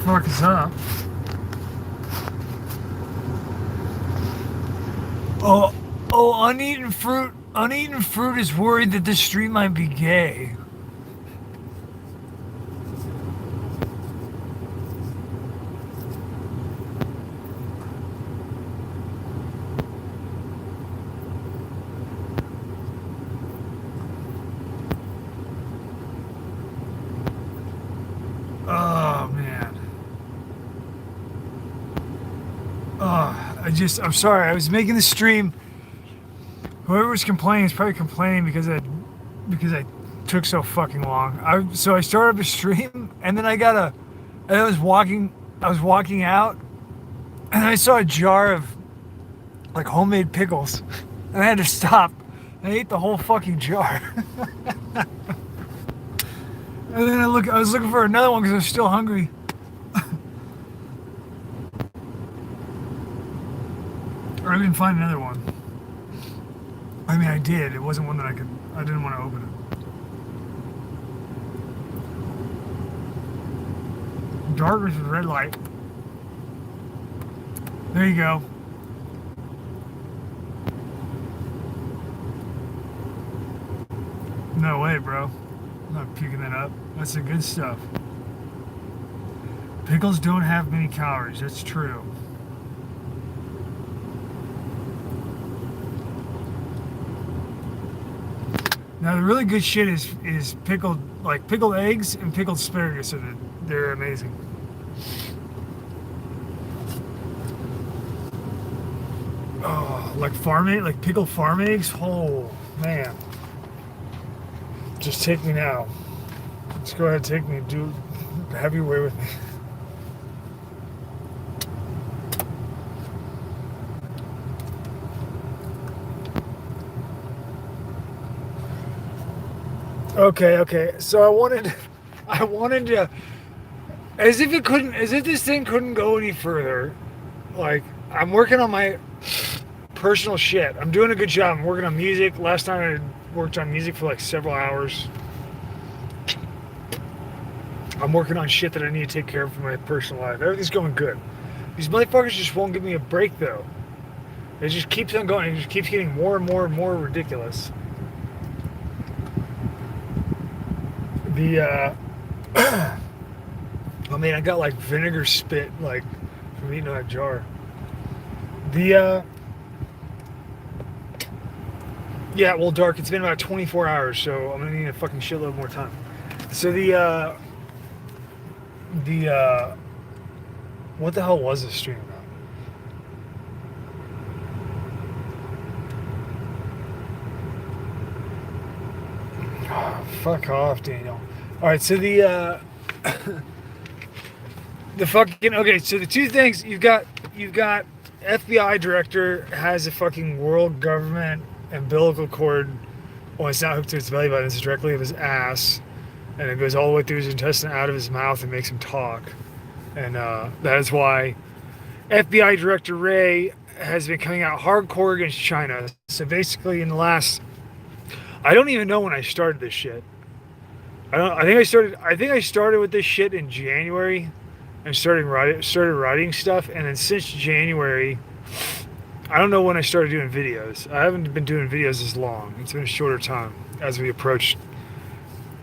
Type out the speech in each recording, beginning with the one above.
fuck is up? Oh, oh, uneaten fruit. Uneaten fruit is worried that this stream might be gay. Oh man. I'm sorry. I was making the stream. Whoever was complaining is probably complaining because I took so fucking long. So I started up a stream and then and I was walking out and I saw a jar of like homemade pickles and I had to stop. I ate the whole fucking jar. And then I was looking for another one because I was still hungry. Or I didn't find another one. I mean, I did. It wasn't one that I didn't want to open it. Dark versus red light. There you go. No way, bro. I'm not picking that up. That's the good stuff. Pickles don't have many calories. That's true. Now the really good shit is pickled eggs and pickled asparagus. They're amazing. Oh, like pickled farm eggs. Oh man, just take me now. Just go ahead and take me. Have your way with me. Okay. So I wanted to, as if this thing couldn't go any further. Like I'm working on my personal shit. I'm doing a good job. I'm working on music. Last night I worked on music for like several hours. I'm working on shit that I need to take care of for my personal life. Everything's going good. These motherfuckers just won't give me a break though. It just keeps on going. It just keeps getting more and more and more ridiculous. I mean, I got like vinegar spit like from eating that jar. Yeah, well, Dark, it's been about 24 hours, so I'm gonna need a fucking shitload more time. So what the hell was this stream about? Oh, fuck off, Daniel. All right, so the fucking okay. So the two things you've got FBI director has a fucking world government umbilical cord. Well, it's not hooked to his belly button; it's directly of his ass, and it goes all the way through his intestine, out of his mouth, and makes him talk. And that is why FBI Director Wray has been coming out hardcore against China. So basically, in the last, I don't even know when I started this shit. I think I started with this shit in January, and started writing stuff. And then since January, I don't know when I started doing videos. I haven't been doing videos as long. It's been a shorter time as we approached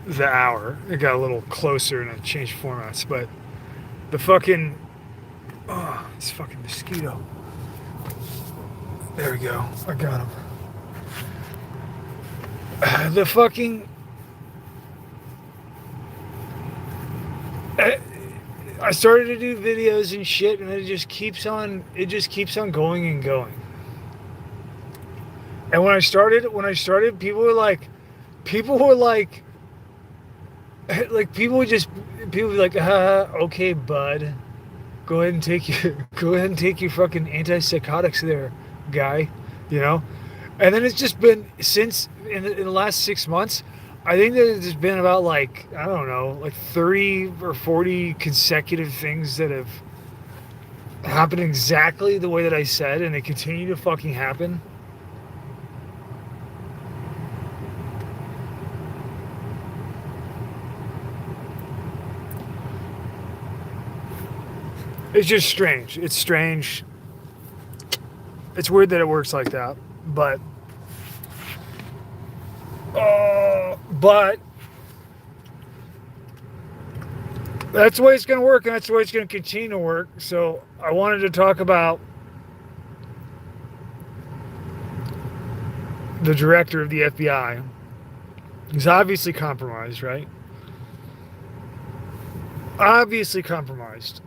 the hour. It got a little closer and it changed formats, but the fucking this fucking mosquito. There we go. I got him. The fucking I started to do videos and shit, and it just keeps on going and going. And when I started, people were like, people would be like, okay, bud, go ahead and take your fucking antipsychotics there, guy, you know. And then it's just been since in the last 6 months. I think that there's been about like, I don't know, like 30 or 40 consecutive things that have happened exactly the way that I said, and they continue to fucking happen. It's just strange. It's strange. It's weird that it works like that, but that's the way it's going to work, and that's the way it's going to continue to work. So I wanted to talk about the director of the FBI. He's obviously compromised, right? Obviously compromised.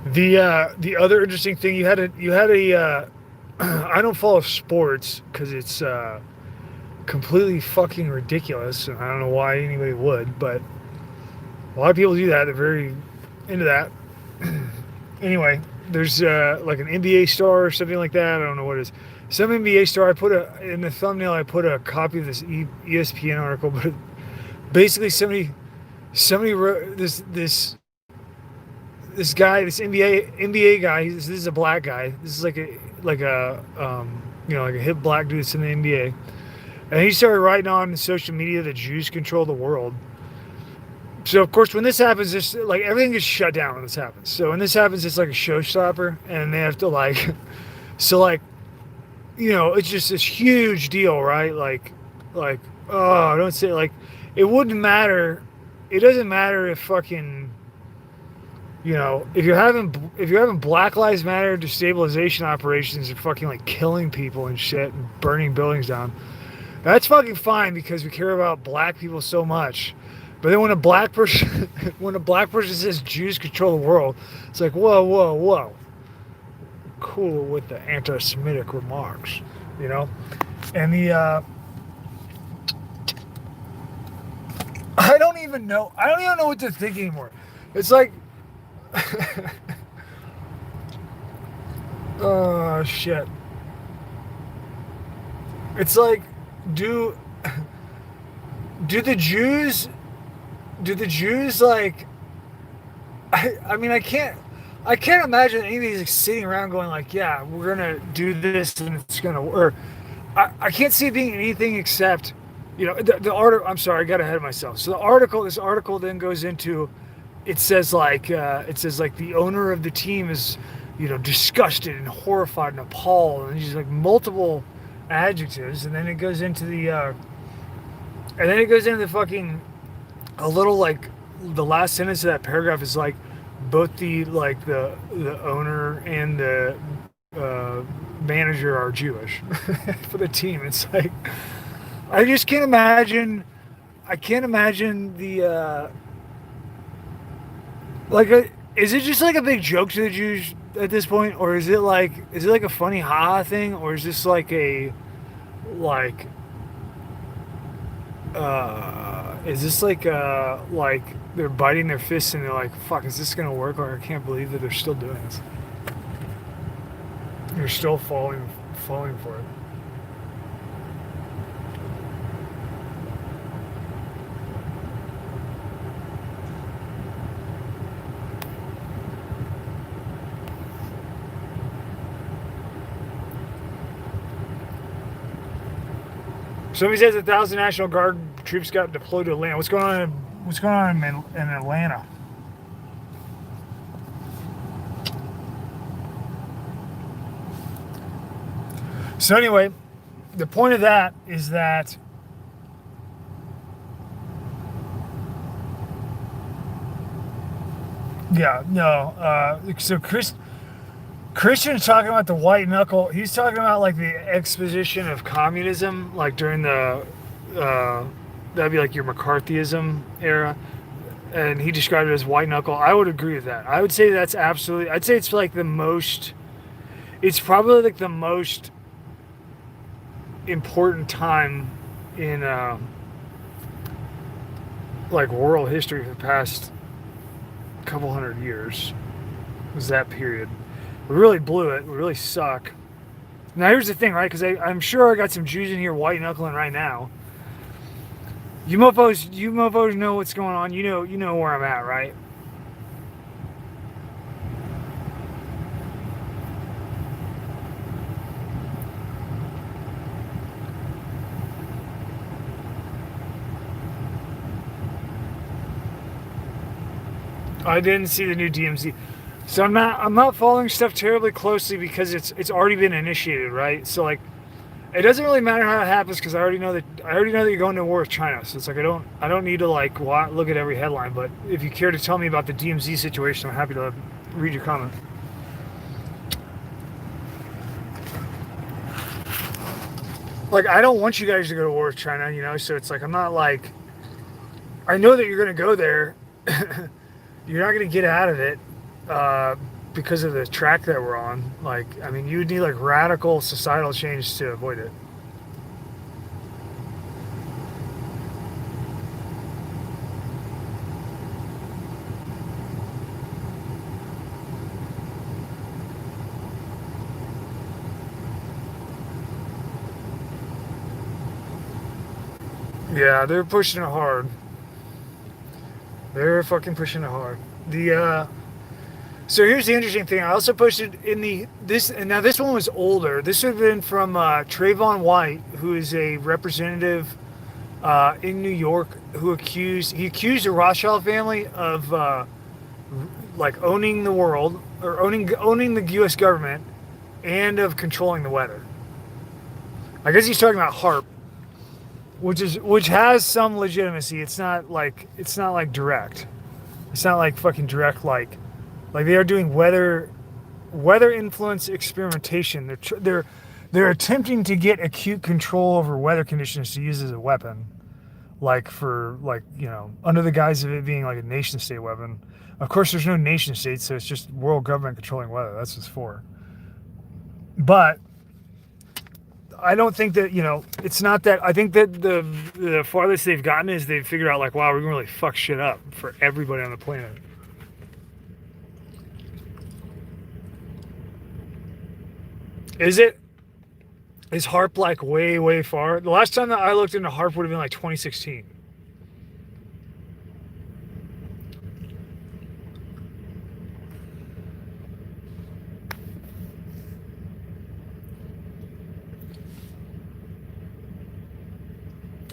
The other interesting thing, you had a I don't follow sports because it's completely fucking ridiculous, and I don't know why anybody would, but a lot of people do that. They're very into that. Anyway, there's like an NBA star or something like that. I don't know what it is. Some NBA star. I put in the thumbnail. I put a copy of this ESPN article, but basically somebody wrote this guy, this NBA guy. This is a black guy. This is like a like a hip black dude that's in the NBA, and he started writing on social media that Jews control the world. So of course, when this happens, this like everything is shut down when this happens. So when this happens, it's like a showstopper, and they have to like, so like, it's just this huge deal, right? Like, oh, don't say like, it wouldn't matter. It doesn't matter if fucking, if you're having Black Lives Matter destabilization operations and fucking like killing people and shit and burning buildings down, that's fucking fine because we care about black people so much. But then when a black person says Jews control the world, it's like whoa, cool with the anti-Semitic remarks, and I don't even know what to think anymore. It's like, oh shit. It's like, do the Jews like, I mean, I can't imagine anybody's like sitting around going like, yeah, we're gonna do this and it's gonna work. I can't see it being anything except, the article. I'm sorry, I got ahead of myself. So this article then goes into, it says like the owner of the team is, disgusted and horrified and appalled, and he's like multiple adjectives, and then it goes into the fucking, a little like the last sentence of that paragraph is like both the owner and the manager are Jewish for the team. It's like, I just can't imagine. I can't imagine the is it just like a big joke to the Jews at this point, or is it like a funny ha thing, or is this like a like is this like they're biting their fists and they're like, fuck, is this gonna work? Or I can't believe that they're still doing this. They're still falling for it. Somebody says 1,000 National Guard troops got deployed to Atlanta. What's going on in Atlanta? So anyway, the point of that is that so Christian's talking about the white knuckle. He's talking about like the exposition of communism, like during the that'd be like your McCarthyism era, and he described it as white knuckle. I would agree with that. I would say that's absolutely. I'd say it's like the most. It's probably like the most important time in like world history for the past couple hundred years. Was that period? We really blew it. We really suck. Now here's the thing, right? Because I'm sure I got some Jews in here white knuckling right now. You mofos know what's going on. You know where I'm at, right? I didn't see the new DMZ. So I'm not following stuff terribly closely because it's already been initiated, right? So like it doesn't really matter how it happens because I already know that you're going to war with China. So it's like I don't need to like look at every headline. But if you care to tell me about the DMZ situation, I'm happy to read your comment. Like I don't want you guys to go to war with China, you know. So it's like I'm not like I know that you're going to go there. You're not going to get out of it uh, because of the track that we're on. Like I mean, you would need like radical societal change to avoid it. Yeah, they're pushing it hard. They're fucking pushing it hard. The So here's the interesting thing. I also posted in the this and now this one was older. This would have been from Trayvon White, who is a representative in New York, he accused the Rothschild family of like owning the world or owning the U.S. government and of controlling the weather. I guess he's talking about HARP, which has some legitimacy. It's not like direct. It's not like fucking direct like they are doing weather influence experimentation. They're attempting to get acute control over weather conditions to use as a weapon, like for like under the guise of it being like a nation state weapon. Of course, there's no nation state, so it's just world government controlling weather. That's what it's for. But I don't think that it's not that. I think that the farthest they've gotten is they've figured out like, wow, we're gonna really fuck shit up for everybody on the planet. Is it? Is HARP like way, way far? The last time that I looked into HARP would have been like 2016.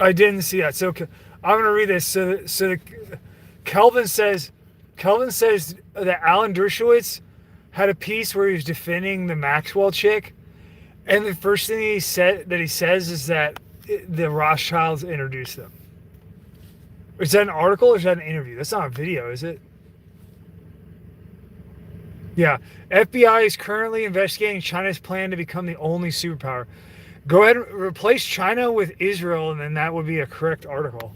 I didn't see that. So I'm gonna read this. Kelvin says, Kelvin says that Alan Dershowitz had a piece where he was defending the Maxwell chick, and the first thing he says is that the Rothschilds introduced them. Is that an article or is that an interview? That's not a video, is it? Yeah. FBI is currently investigating China's plan to become the only superpower. Go ahead and replace China with Israel, and then that would be a correct article.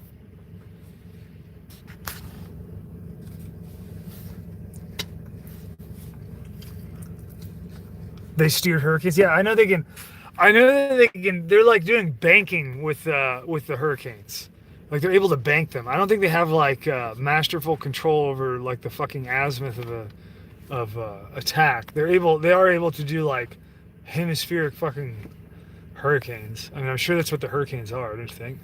They steer hurricanes. Yeah, I know they can. I know that they can. They're like doing banking with the hurricanes. Like they're able to bank them. I don't think they have like masterful control over like the fucking azimuth of attack. They are able to do like hemispheric fucking hurricanes. I mean, I'm sure that's what the hurricanes are. Don't you think?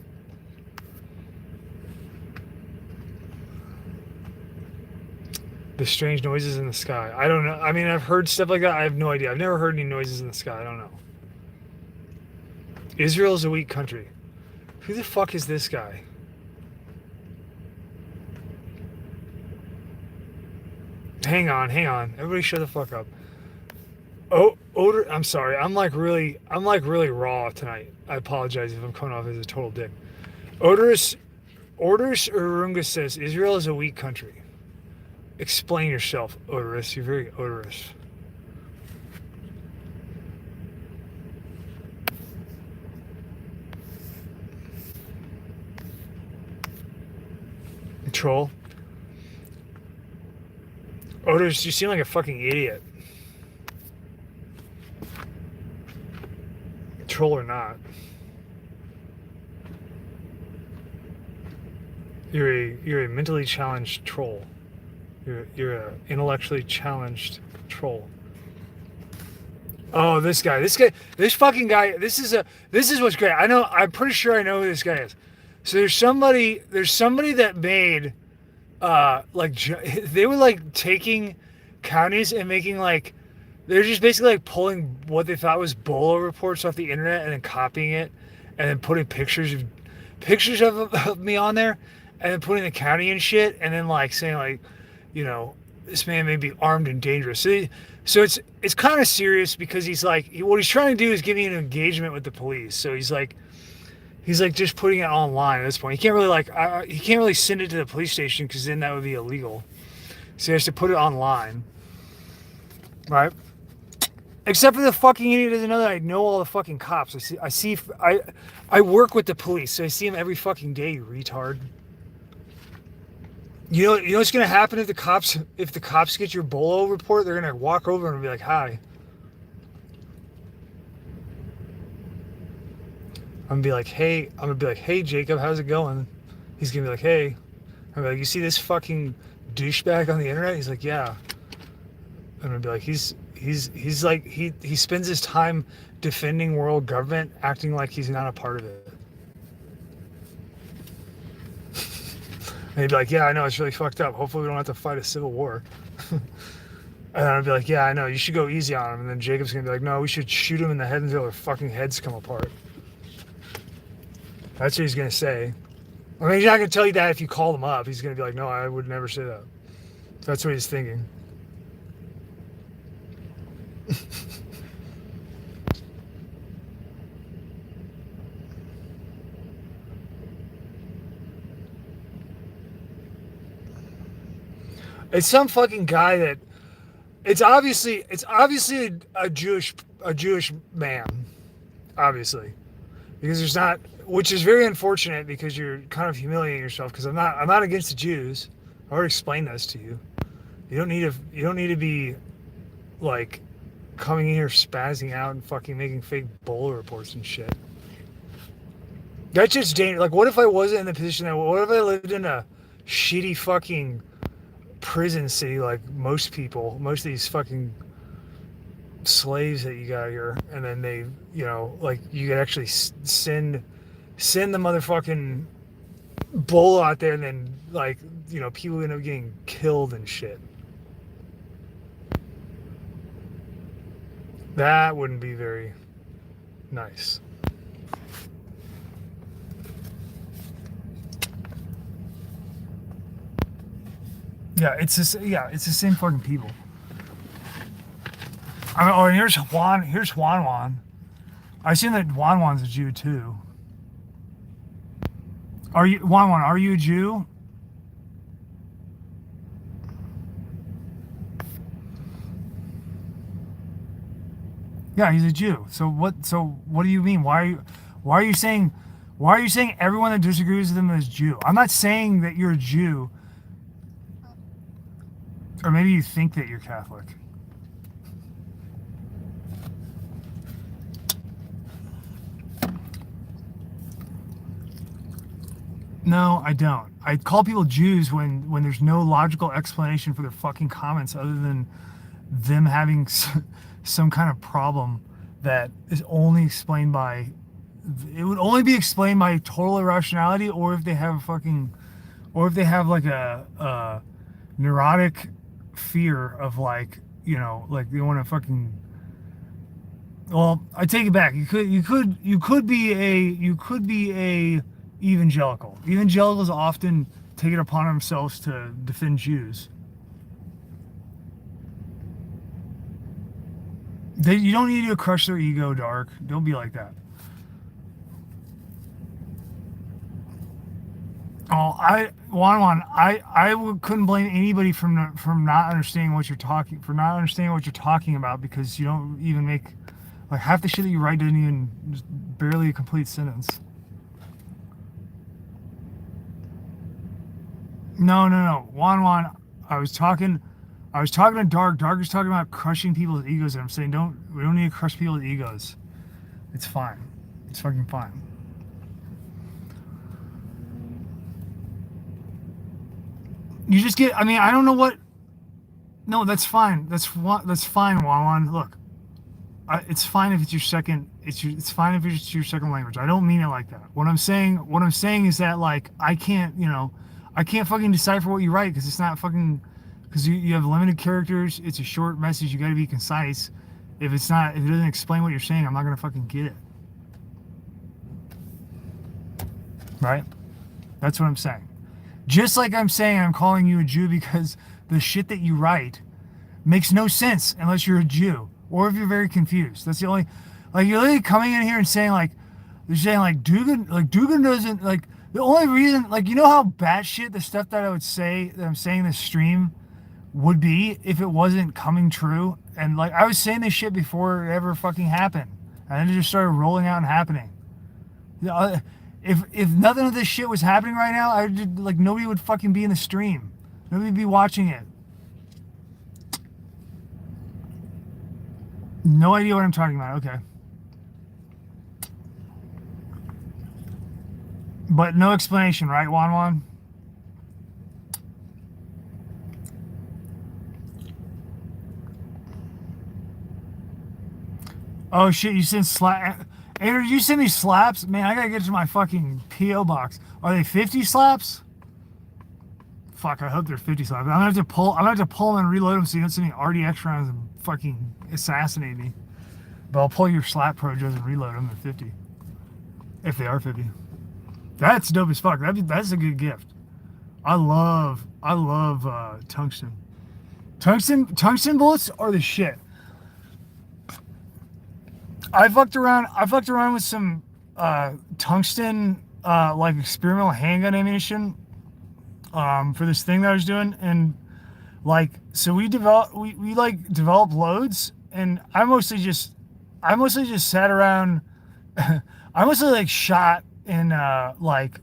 The strange noises in the sky. I don't know. I mean, I've heard stuff like that. I have no idea. I've never heard any noises in the sky. I don't know. Israel is a weak country. Who the fuck is this guy? Hang on, hang on. Everybody shut the fuck up. Oh, odor. I'm sorry. I'm like really raw tonight. I apologize if I'm coming off as a total dick. Odorous, Orders Urunga says Israel is a weak country. Explain yourself, Odorous. You're very odorous. Troll. Odorous, you seem like a fucking idiot. Troll or not. You're a mentally challenged troll. You're a intellectually challenged troll. Oh, this fucking guy. This is what's great. I know. I'm pretty sure I know who this guy is. So there's somebody that made like they were like taking counties and making like they're just basically like pulling what they thought was bolo reports off the internet and then copying it and then putting pictures of me on there and then putting the county and shit and then like saying like you know this man may be armed and dangerous. So it's kind of serious because he's like, what he's trying to do is give me an engagement with the police. So he's like just putting it online at this point. He can't really he can't really send it to the police station because then that would be illegal. So he has to put it online, right? Except for the fucking idiot doesn't know that I know all the fucking cops. I work with the police, so I see them every fucking day. You retard. You know what's gonna happen if the cops get your bolo report? They're gonna walk over and be like, "Hi." I'm gonna be like, "Hey, Jacob, how's it going?" He's gonna be like, "Hey." I'm like, "You see this fucking douchebag on the internet?" He's like, "Yeah." I'm gonna be like, he's like he spends his time defending world government, acting like he's not a part of it. And he'd be like, "Yeah, I know, it's really fucked up. Hopefully we don't have to fight a civil war." And I'd be like, "Yeah, I know, you should go easy on him." And then Jacob's gonna be like, "No, we should shoot him in the head until their fucking heads come apart." That's what he's gonna say. I mean, he's not gonna tell you that if you call him up. He's gonna be like, "No, I would never say that." That's what he's thinking. It's some fucking guy that it's obviously a Jewish man, obviously, because there's not, which is very unfortunate because you're kind of humiliating yourself. Because I'm not against the Jews. I already explained this to you. You don't need to be like coming in here spazzing out and fucking making fake bolo reports and shit. That's just dangerous. Like, what if I wasn't in the position that? What if I lived in a shitty fucking prison city like most of these fucking slaves that you got here, and then they, like, you could actually send the motherfucking bolo out there, and then, like, people end up getting killed and shit. That wouldn't be very nice. Yeah, it's the same fucking people. I mean, here's Juan. I assume that Juan's a Jew too. Are you Juan? Are you a Jew? Yeah, he's a Jew. So what do you mean? Why are you saying everyone that disagrees with him is Jew? I'm not saying that you're a Jew. Or maybe you think that you're Catholic. No, I don't. I call people Jews when there's no logical explanation for their fucking comments other than them having some kind of problem that is only explained by... It would only be explained by total irrationality, or if they have like a neurotic fear of, like, like they want to fucking... Well, I take it back. You could be a evangelical. Evangelicals often take it upon themselves to defend Jews. You don't need to crush their ego, Dark. Don't be like that. Oh, I couldn't blame anybody for not understanding what you're talking about, because you don't even make, like, half the shit that you write doesn't even, just barely a complete sentence. No. Juan, I was talking to Dark. Dark is talking about crushing people's egos, and I'm saying we don't need to crush people's egos. It's fine. It's fucking fine. You just get... I mean, I don't know what... No, that's fine. That's fine, Juan. Look, it's fine if it's your second... It's fine if it's your second language. I don't mean it like that. What I'm saying is that, like, I can't fucking decipher what you write, because it's not fucking... Because you have limited characters. It's a short message. You got to be concise. If it doesn't explain what you're saying, I'm not gonna fucking get it. Right? That's what I'm saying. Just like I'm saying I'm calling you a Jew because the shit that you write makes no sense unless you're a Jew or if you're very confused. That's the only, like, you're literally coming in here and saying like, you're saying like Dugan doesn't, like, the only reason, like, you know how batshit the stuff that I would say that I'm saying in this stream would be if it wasn't coming true. And like, I was saying this shit before it ever fucking happened, and then it just started rolling out and happening. If nothing of this shit was happening right now, I just, like, nobody would fucking be in the stream. Nobody would be watching it. No idea what I'm talking about. Okay. But no explanation, right, Wan Wan? Oh shit, you sent slap. Andrew, you send me slaps? Man, I gotta get to my fucking P.O. box. Are they 50 slaps? Fuck, I hope they're 50 slaps. I'm gonna have to pull them and reload them so you don't send me RDX rounds and fucking assassinate me. But I'll pull your slap projos and reload them at 50. If they are 50. That's dope as fuck. That's a good gift. I love tungsten. Tungsten bullets are the shit. I fucked around with some tungsten like experimental handgun ammunition for this thing that I was doing, and like, so we developed loads, and I mostly just sat around. I mostly like shot and like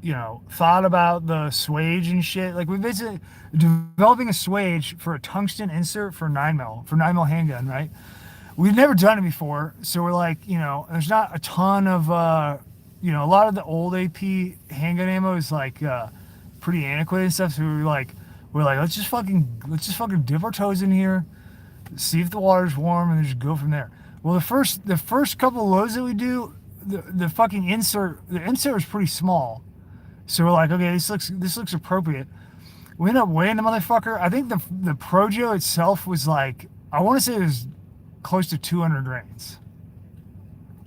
you know, thought about the swage and shit. Like, we basically developing a swage for a tungsten insert for 9mm handgun, right? We've never done it before, so we're like, you know, there's not a ton of you know, a lot of the old AP handgun ammo is like pretty antiquated and stuff. So we're like let's just fucking dip our toes in here, see if the water's warm, and then just go from there. Well, the first couple of loads that we do, the fucking insert is pretty small, so we're like, okay, this looks appropriate. We end up weighing the motherfucker. I think the Projo itself was like, I want to say it was close to 200 grains.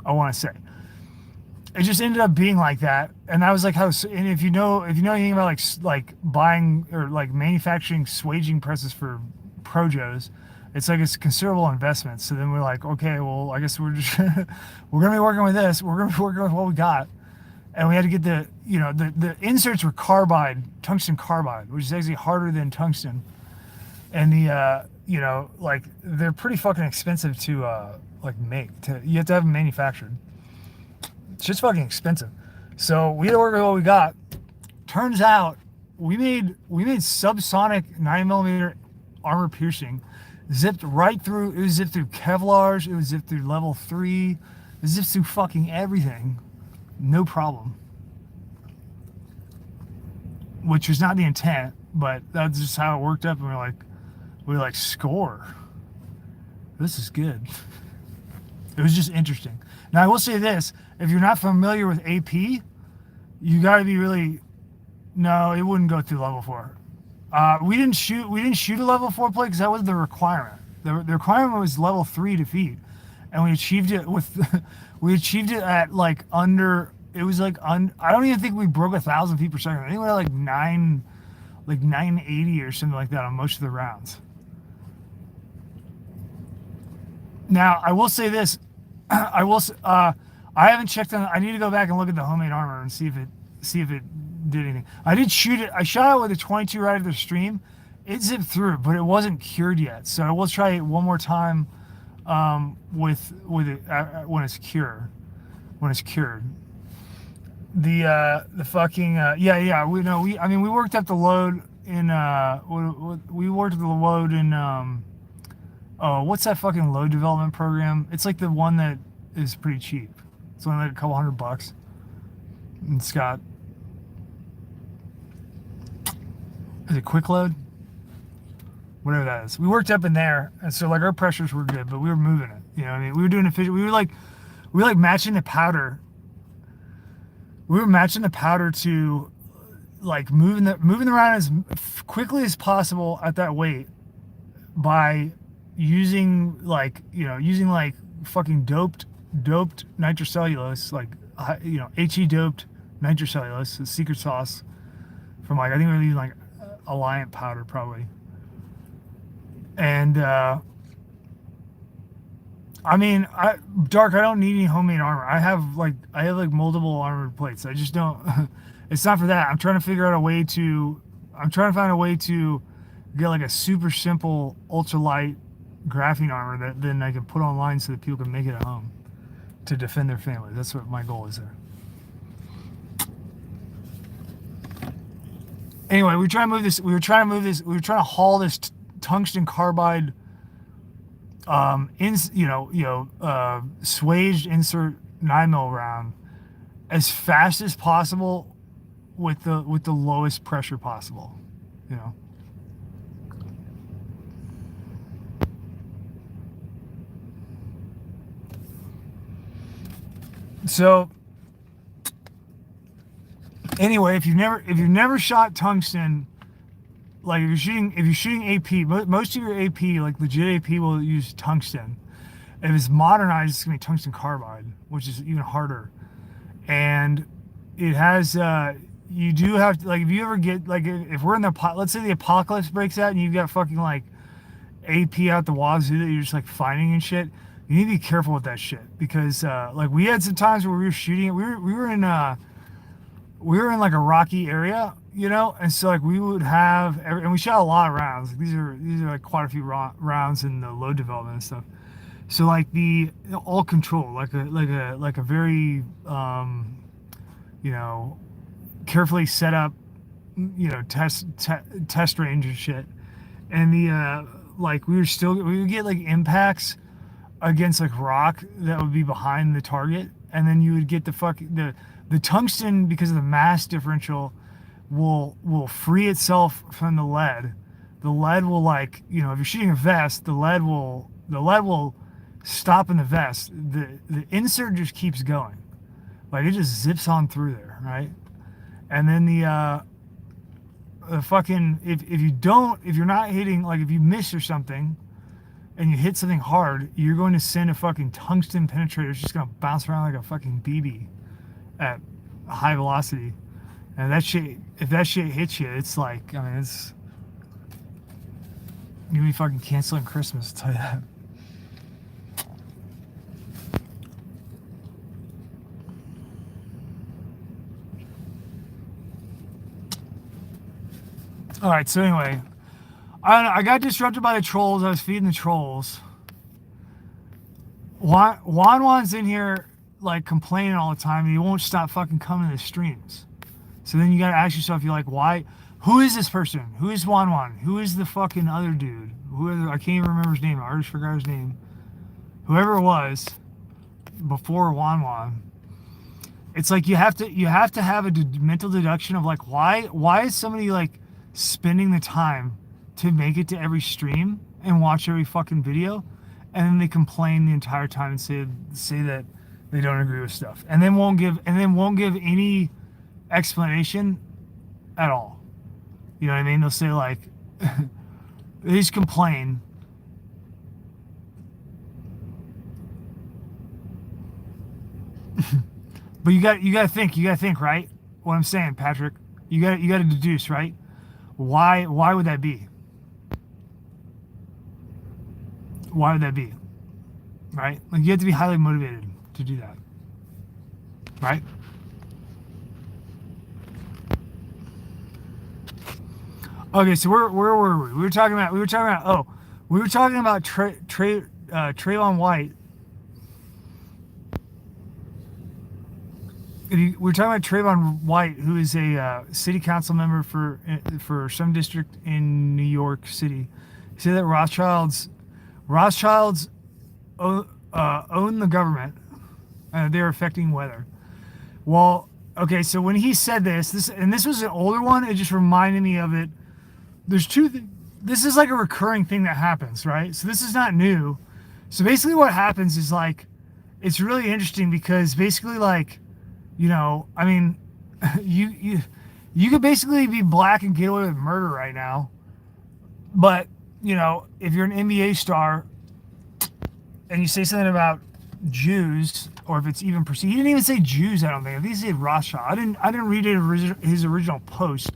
I want to say it just ended up being like that, and I was like, how? And if you know anything about like buying or like manufacturing swaging presses for Projos, it's like it's a considerable investment. So then we're like, okay, well, I guess we're gonna be working with this. We're gonna be working with what we got, and we had to get the inserts were tungsten carbide, which is actually harder than tungsten, and the you know, like, they're pretty fucking expensive to like make. You have to have them manufactured. It's just fucking expensive. So we had to work with what we got. Turns out we made subsonic 9mm armor piercing. Zipped right through. It was zipped through Kevlars. It was zipped through level 3. It zipped through fucking everything. No problem. Which was not the intent, but that's just how it worked up, and we're like, score. This is good. It was just interesting. Now, I will say this. If you're not familiar with AP, you got to be really... No, it wouldn't go through level 4. We didn't shoot a level 4 play because that was the requirement. The requirement was level 3 defeat. And we achieved it at like under... It was like... I don't even think we broke 1,000 feet per second. I think we were like 980 or something like that on most of the rounds. Now, I will say this. I haven't checked on. I need to go back and look at the homemade armor and see if it did anything. I did shoot it. I shot it with a 22 right after the stream. It zipped through, but it wasn't cured yet. So I will try it one more time with it when it's cured. The fucking we worked up the load in what's that fucking load development program? It's like the one that is pretty cheap. It's only like a couple $100. And it's got, is it quick load? Whatever that is. We worked up in there, and so like our pressures were good, but we were moving it. You know what I mean? We were doing efficient. We were like matching the powder. We were matching the powder to like moving the round as quickly as possible at that weight by using like fucking doped nitrocellulose, like, you know, HE doped nitrocellulose, the secret sauce from like, I think we were using like Alliant powder probably. And I mean, Dark. I don't need any homemade armor. I have like multiple armored plates. I just don't. It's not for that. I'm trying to figure out a way to. I'm trying to find a way to get like a super simple ultralight graphene armor that then I can put online so that people can make it at home to defend their family. That's what my goal is there. Anyway, we were trying to move this. We were trying to haul this tungsten carbide swaged insert 9mm round as fast as possible with the lowest pressure possible, you know. So anyway, if you've never shot tungsten, like if you're shooting AP, most of your AP, like legit AP, will use tungsten. If it's modernized, it's gonna be tungsten carbide, which is even harder. And it has you do have to, like, if you ever get, like, if we're in let's say the apocalypse breaks out and you've got fucking like AP out the wazoo that you're just like finding and shit, you need to be careful with that shit, because like we had some times where we were shooting it. We were in like a rocky area, you know, and so like we would have and we shot a lot of rounds. These are like quite a few rounds in the load development and stuff. So like the all control, like a very you know, carefully set up, you know, test range and shit. And the like we would get like impacts against like rock that would be behind the target, and then you would get the tungsten, because of the mass differential, will free itself from the lead. The lead will, like, you know, if you're shooting a vest, the lead will stop in the vest. The insert just keeps going, like it just zips on through there, right? And then the fucking if you're not hitting, like if you miss or something and you hit something hard, you're going to send a fucking tungsten penetrator. It's just gonna bounce around like a fucking BB at high velocity. And that shit, if that shit hits you, it's like, I mean, it's you're gonna be fucking canceling Christmas, I'll tell you that. All right, so anyway, I got disrupted by the trolls. I was feeding the trolls. Wan's in here like complaining all the time, and he won't stop fucking coming to the streams. So then you gotta ask yourself, you're like, why? Who is this person? Who is Wan? Who is the fucking other dude? I can't even remember his name. I already forgot his name. Whoever it was before Wan. It's like you have to have a mental deduction of like, why is somebody like spending the time to make it to every stream and watch every fucking video, and then they complain the entire time and say that they don't agree with stuff, and then won't give any explanation at all. You know what I mean? They'll say like they just complain. But you got to think, right? What I'm saying, Patrick. You got to deduce, right? Why would that be? Why would that be? Right? Like, you have to be highly motivated to do that. Right? Okay, so where were we? We were talking about Trayvon White. We're talking about Trayvon White, who is a city council member for some district in New York City. He said that Rothschilds own the government. They're affecting weather. Well, okay, so when he said this was an older one. It just reminded me of it. There's this is like a recurring thing that happens, right? So this is not new. So basically what happens is, like, it's really interesting because basically, like, you know, I mean, you could basically be black and get away with murder right now. But, you know, if you're an NBA star and you say something about Jews, or if it's even perceived, he didn't even say Jews, I don't think. I think he said Rothschild. I didn't read his original post.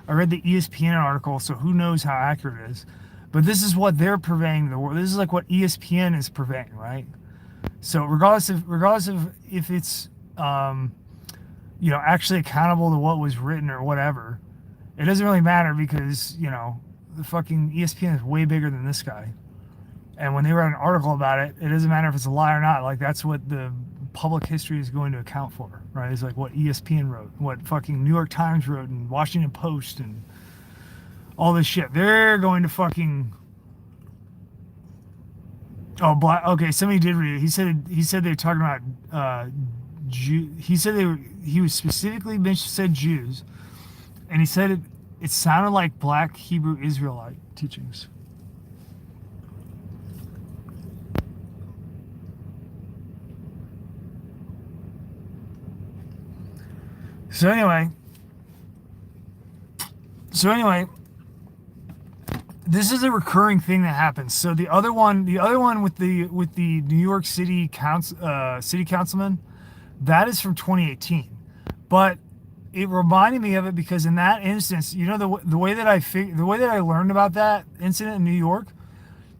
I read the ESPN article, so who knows how accurate it is. But this is what they're purveying the world. This is like what ESPN is purveying, right? So regardless of if it's actually accountable to what was written or whatever, it doesn't really matter because the fucking ESPN is way bigger than this guy. And when they write an article about it, it doesn't matter if it's a lie or not. Like that's what the public history is going to account for, right? It's like what ESPN wrote, what fucking New York Times wrote, and Washington Post, and all this shit. They're going to fucking. Oh, okay. Somebody did read it. He said they were talking about He said he was specifically said Jews, and he said it sounded like Black Hebrew Israelite teachings. So anyway, this is a recurring thing that happens. So the other one with the New York City councilman, that is from 2018. But it reminded me of it because in that instance, the way that I learned about that incident in New York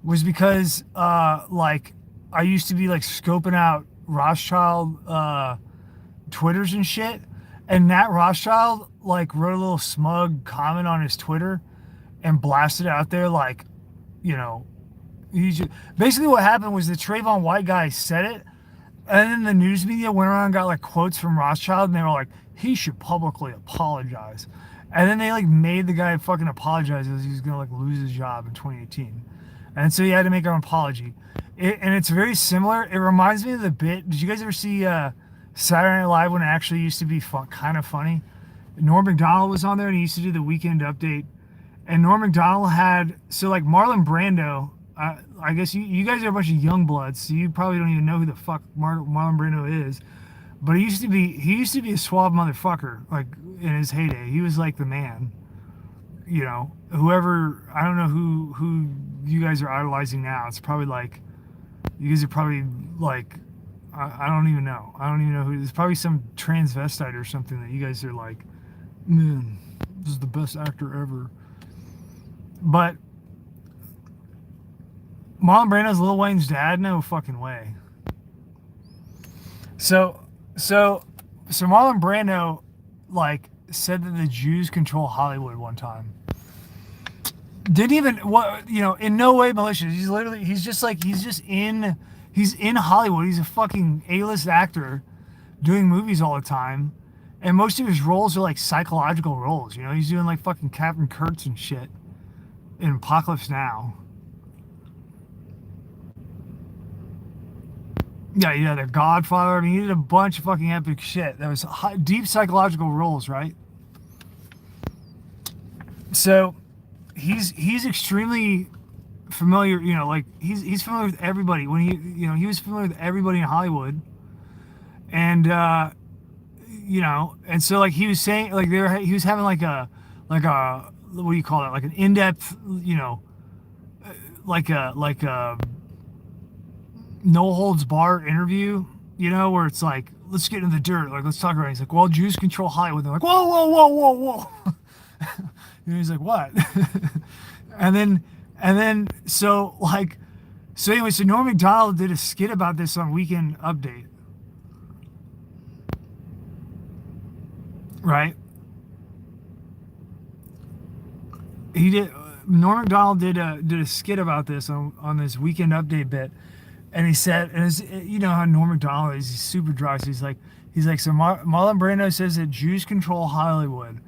was because like I used to be like scoping out Rothschild Twitters and shit. And Nat Rothschild like wrote a little smug comment on his Twitter and blasted it out there like, basically what happened was the Trayvon White guy said it, and then the news media went around and got like quotes from Rothschild, and they were like, he should publicly apologize. And then they like made the guy fucking apologize because he was gonna like lose his job in 2018, and so he had to make an apology. And it's very similar. It reminds me of the bit. Did you guys ever see Saturday Night Live when it actually used to be kind of funny? Norm Macdonald was on there and he used to do the Weekend Update. And Norm Macdonald had, so like Marlon Brando, I guess you guys are a bunch of young bloods, so you probably don't even know who the fuck Marlon Brando is. But he used to be a suave motherfucker, like in his heyday. He was like the man. Whoever, I don't know who you guys are idolizing now. It's probably like, you guys are probably like, I don't even know. I don't even know who. It's probably some transvestite or something that you guys are like, man, this is the best actor ever. But Marlon Brando's Lil Wayne's dad? No fucking way. So Marlon Brando like said that the Jews control Hollywood one time. Didn't even in no way malicious. He's in Hollywood. He's a fucking A-list actor doing movies all the time. And most of his roles are like psychological roles. He's doing like fucking Captain Kurtz and shit in Apocalypse Now. Yeah, The Godfather. I mean, he did a bunch of fucking epic shit. That was deep psychological roles, right? So he's extremely familiar, like he's familiar with everybody. When he was familiar with everybody in Hollywood, and and so like he was saying, like he was having like a what do you call it, like an in-depth, like a no holds barred interview, where it's like, let's get into the dirt, like let's talk about it. He's like, well, Jews control Hollywood. They're like, whoa. He's like, what? and then so Norm Macdonald did a skit about this on Weekend Update, right? Norm Macdonald did a skit about this on this Weekend Update bit, and he said, and how Norm Macdonald is, he's super dry, so he's like, so Marlon Brando says that Jews control Hollywood.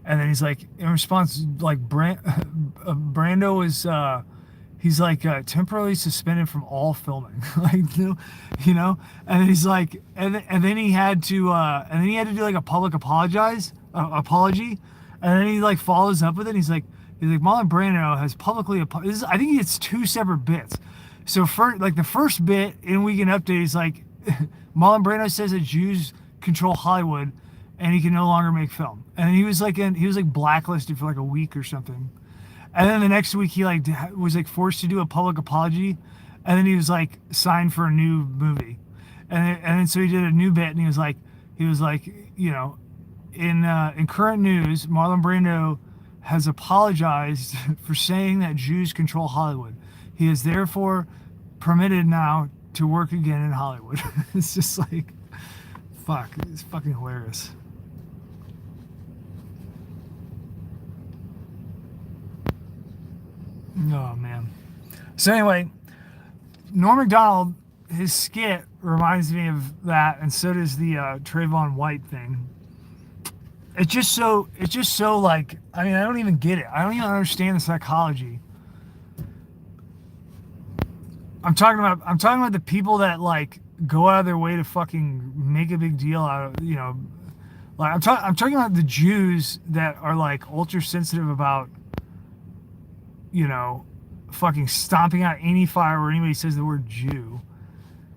And then he's like, in response, like Brando was, he's like temporarily suspended from all filming, like And then he's like, and then he had to do like a public apology, and then he like follows up with it. He's like Marlon Brando has publicly I think it's two separate bits. So the first bit in Weekend Update is like, Marlon Brando says that Jews control Hollywood, and he can no longer make film. And he was like blacklisted for like a week or something. And then the next week he like was like forced to do a public apology, and then he was like signed for a new movie. And then so he did a new bit, and he was like, in current news, Marlon Brando has apologized for saying that Jews control Hollywood. He is therefore permitted now to work again in Hollywood. It's just like, fuck, it's fucking hilarious. Oh, man. So anyway, Norm Macdonald, his skit reminds me of that, and so does the Trayvon White thing. It's just so like, I mean, I don't even get it. I don't even understand the psychology. I'm talking about the people that like go out of their way to fucking make a big deal out of, you know, like I'm talking about the Jews that are like ultra sensitive about, you know, fucking stomping out any fire where anybody says the word Jew.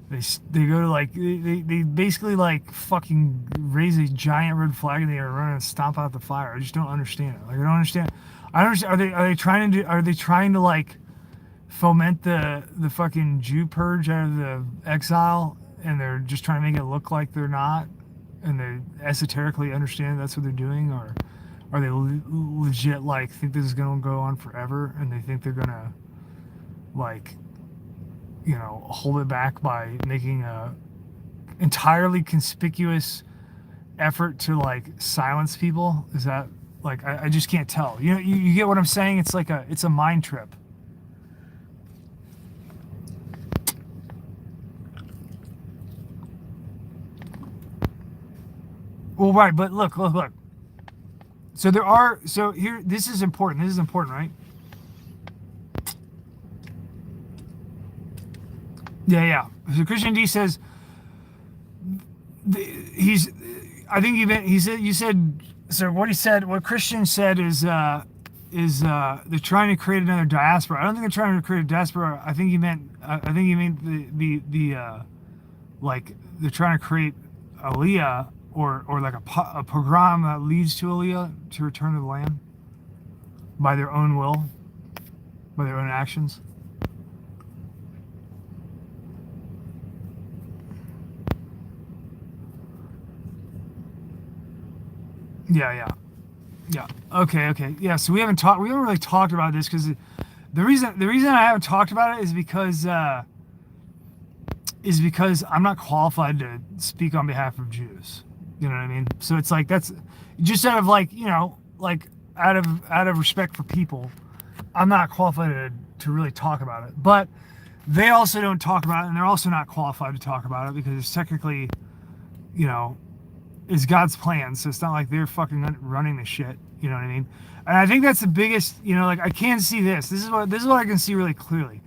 They go to like they basically like fucking raise a giant red flag and they are running and stomp out the fire. I just don't understand it. Like I don't understand. Are they trying to like foment the fucking Jew purge out of the exile, and they're just trying to make it look like they're not, and they esoterically understand that's what they're doing, or are they legit like think this is gonna go on forever and they think they're gonna like, you know, hold it back by making a entirely conspicuous effort to like silence people? Is that like, I just can't tell. You know, you get what I'm saying? It's like it's a mind trip. Well, right, but look. So here, this is important, right? Yeah. So Christian D says what Christian said is they're trying to create another diaspora. I don't think they're trying to create a diaspora. I think he meant the like they're trying to create Aliyah, or like a program that leads to Aliyah, to return to the land by their own will, by their own actions. Yeah. Okay. Yeah. So we haven't really talked about this because the reason I haven't talked about it is because I'm not qualified to speak on behalf of Jews. You know what I mean? So it's like, that's just out of like, you know, like out of respect for people, I'm not qualified to really talk about it. But they also don't talk about it, and they're also not qualified to talk about it because it's technically, you know, it's God's plan. So it's not like they're fucking running the shit. You know what I mean? And I think that's the biggest, you know, like I can see this. This is what I can see really clearly.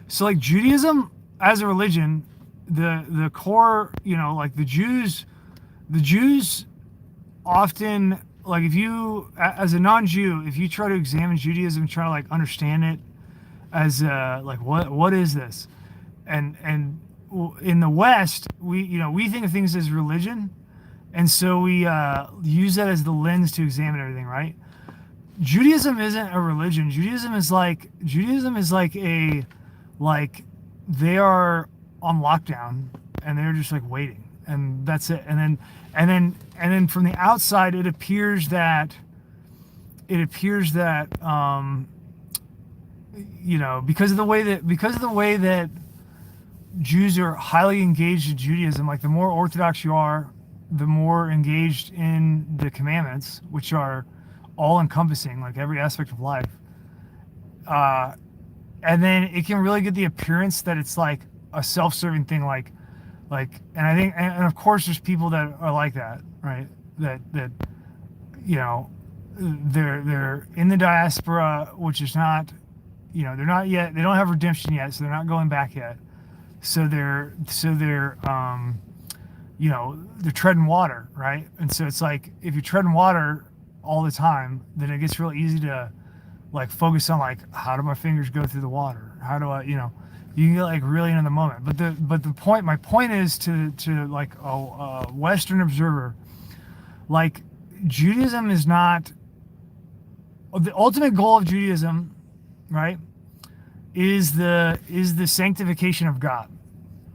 So like Judaism as a religion, the core, you know, like the Jews often, like if you, as a non-Jew, if you try to examine Judaism, try to like understand it as like what is this, and in the West we think of things as religion, and so we use that as the lens to examine everything, right? Judaism isn't a religion. Judaism is like they are on lockdown and they're just like waiting, and that's it. And then from the outside it appears that you know, because of the way that Jews are highly engaged in Judaism, like the more Orthodox you are, the more engaged in the commandments, which are all encompassing, like every aspect of life. And then it can really get the appearance that it's like a self-serving thing, like, and I think, and of course there's people that are like that, right? That, you know, they're in the diaspora, which is not, you know, they don't have redemption yet, so they're not going back yet. So they're you know, they're treading water, right? And so it's like, if you're treading water all the time, then it gets real easy to like focus on like, how do my fingers go through the water? How do I, you know, you can get like really into the moment. But my point is to like a Western observer, like Judaism is not, the ultimate goal of Judaism, right, is the sanctification of God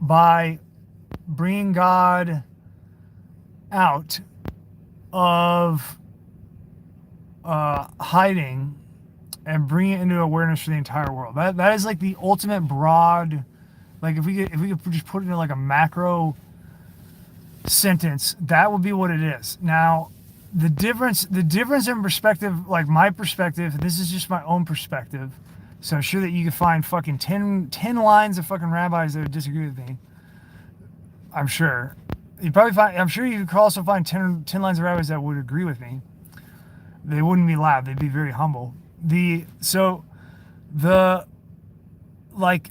by bringing God out of hiding and bring it into awareness for the entire world. That is like the ultimate broad. Like if we could just put it in like a macro sentence, that would be what it is. Now, the difference in perspective, like my perspective, this is just my own perspective. So I'm sure that you could find fucking 10 lines of fucking rabbis that would disagree with me. I'm sure. I'm sure you could also find 10 lines of rabbis that would agree with me. They wouldn't be loud. They'd be very humble. The like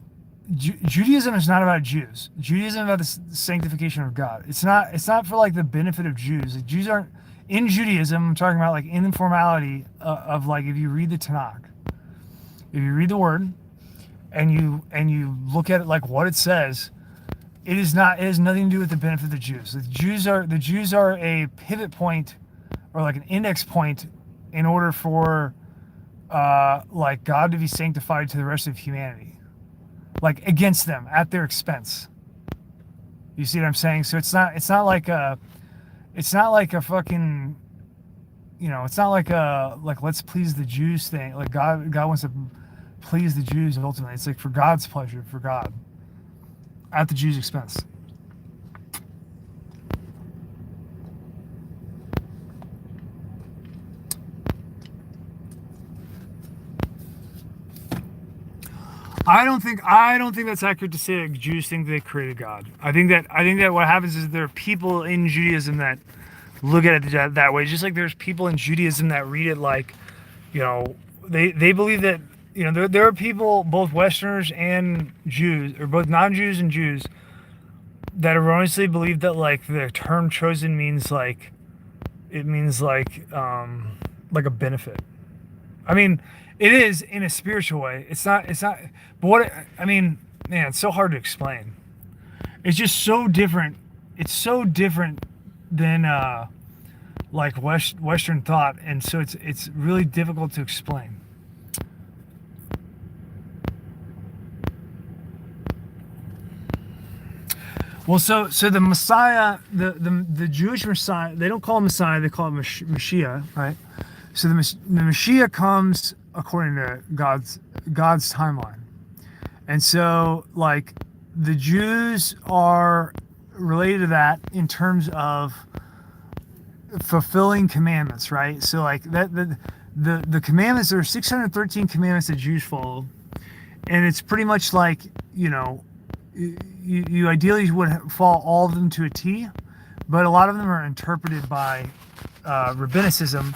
Judaism is not about Jews. Judaism is about the sanctification of God. It's not for like the benefit of Jews. Like, Jews aren't in Judaism. I'm talking about like in the formality of like if you read the Tanakh, if you read the Word, and you look at it like what it says, it is not. It has nothing to do with the benefit of the Jews. The Jews are a pivot point or like an index point in order for like God to be sanctified to the rest of humanity, like against them at their expense. You see what I'm saying? So it's not like a fucking, it's not like a like let's please the Jews thing. Like God wants to please the Jews ultimately. It's like for God's pleasure, for God at the Jews' expense. I don't think that's accurate to say that Jews think they created God. I think that what happens is there are people in Judaism that look at it that way. Just like there's people in Judaism that read it like, you know, they believe that, there are people, both Westerners and Jews, or both non-Jews and Jews, that erroneously believe that like the term chosen means like it means like a benefit. I mean, it is in a spiritual way. It's not. It's not. But I mean, man, it's so hard to explain. It's just so different. It's so different than like Western thought, and so it's really difficult to explain. Well, so the Messiah, the Jewish Messiah, they don't call him Messiah, they call him Mashiach, right? So the Mashiach comes according to God's timeline, and so like the Jews are related to that in terms of fulfilling commandments, right? So like the commandments, there are 613 commandments that Jews follow, and it's pretty much like, you ideally would follow all of them to a T, but a lot of them are interpreted by rabbinicism.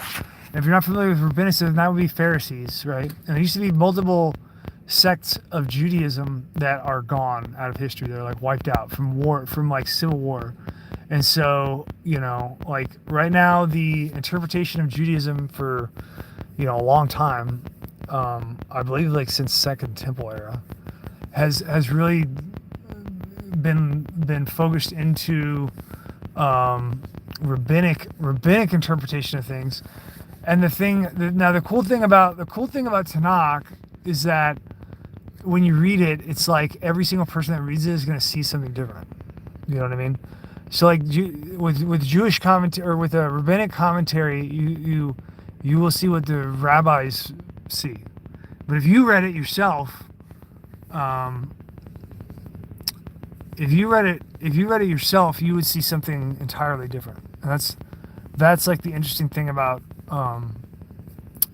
And if you're not familiar with rabbinicism, that would be Pharisees, right? And there used to be multiple sects of Judaism that are gone out of history. They're like wiped out from war, from like civil war. And so, like right now, the interpretation of Judaism for, a long time, I believe like since Second Temple era, has really been focused into rabbinic interpretation of things. And the cool thing about Tanakh is that when you read it, it's like every single person that reads it is going to see something different. You know what I mean? So like with Jewish commentary or with a rabbinic commentary, you will see what the rabbis see. But if you read it yourself, you would see something entirely different. And that's like the interesting thing about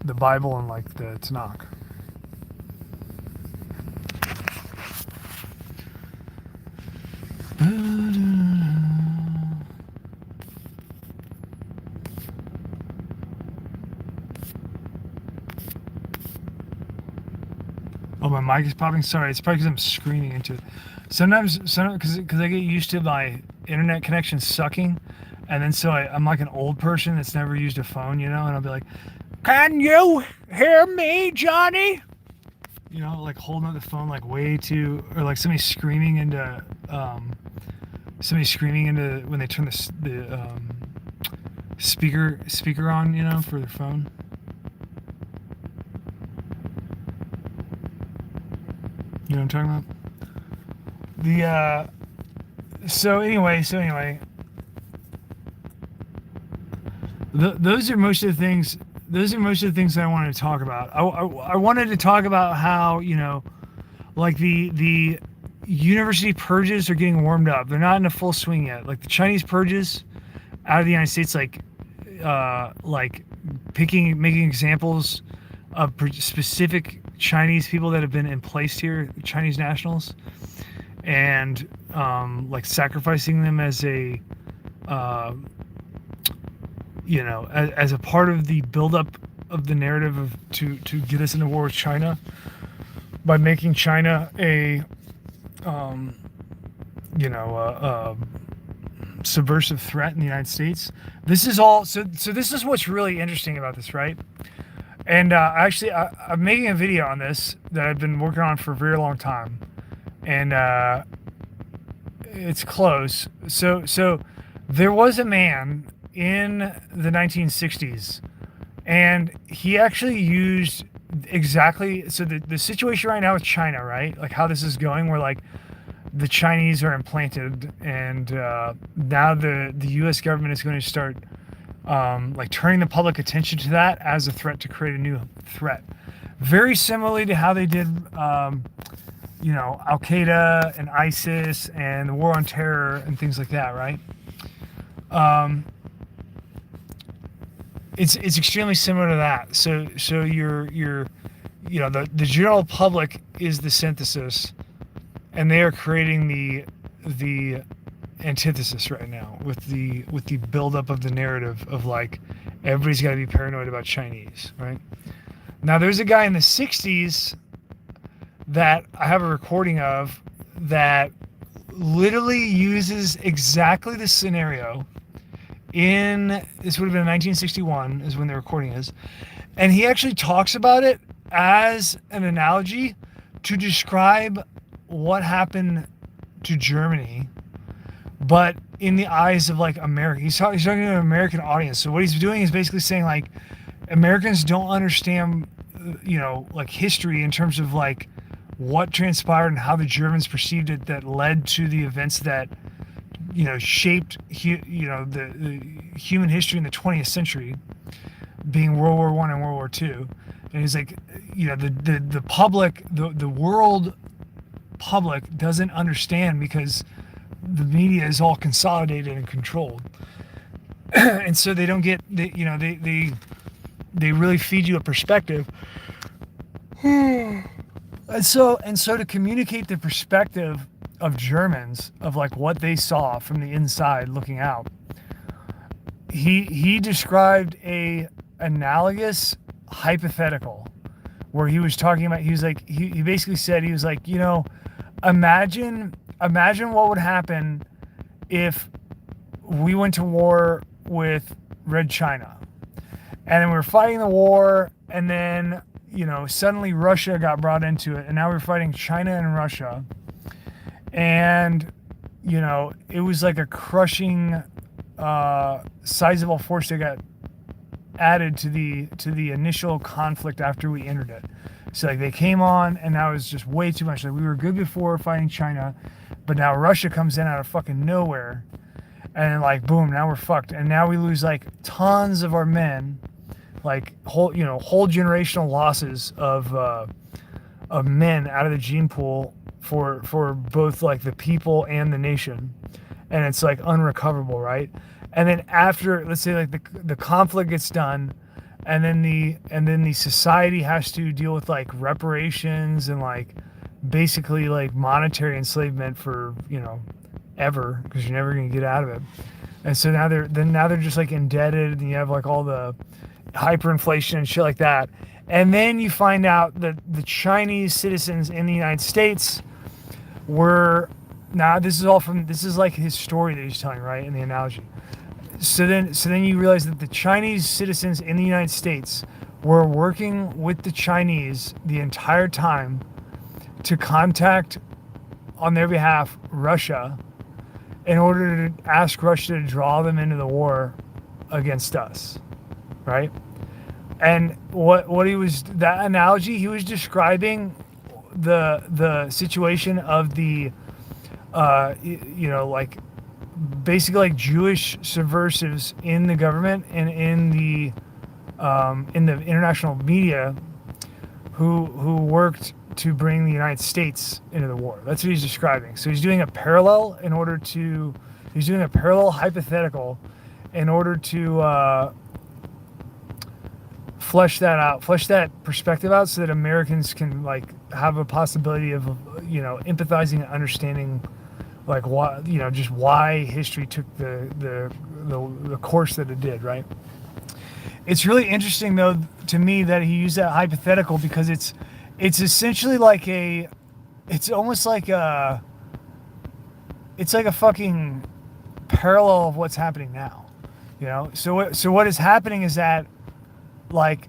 the Bible and like the Tanakh. Oh, my mic is popping. Sorry, it's probably because I'm screaming into it. Sometimes because I get used to my internet connection sucking, and then so I'm like an old person that's never used a phone, and I'll be like, "Can you hear me, Johnny?" Like holding up the phone like way too, or like somebody screaming into when they turn the speaker on, for their phone. You know what I'm talking about? So anyway, those are most of the things those are most of the things that I wanted to talk about. I wanted to talk about how, like the university purges are getting warmed up. They're not in a full swing yet. Like the Chinese purges out of the United States, like making examples of specific Chinese people that have been emplaced here, Chinese nationals, and like sacrificing them as a as a part of the buildup of the narrative to get us into war with China, by making China a subversive threat in the United States. This is all. So this is what's really interesting about this, right? And actually, I'm making a video on this that I've been working on for a very long time, and it's close. So there was a man in the 1960s, and he actually used exactly. So the situation right now with China, right? Like how this is going, where like the Chinese are implanted, and now the U.S. government is going to start like turning the public attention to that as a threat to create a new threat. Very similarly to how they did, Al Qaeda and ISIS and the war on terror and things like that, right? It's extremely similar to that. So you're the general public is the synthesis, and they are creating the antithesis right now with the buildup of the narrative of like everybody's got to be paranoid about Chinese, right? Now there's a guy in the 60s that I have a recording of that literally uses exactly this scenario. This would have been 1961 is when the recording is, and he actually talks about it as an analogy to describe what happened to Germany, but in the eyes of like America. He's talking to an American audience. So what he's doing is basically saying like Americans don't understand, like history in terms of like what transpired and how the Germans perceived it, that led to the events that shaped the human history in the 20th century, being World War I and World War II. And he's like, the public, the world public doesn't understand because the media is all consolidated and controlled, and so they don't get they really feed you a perspective. And so to communicate the perspective of Germans of like what they saw from the inside looking out, he described a analogous hypothetical where he was talking about, he was like, he basically said, he was like, imagine what would happen if we went to war with Red China, and then we were fighting the war, and then suddenly Russia got brought into it, and now we're fighting China and Russia, and it was like a crushing sizable force that got added to the initial conflict after we entered it. So like they came on, and now it's just way too much. Like we were good before fighting China, but now Russia comes in out of fucking nowhere, and like boom, now we're fucked. And now we lose like tons of our men, like whole generational losses of men out of the gene pool for both like the people and the nation, and it's like unrecoverable, right? And then after, let's say like the conflict gets done, and then the society has to deal with like reparations and like basically like monetary enslavement for ever, because you're never gonna get out of it. And so now they're just like indebted, and you have like all the hyperinflation and shit like that. And then you find out that the Chinese citizens in the United States were, now this is like his story that he's telling, right, in the analogy. So then you realize that the Chinese citizens in the United States were working with the Chinese the entire time to contact, on their behalf, Russia, in order to ask Russia to draw them into the war against us, right? And what he was, that analogy, he was describing the situation of the like basically like Jewish subversives in the government and in the in the international media who worked to bring the United States into the war. That's what he's describing. So he's doing a parallel he's doing a parallel hypothetical in order to flesh that perspective out, so that Americans can like have a possibility of empathizing and understanding like why just why history took the course that it did, right? It's really interesting though to me that he used that hypothetical, because it's essentially like it's almost like a fucking parallel of what's happening now, so what is happening is that, like,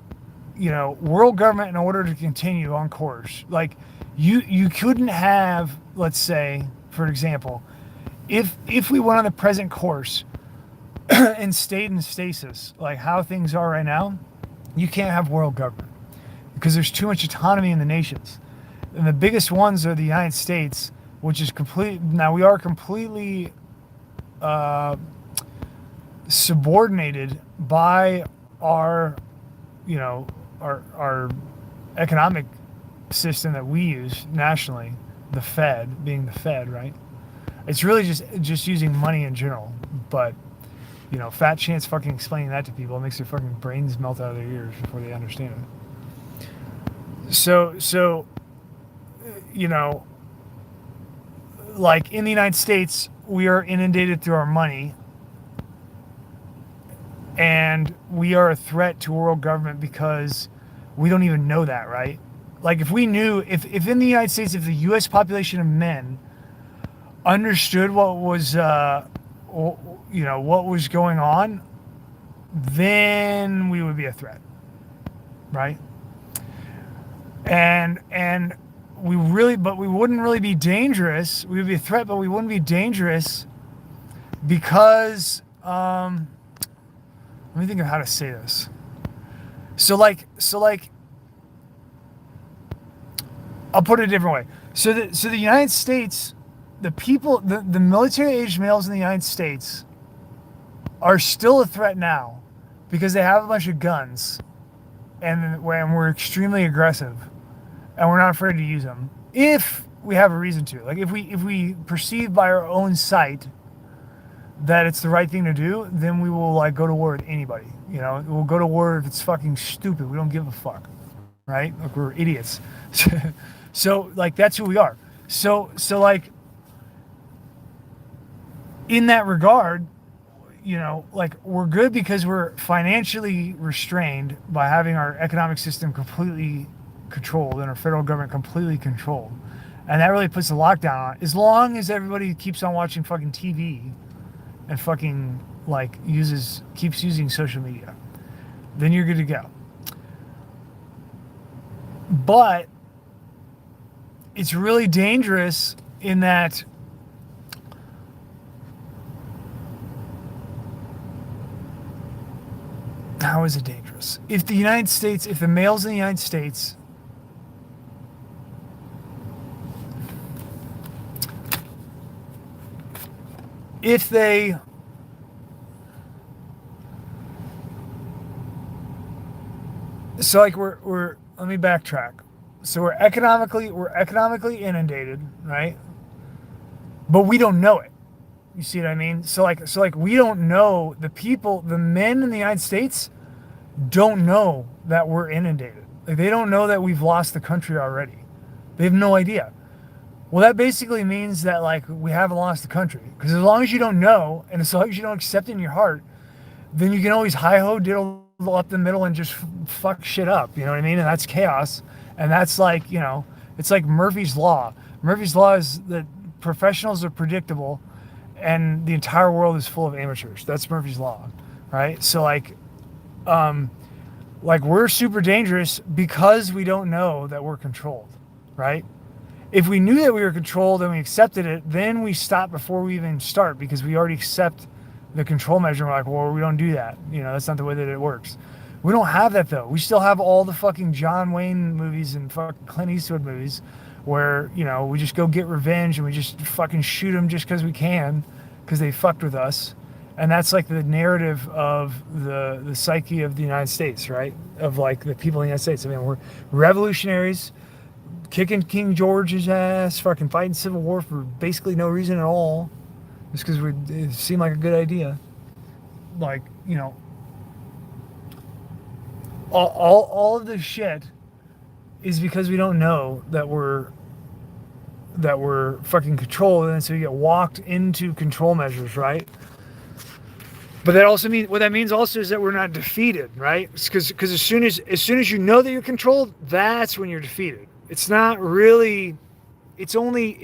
world government, in order to continue on course, like you couldn't have, let's say, for example, if we went on the present course and stayed in stasis, like how things are right now, you can't have world government, because there's too much autonomy in the nations. And the biggest ones are the United States, which is now we are completely subordinated by our economic system that we use nationally, the Fed being the Fed, right? It's really just using money in general, but Fat Chance fucking explaining that to people, it makes their fucking brains melt out of their ears before they understand it. So like in the United States, we are inundated through our money, and we are a threat to world government because we don't even know that, right? Like if we knew, if in the United States, if the U.S. population of men understood what was what was going on, then we would be a threat, right? And we wouldn't really be dangerous. We would be a threat, but we wouldn't be dangerous because let me think of how to say this. So like I'll put it a different way. So the United States, the people, the military-aged males in the United States are still a threat now because they have a bunch of guns, and we're extremely aggressive, and we're not afraid to use them if we have a reason to. Like if we perceive by our own sight that it's the right thing to do, then we will like go to war with anybody. We'll go to war if it's fucking stupid. We don't give a fuck, right? Like we're idiots. So like that's who we are. So like in that regard, like we're good because we're financially restrained by having our economic system completely controlled and our federal government completely controlled. And that really puts a lockdown on it. As long as everybody keeps on watching fucking TV and fucking like keeps using social media, then you're good to go. But it's really dangerous in that how is it dangerous? If the males in the United States so like we're let me backtrack. So we're economically inundated, right? But we don't know it. You see what I mean? So like we don't know, the men in the United States don't know that we're inundated. Like they don't know that we've lost the country already. They have no idea. Well, that basically means that like we haven't lost the country, because as long as you don't know, and as long as you don't accept it in your heart, then you can always hi-ho diddle up the middle and just fuck shit up. You know what I mean? And that's chaos. And that's like, it's like Murphy's Law. Murphy's Law is that professionals are predictable and the entire world is full of amateurs. That's Murphy's Law, right? So like we're super dangerous because we don't know that we're controlled, right? If we knew that we were controlled and we accepted it, then we stop before we even start, because we already accept the control measure. We're like, well, we don't do that. That's not the way that it works. We don't have that though. We still have all the fucking John Wayne movies and fucking Clint Eastwood movies where, we just go get revenge and we just fucking shoot them just because we can, because they fucked with us. And that's like the narrative of the psyche of the United States, right? Of like the people in the United States. I mean, we're revolutionaries, kicking King George's ass, fucking fighting civil war for basically no reason at all, just because it seemed like a good idea. Like, you know, all of this shit is because we don't know that we're fucking controlled, and so you get walked into control measures, right? But that also means, what that means also is that we're not defeated, right? Because as soon as you know that you're controlled, that's when you're defeated. It's not really. It's only in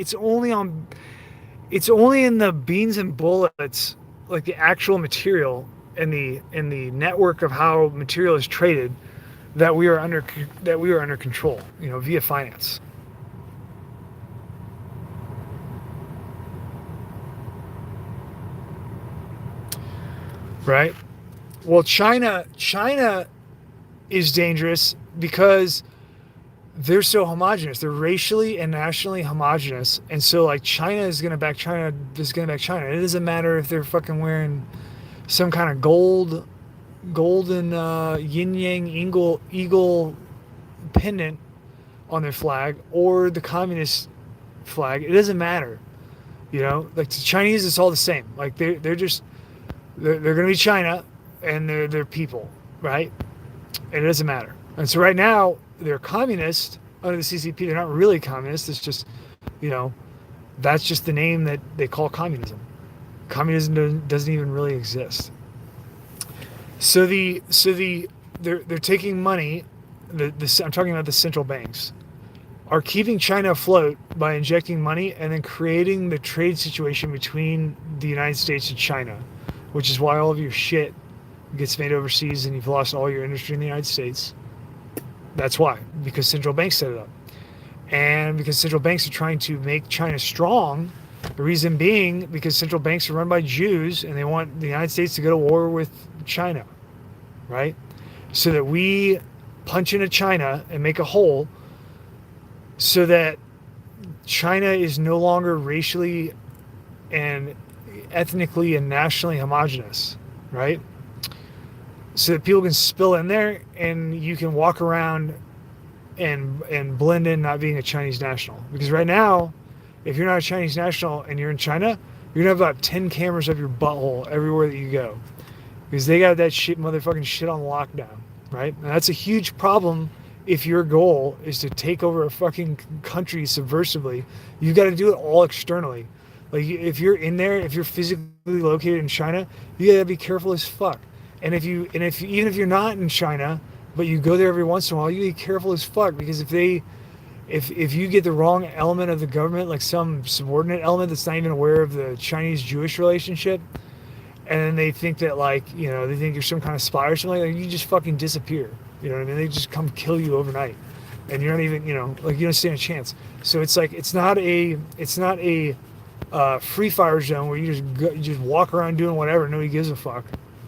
the beans and bullets, like the actual material and the network of how material is traded, that we are under control. You know, via finance. Right? Well, China is dangerous because they're so homogenous. They're racially and nationally homogenous. And so like China is going to back China. It doesn't matter if they're fucking wearing some kind of golden yin yang eagle pendant on their flag or the communist flag. It doesn't matter. You know, like to Chinese, it's all the same. Like they're going to be China, and they're people, right? And it doesn't matter. And so right now, they're communist under the CCP. They're not really communist. It's just, you know, that's just the name that they call communism. Communism doesn't even really exist. So they're taking money. I'm talking about the central banks are keeping China afloat by injecting money and then creating the trade situation between the United States and China, which is why all of your shit gets made overseas and you've lost all your industry in the United States. That's why, because central banks set it up. And because central banks are trying to make China strong, the reason being because central banks are run by Jews and they want the United States to go to war with China, right? So that we punch into China and make a hole so that China is no longer racially and ethnically and nationally homogenous, right? So that people can spill in there and you can walk around and blend in not being a Chinese national. Because right now, if you're not a Chinese national and you're in China, you're gonna have about 10 cameras of your butthole everywhere that you go. Because they got that motherfucking shit on lockdown, right? And that's a huge problem. If your goal is to take over a fucking country subversively, you got to do it all externally. Like if you're in there, if you're physically located in China, you got to be careful as fuck. And even if you're not in China, but you go there every once in a while, you be careful as fuck, because if you get the wrong element of the government, like some subordinate element that's not even aware of the Chinese-Jewish relationship, and then they think that, like, you know, they think you're some kind of spy or something, like you just fucking disappear. You know what I mean? They just come kill you overnight, and you're not even, you know, like, you don't stand a chance. So it's like it's not a free fire zone where you just walk around doing whatever, nobody gives a fuck,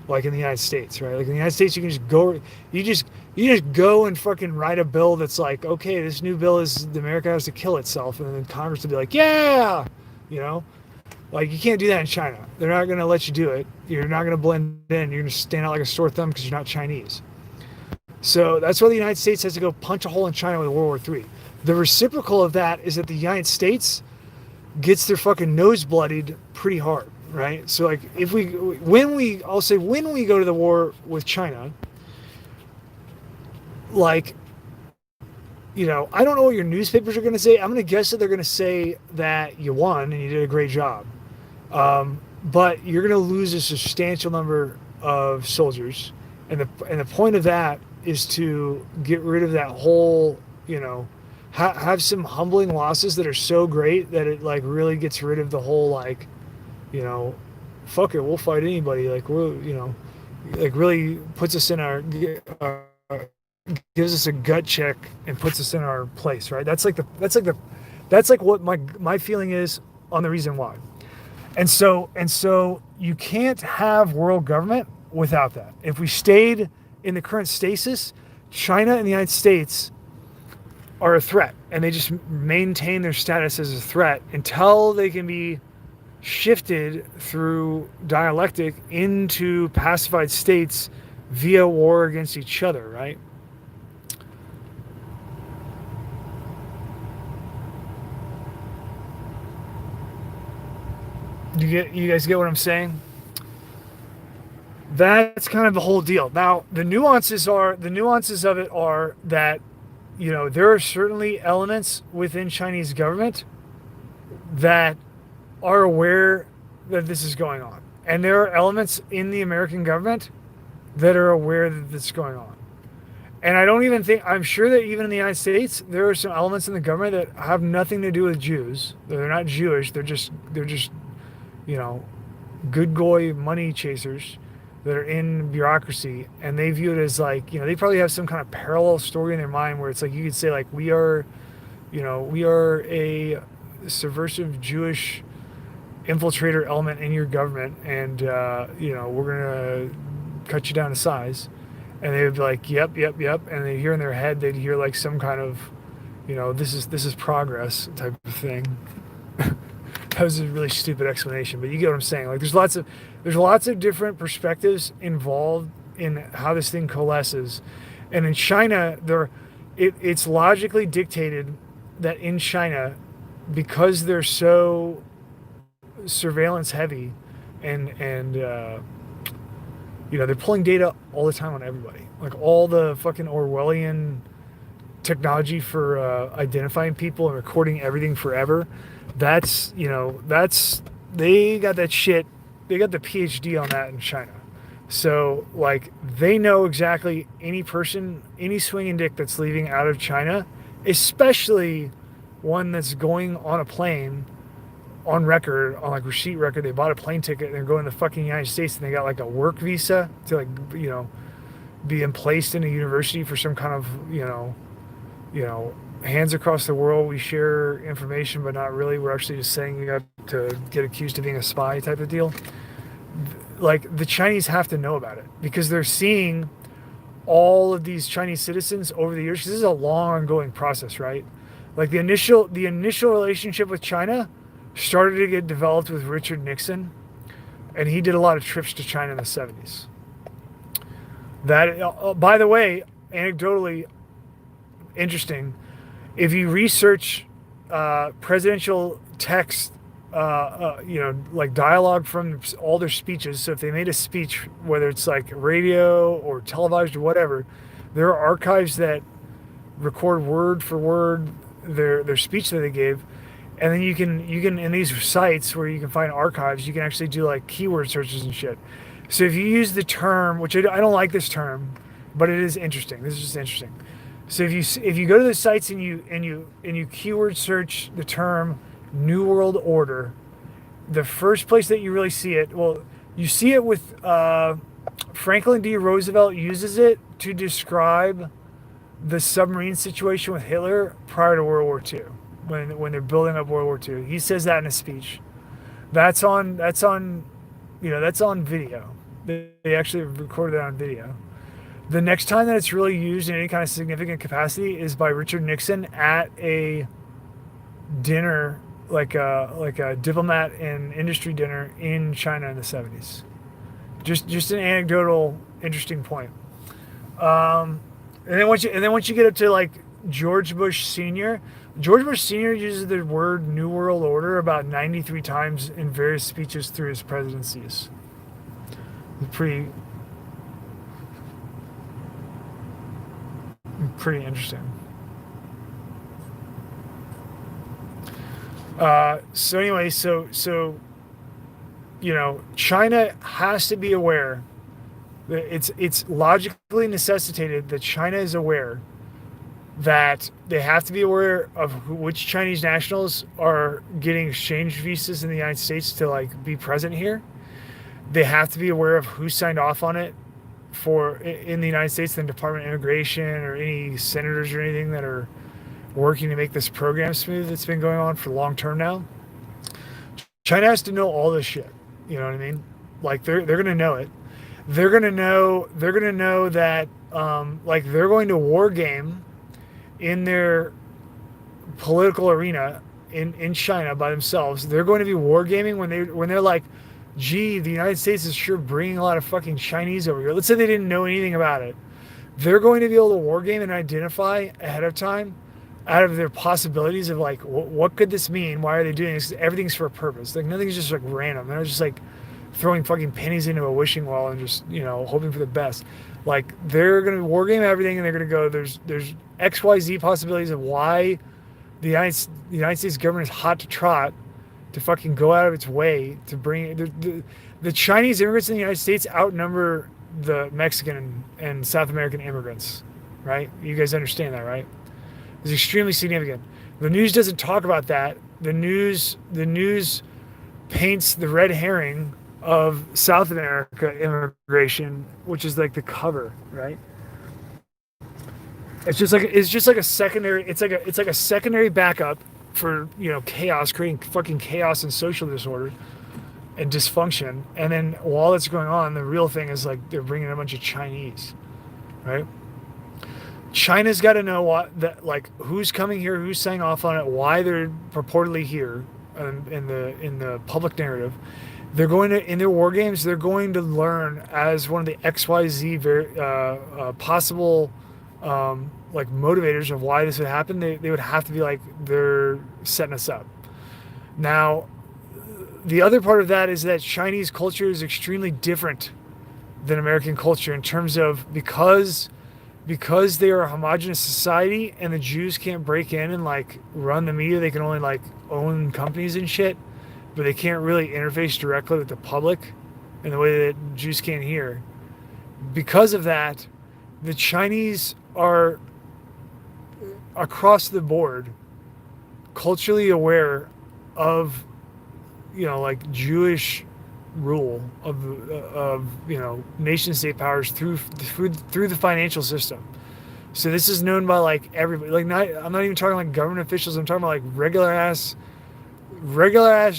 like in the United States, right? Like in the United States, you can just go, you just go and fucking write a bill that's like, okay, this new bill is America has to kill itself, and then Congress will be like, yeah, you know. Like, you can't do that in China. They're not going to let you do it. You're not going to blend in. You're going to stand out like a sore thumb because you're not Chinese. So that's why the United States has to go punch a hole in China with World War III. The reciprocal of that is that the United States gets their fucking nose bloodied pretty hard, right? So, like, when we go to the war with China, like, you know, I don't know what your newspapers are going to say. I'm going to guess that they're going to say that you won and you did a great job. But you're going to lose a substantial number of soldiers. And the point of that is to get rid of that whole, you know, have some humbling losses that are so great that it, like, really gets rid of the whole, like, you know, fuck it, we'll fight anybody. Like, we'll, you know, like, really puts us in our gives us a gut check and puts us in our place, right? That's like what my feeling is on the reason why. And so you can't have world government without that. If we stayed in the current stasis, China and the United States are a threat, and they just maintain their status as a threat until they can be shifted through dialectic into pacified states via war against each other, right? You guys get what I'm saying? That's kind of the whole deal. Now, the nuances of it are that, there are certainly elements within Chinese government that are aware that this is going on. And there are elements in the American government that are aware that this is going on. And I don't even think, I'm sure that even in the United States, there are some elements in the government that have nothing to do with Jews. They're not Jewish. They're just, you know, good goy money chasers that are in bureaucracy. And they view it as like, they probably have some kind of parallel story in their mind where it's like, you could say like, we are a subversive Jewish infiltrator element in your government. And, we're going to cut you down to size. And they would be like, yep, yep, yep. And they hear in their head, they'd hear like some kind of, this is progress type of thing. That was a really stupid explanation, but you get what I'm saying. Like there's lots of different perspectives involved in how this thing coalesces. And in China, it's logically dictated that in China, because they're so surveillance heavy and they're pulling data all the time on everybody. Like all the fucking Orwellian technology for identifying people and recording everything forever. They got that shit. They got the PhD on that in China. So like they know exactly any person, any swinging dick that's leaving out of China, especially one that's going on a plane on record, on like receipt record, they bought a plane ticket and they're going to the fucking United States and they got like a work visa to like, be placed in a university for some kind of, hands across the world. We share information, but not really. We're actually just setting you up to get accused of being a spy type of deal. Like the Chinese have to know about it because they're seeing all of these Chinese citizens over the years. 'Cause this is a long ongoing process, right? Like the initial relationship with China started to get developed with Richard Nixon, and he did a lot of trips to China in the 70s. That, by the way, anecdotally interesting, if you research presidential text, like dialogue from all their speeches, so if they made a speech, whether it's like radio or televised or whatever, there are archives that record word for word their speech that they gave. And then you can in these sites where you can find archives, you can actually do like keyword searches and shit. So if you use the term, which I don't like this term, but it is interesting. This is just interesting. So if you go to the sites and you keyword search the term New World Order, the first place that you really see it, well, you see it with Franklin D. Roosevelt uses it to describe the submarine situation with Hitler prior to World War II. When they're building up World War II, he says that in a speech. That's on video. They actually recorded that on video. The next time that it's really used in any kind of significant capacity is by Richard Nixon at a dinner, like a diplomat and industry dinner in China in the 70s. Just an anecdotal, interesting point. And then once you get up to like George Bush Sr. George Bush Sr. uses the word New World Order about 93 times in various speeches through his presidencies. Pretty interesting. So anyway, China has to be aware that it's logically necessitated that China is aware that they have to be aware of which Chinese nationals are getting exchange visas in the United States to like be present here. They have to be aware of who signed off on it in the United States, the Department of Immigration or any senators or anything that are working to make this program smooth that's been going on for long term now. China has to know all this shit. You know what I mean? Like they're gonna know it. They're gonna know that like they're going to war game in their political arena in China by themselves. They're going to be wargaming when they're like, gee, the United States is sure bringing a lot of fucking Chinese over here. Let's say they didn't know anything about it. They're going to be able to wargame and identify ahead of time out of their possibilities of like, what could this mean? Why are they doing this? Everything's for a purpose. Like nothing's just like random. They're just like throwing fucking pennies into a wishing well and just, hoping for the best. Like they're going to wargame everything and they're going to go, there's XYZ possibilities of why the United States government is hot to trot to fucking go out of its way to bring the Chinese immigrants in the United States outnumber the Mexican and South American immigrants, right? You guys understand that, right? It's extremely significant. The news doesn't talk about that. The news paints the red herring of South America immigration, which is like the cover, right? It's just like a secondary. It's like a secondary backup for chaos, creating fucking chaos and social disorder and dysfunction. And then while it's going on, the real thing is like they're bringing a bunch of Chinese, right? China's got to know who's coming here, who's signing off on it, why they're purportedly here in the public narrative. They're going to, in their war games, they're going to learn as one of the XYZ possible motivators of why this would happen. They would have to be like, they're setting us up. Now, the other part of that is that Chinese culture is extremely different than American culture in terms of because they are a homogenous society and the Jews can't break in and like run the media. They can only like own companies and shit, but they can't really interface directly with the public in the way that Jews can here. Because of that, the Chinese are across the board culturally aware of Jewish rule of nation state powers through the financial system. So this is known by like everybody. I'm not even talking like government officials. I'm talking about like regular ass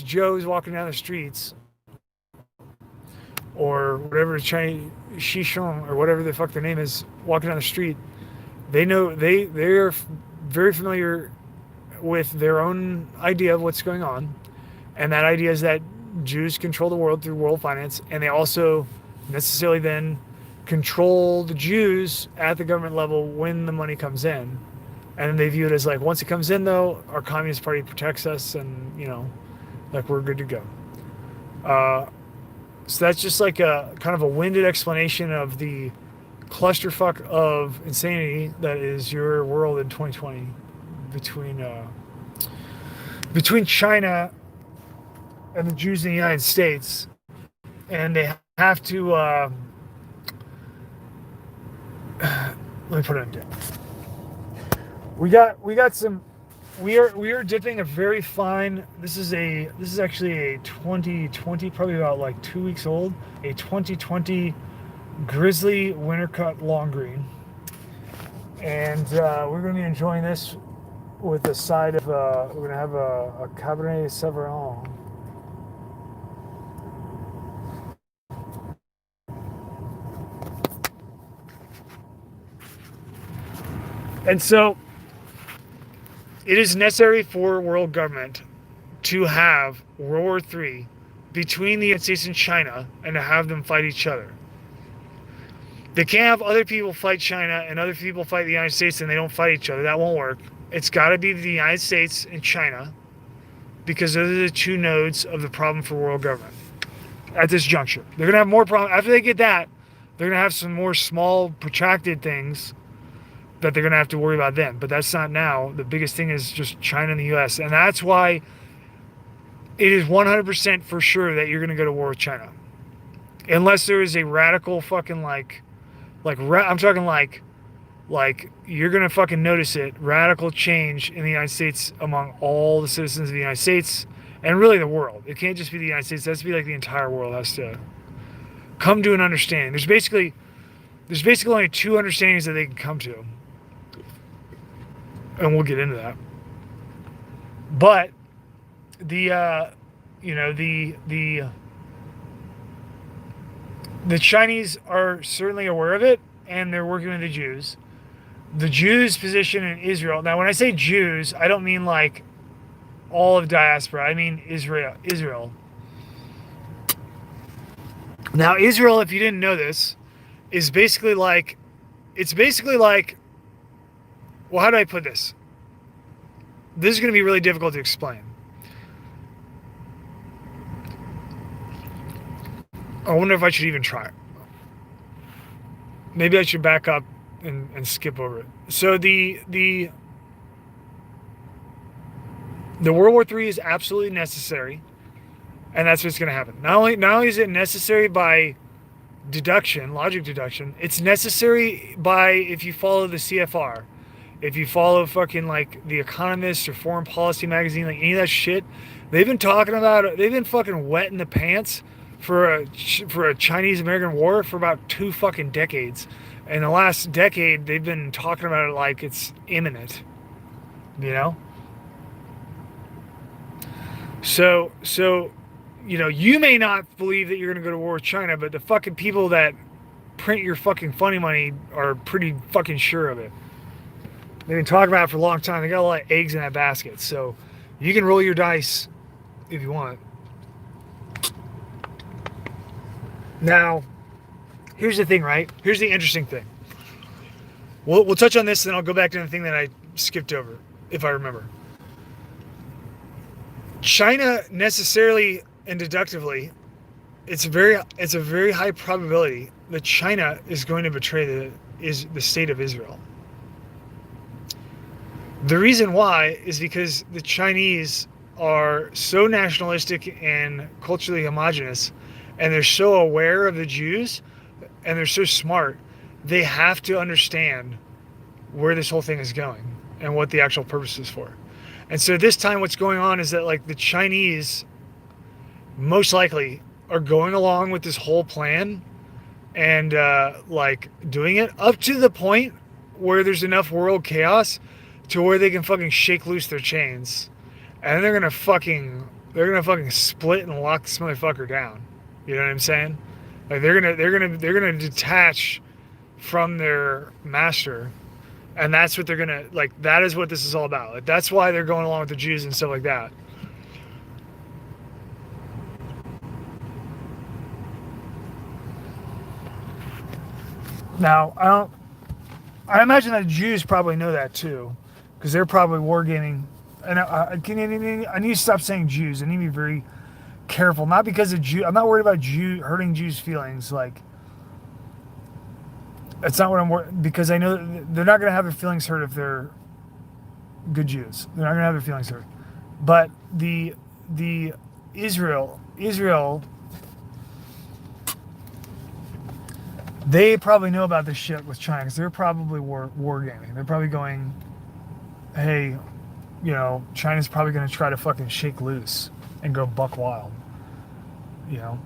Joes walking down the streets, or whatever Chinese Shishong or whatever the fuck their name is, walking down the street. They know they're very familiar with their own idea of what's going on, and that idea is that Jews control the world through world finance, and they also necessarily then control the Jews at the government level when the money comes in. And they view it as like, once it comes in though, our Communist Party protects us and, like we're good to go. So that's just like a kind of a winded explanation of the clusterfuck of insanity that is your world in 2020 between China and the Jews in the United States. And they have to let me put it down. We got some. We are dipping a very fine. This is actually a 2020, probably about like 2 weeks old. A 2020 Grizzly Winter Cut Long Green, and we're going to be enjoying this with a side of. We're going to have a Cabernet Sauvignon. And so it is necessary for world government to have World War III between the United States and China and to have them fight each other. They can't have other people fight China and other people fight the United States and they don't fight each other. That won't work. It's got to be the United States and China because those are the two nodes of the problem for world government at this juncture. They're going to have more problems. After they get that, they're going to have some more small, protracted things that they're going to have to worry about then. But that's not now. The biggest thing is just China and the U.S. And that's why it is 100% for sure that you're going to go to war with China. Unless there is a radical fucking I'm talking like you're going to fucking notice it, radical change in the United States among all the citizens of the United States and really the world. It can't just be the United States. It has to be like the entire world has to come to an understanding. There's basically only two understandings that they can come to. And we'll get into that. But the Chinese are certainly aware of it, and they're working with the Jews. The Jews' position in Israel. Now, when I say Jews, I don't mean like all of diaspora. I mean Israel. Now Israel, if you didn't know this, is basically like, it's basically like, well, how do I put this? This is going to be really difficult to explain. I wonder if I should even try it. Maybe I should back up and skip over it. So the World War III is absolutely necessary, and that's what's going to happen. Not only is it necessary by deduction, logic deduction, it's necessary by, if you follow the CFR, if you follow fucking like The Economist or Foreign Policy magazine, like any of that shit, they've been talking about it. They've been fucking wetting the pants for a Chinese-American war for about 2 fucking decades. In the last decade, they've been talking about it like it's imminent. You know? So you know, you may not believe that you're going to go to war with China, but the fucking people that print your fucking funny money are pretty fucking sure of it. They've been talking about it for a long time. They got a lot of eggs in that basket. So you can roll your dice if you want. Now, here's the thing, right? Here's the interesting thing. We'll touch on this, and then I'll go back to the thing that I skipped over, if I remember. China necessarily and deductively, it's a very high probability that China is going to betray the state of Israel. The reason why is because the Chinese are so nationalistic and culturally homogenous, and they're so aware of the Jews, and they're so smart, they have to understand where this whole thing is going and what the actual purpose is for. And so this time what's going on is that, like, the Chinese most likely are going along with this whole plan and like doing it up to the point where there's enough world chaos to where they can fucking shake loose their chains, and they're gonna fucking split and lock this motherfucker down. You know what I'm saying? Like they're gonna detach from their master, and that's what they're gonna, like, that is what this is all about. Like, that's why they're going along with the Jews and stuff like that. Now, I imagine that Jews probably know that too, because they're probably wargaming. And I need to stop saying Jews. I need to be very careful. Not because of Jew. I'm not worried about hurting Jews' feelings. Like, that's not what I'm worried, because I know they're not going to have their feelings hurt if they're good Jews. They're not going to have their feelings hurt. But the Israel, they probably know about this shit with China, because they're probably wargaming. They're probably going, hey, you know, China's probably going to try to fucking shake loose and go buck wild, you know.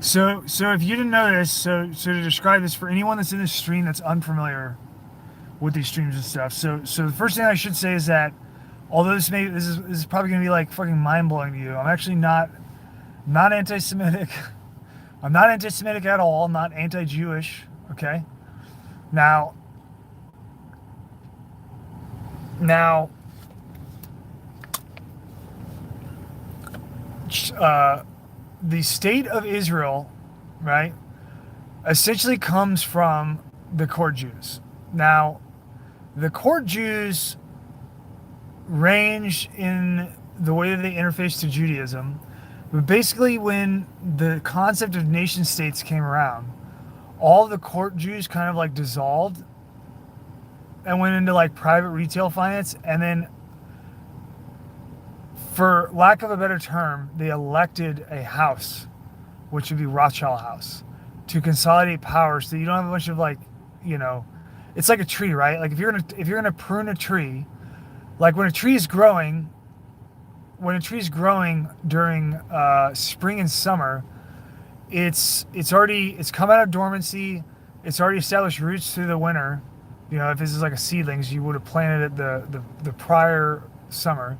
So if you didn't know this, so to describe this for anyone that's in this stream that's unfamiliar with these streams and stuff, so the first thing I should say is that, although this is probably gonna be like fucking mind blowing to you, I'm actually not anti-Semitic. I'm not anti-Semitic at all. I'm not anti-Jewish. Okay. Now, the state of Israel, right, essentially comes from the court Jews. Now, the court Jews range in the way that they interface to Judaism, but basically when the concept of nation states came around, all the court Jews kind of like dissolved and went into like private retail finance, and then, for lack of a better term, they elected a house, which would be Rothschild House, to consolidate power, so you don't have a bunch of, like, you know, it's like a tree, right? Like if you're gonna prune a tree, like when a tree is growing during spring and summer, it's come out of dormancy, it's already established roots through the winter. You know, if this is like a seedlings, you would have planted it the prior summer.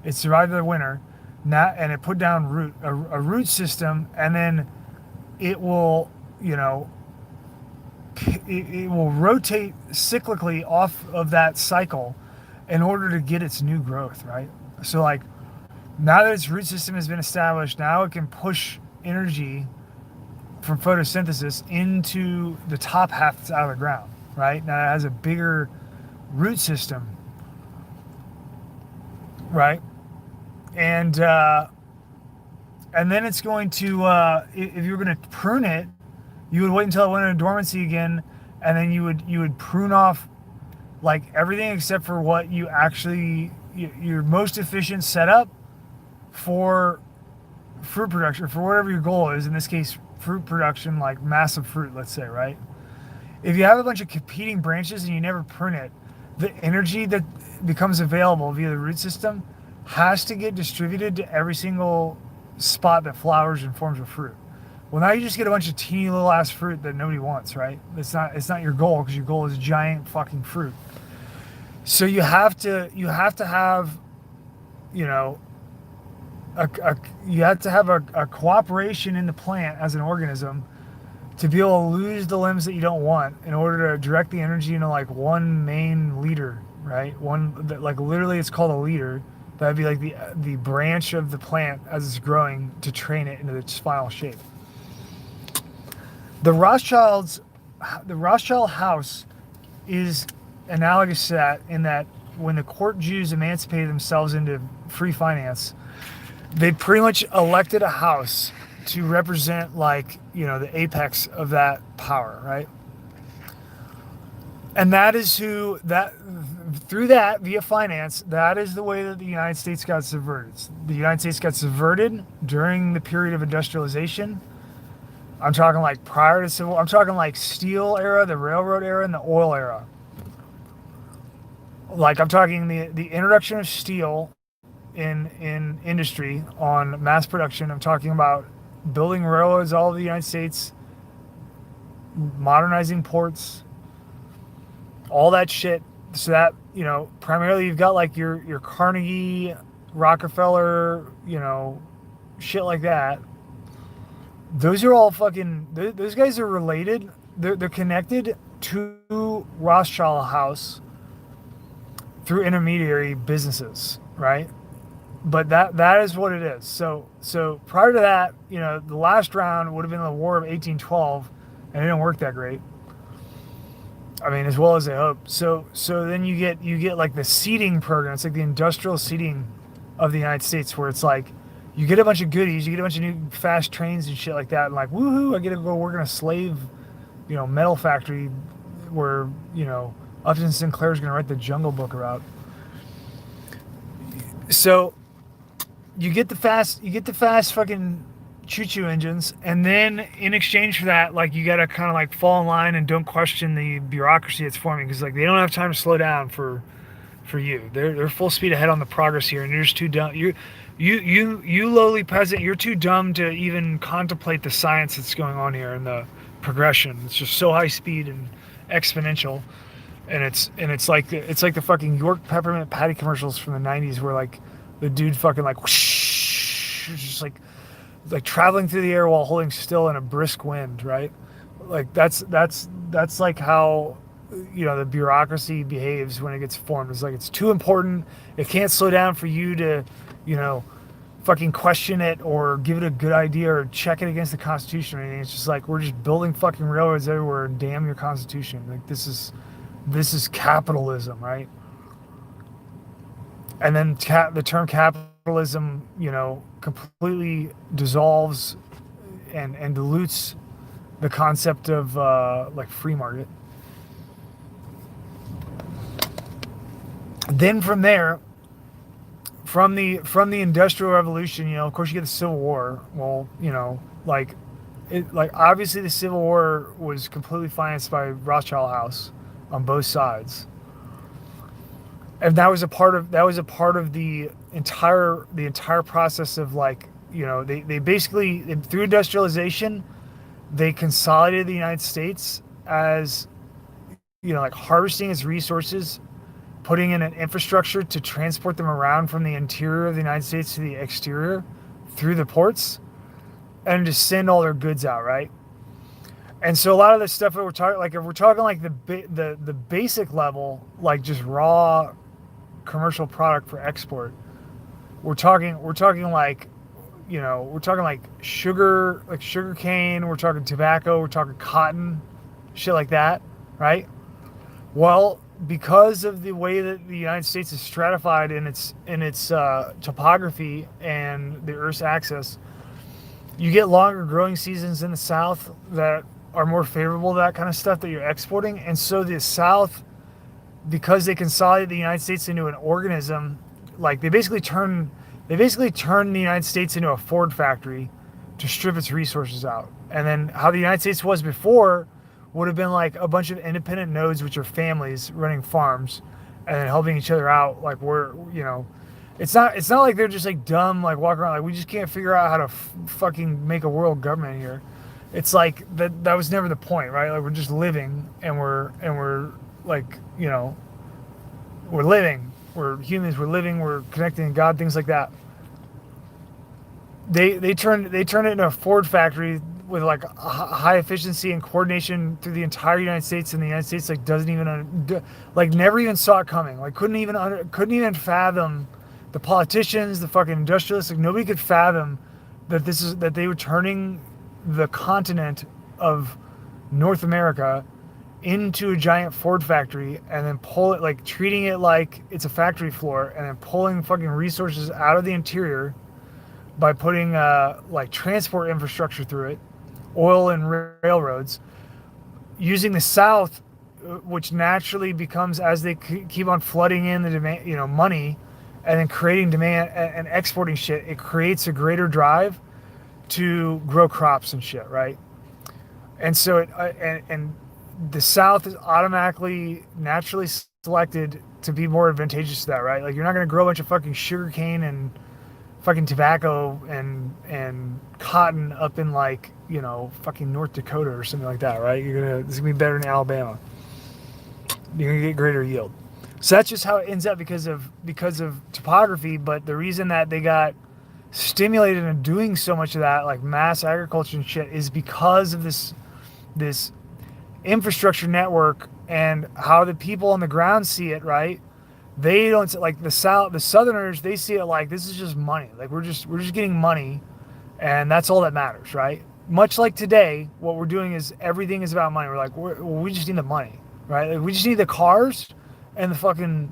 It survived the winter. and it put down a root system, and then it will, you know, it will rotate cyclically off of that cycle in order to get its new growth, right? So like now that its root system has been established, now it can push energy from photosynthesis into the top half that's out of the ground, right? Now it has a bigger root system, right? And then it's going to, if you're going to prune it, you would wait until it went into dormancy again, and then you would prune off like everything except for what you actually your most efficient setup for fruit production, for whatever your goal is. In this case, fruit production, like massive fruit, let's say, right? If you have a bunch of competing branches and you never prune it, the energy that becomes available via the root system has to get distributed to every single spot that flowers and forms a fruit. Well, now you just get a bunch of teeny little ass fruit that nobody wants, right? It's not your goal, because your goal is giant fucking fruit. So you have to have, you know, you have to have a cooperation in the plant as an organism to be able to lose the limbs that you don't want in order to direct the energy into like one main leader, right? One that, like, literally it's called a leader. That'd be like the branch of the plant as it's growing to train it into its final shape. The Rothschild house is analogous to that, in that when the court Jews emancipated themselves into free finance, they pretty much elected a house to represent, like, you know, the apex of that power, right? And that is through that, via finance, that is the way that the United States got subverted. The United States got subverted during the period of industrialization. I'm talking like prior to civil, I'm talking like steel era, the railroad era, and the oil era. Like, I'm talking the introduction of steel in industry on mass production. I'm talking about building railroads all over the United States, modernizing ports, all that shit. So that, you know, primarily you've got like your Carnegie, Rockefeller, you know, shit like that. Those are all fucking, those guys are related. They're connected to Rothschild House through intermediary businesses, right? But that is what it is. So prior to that, you know, the last round would have been the War of 1812, and it didn't work that great. I mean, as well as they hoped. So then you get like the seeding program. It's like the industrial seeding of the United States, where it's like you get a bunch of goodies, you get a bunch of new fast trains and shit like that, and like, woohoo, I get to go work in a slave, you know, metal factory where, you know, Upton Sinclair's gonna write the Jungle Book about. So you get the fast fucking choo-choo engines, and then in exchange for that, like, you gotta kind of like fall in line and don't question the bureaucracy that's forming, because like they don't have time to slow down for you. They're full speed ahead on the progress here, and you're just too dumb. You lowly peasant, you're too dumb to even contemplate the science that's going on here and the progression. It's just so high speed and exponential, and it's like the fucking York peppermint patty commercials from the 90s, where like the dude fucking like whoosh, just like traveling through the air while holding still in a brisk wind, right? Like that's like how, you know, the bureaucracy behaves when it gets formed. It's like it's too important. It can't slow down for you to, you know, fucking question it or give it a good idea or check it against the Constitution or anything. It's just like, we're just building fucking railroads everywhere, and damn your Constitution. Like, this is capitalism, right? And then the term capitalism, you know, completely dissolves and dilutes the concept of like free market. Then from there, from the Industrial Revolution, you know, of course you get the Civil War. Well, you know, like obviously the Civil War was completely financed by Rothschild House on both sides, and that was a part of the entire process of, like, you know, they basically, through industrialization, they consolidated the United States as, you know, like harvesting its resources putting in an infrastructure to transport them around from the interior of the United States to the exterior through the ports and just send all their goods out, right? And so a lot of the stuff that we're talking, like if we're talking like the basic level, like just raw commercial product for export, we're talking like, we're talking like sugar cane, we're talking tobacco, we're talking cotton, shit like that, right? Well, because of the way that the United States is stratified in its topography and the Earth's axis, you get longer growing seasons in the South that are more favorable to that kind of stuff that you're exporting. And so the South, because they consolidate the United States into an organism, like they basically turn the United States into a Ford factory to strip its resources out. And then how the United States was before would have been like a bunch of independent nodes, which are families running farms and then helping each other out. Like it's not like they're just like dumb, like walking around like we just can't figure out how to fucking make a world government here. It's like that was never the point, right? Like we're just living and we're like, we're living, we're humans, we're living, we're connecting to God, things like that. They turned it into a Ford factory with like high efficiency and coordination through the entire United States, and the United States like doesn't even like never even saw it coming, like couldn't even fathom. The politicians, the fucking industrialists, like nobody could fathom that they were turning the continent of North America into a giant Ford factory and then treating it like it's a factory floor and then pulling fucking resources out of the interior by putting like transport infrastructure through it, oil and railroads, using the South, which naturally becomes, as they keep on flooding in the demand, money, and then creating demand and exporting shit, it creates a greater drive to grow crops and shit, right? And so and the South is automatically naturally selected to be more advantageous to that, right? Like you're not going to grow a bunch of fucking sugar cane and fucking tobacco and cotton up in like, fucking North Dakota or something like that, right? This is gonna be better in Alabama. You're gonna get greater yield. So that's just how it ends up because of topography. But the reason that they got stimulated in doing so much of that, like mass agriculture and shit, is because of this infrastructure network and how the people on the ground see it, right? They don't like the Southerners. They see it like this is just money. Like we're just getting money, and that's all that matters, right? Much like today, what we're doing is everything is about money. We're like we just need the money, right? Like we just need the cars and the fucking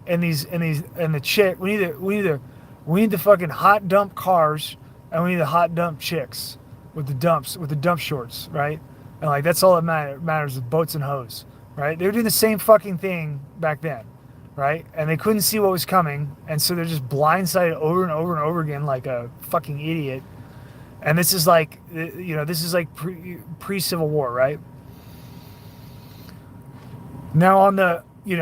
and the chick. We need the fucking hot dump cars, and we need the hot dump chicks with the dump shorts, right? And like that's all that matters is boats and hoes, right? They were doing the same fucking thing back then, right? And they couldn't see what was coming, and so they're just blindsided over and over and over again like a fucking idiot. And this is like, pre-Civil War, right? Now on the you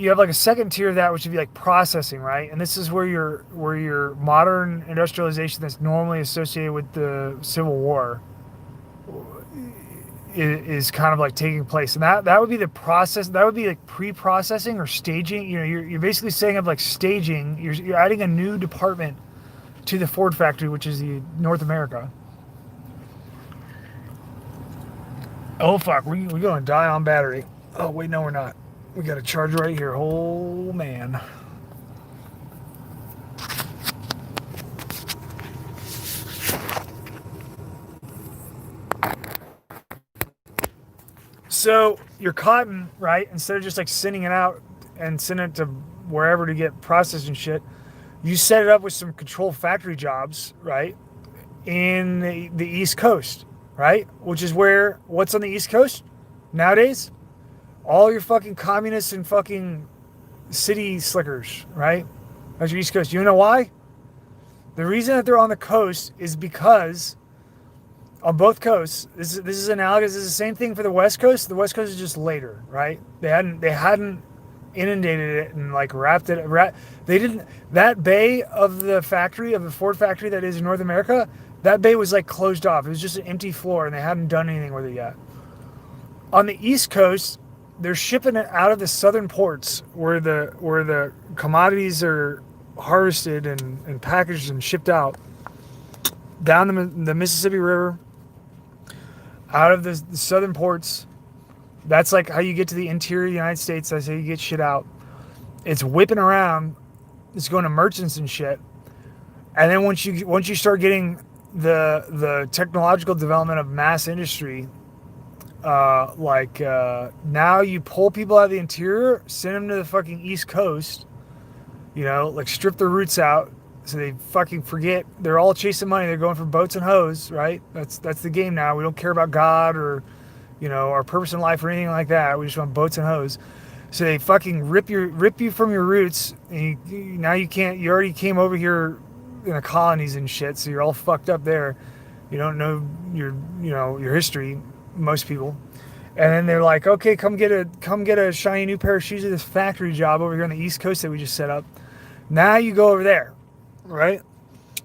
have like a second tier of that, which would be like processing, right? And this is where your modern industrialization that's normally associated with the Civil War is kind of like taking place. And that would be the process. That would be like pre-processing or staging. You're basically setting up like staging. You're adding a new department to the Ford factory, which is the North America. Oh fuck, we're gonna die on battery. Oh wait, no we're not. We got a charger right here. Oh man. So your cotton, right? Instead of just like sending it out and sending it to wherever to get processed and shit, you set it up with some controlled factory jobs, right? In the East Coast, right? Which is what's on the East Coast nowadays? All your fucking communists and fucking city slickers, right? That's your East Coast. You know why? The reason that they're on the coast is because on both coasts, this is analogous. This is the same thing for the West Coast. The West Coast is just later, right? They hadn't inundated it and like wrapped it. They didn't. That bay of the factory, of the Ford factory that is in North America, that bay was like closed off. It was just an empty floor, and they hadn't done anything with it yet. On the East Coast, they're shipping it out of the southern ports where the commodities are harvested and packaged and shipped out down the Mississippi River, out of the southern ports. That's like how you get to the interior of the United States. That's how you get shit out. It's whipping around. It's going to merchants and shit. And then once you start getting the technological development of mass industry, now you pull people out of the interior, send them to the fucking East Coast, like strip their roots out so they fucking forget. They're all chasing money. They're going for boats and hoes, right? That's the game now. We don't care about God or, our purpose in life or anything like that. We just want boats and hoes. So they fucking rip you from your roots. And now you can't. You already came over here in the colonies and shit, so you're all fucked up there. You don't know your history, most people. And then they're like, okay, come get a shiny new pair of shoes at this factory job over here on the East Coast that we just set up. Now you go over there, right?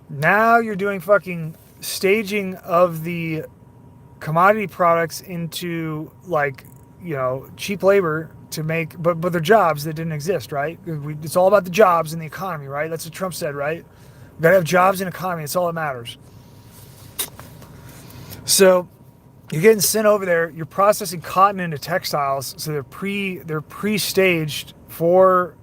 Now you're doing fucking staging of the commodity products into cheap labor to make, but they're jobs that didn't exist, right? It's all about the jobs and the economy, right? That's what Trump said, right? We gotta have jobs and economy. That's all that matters. So you're getting sent over there. You're processing cotton into textiles, so they're pre-staged for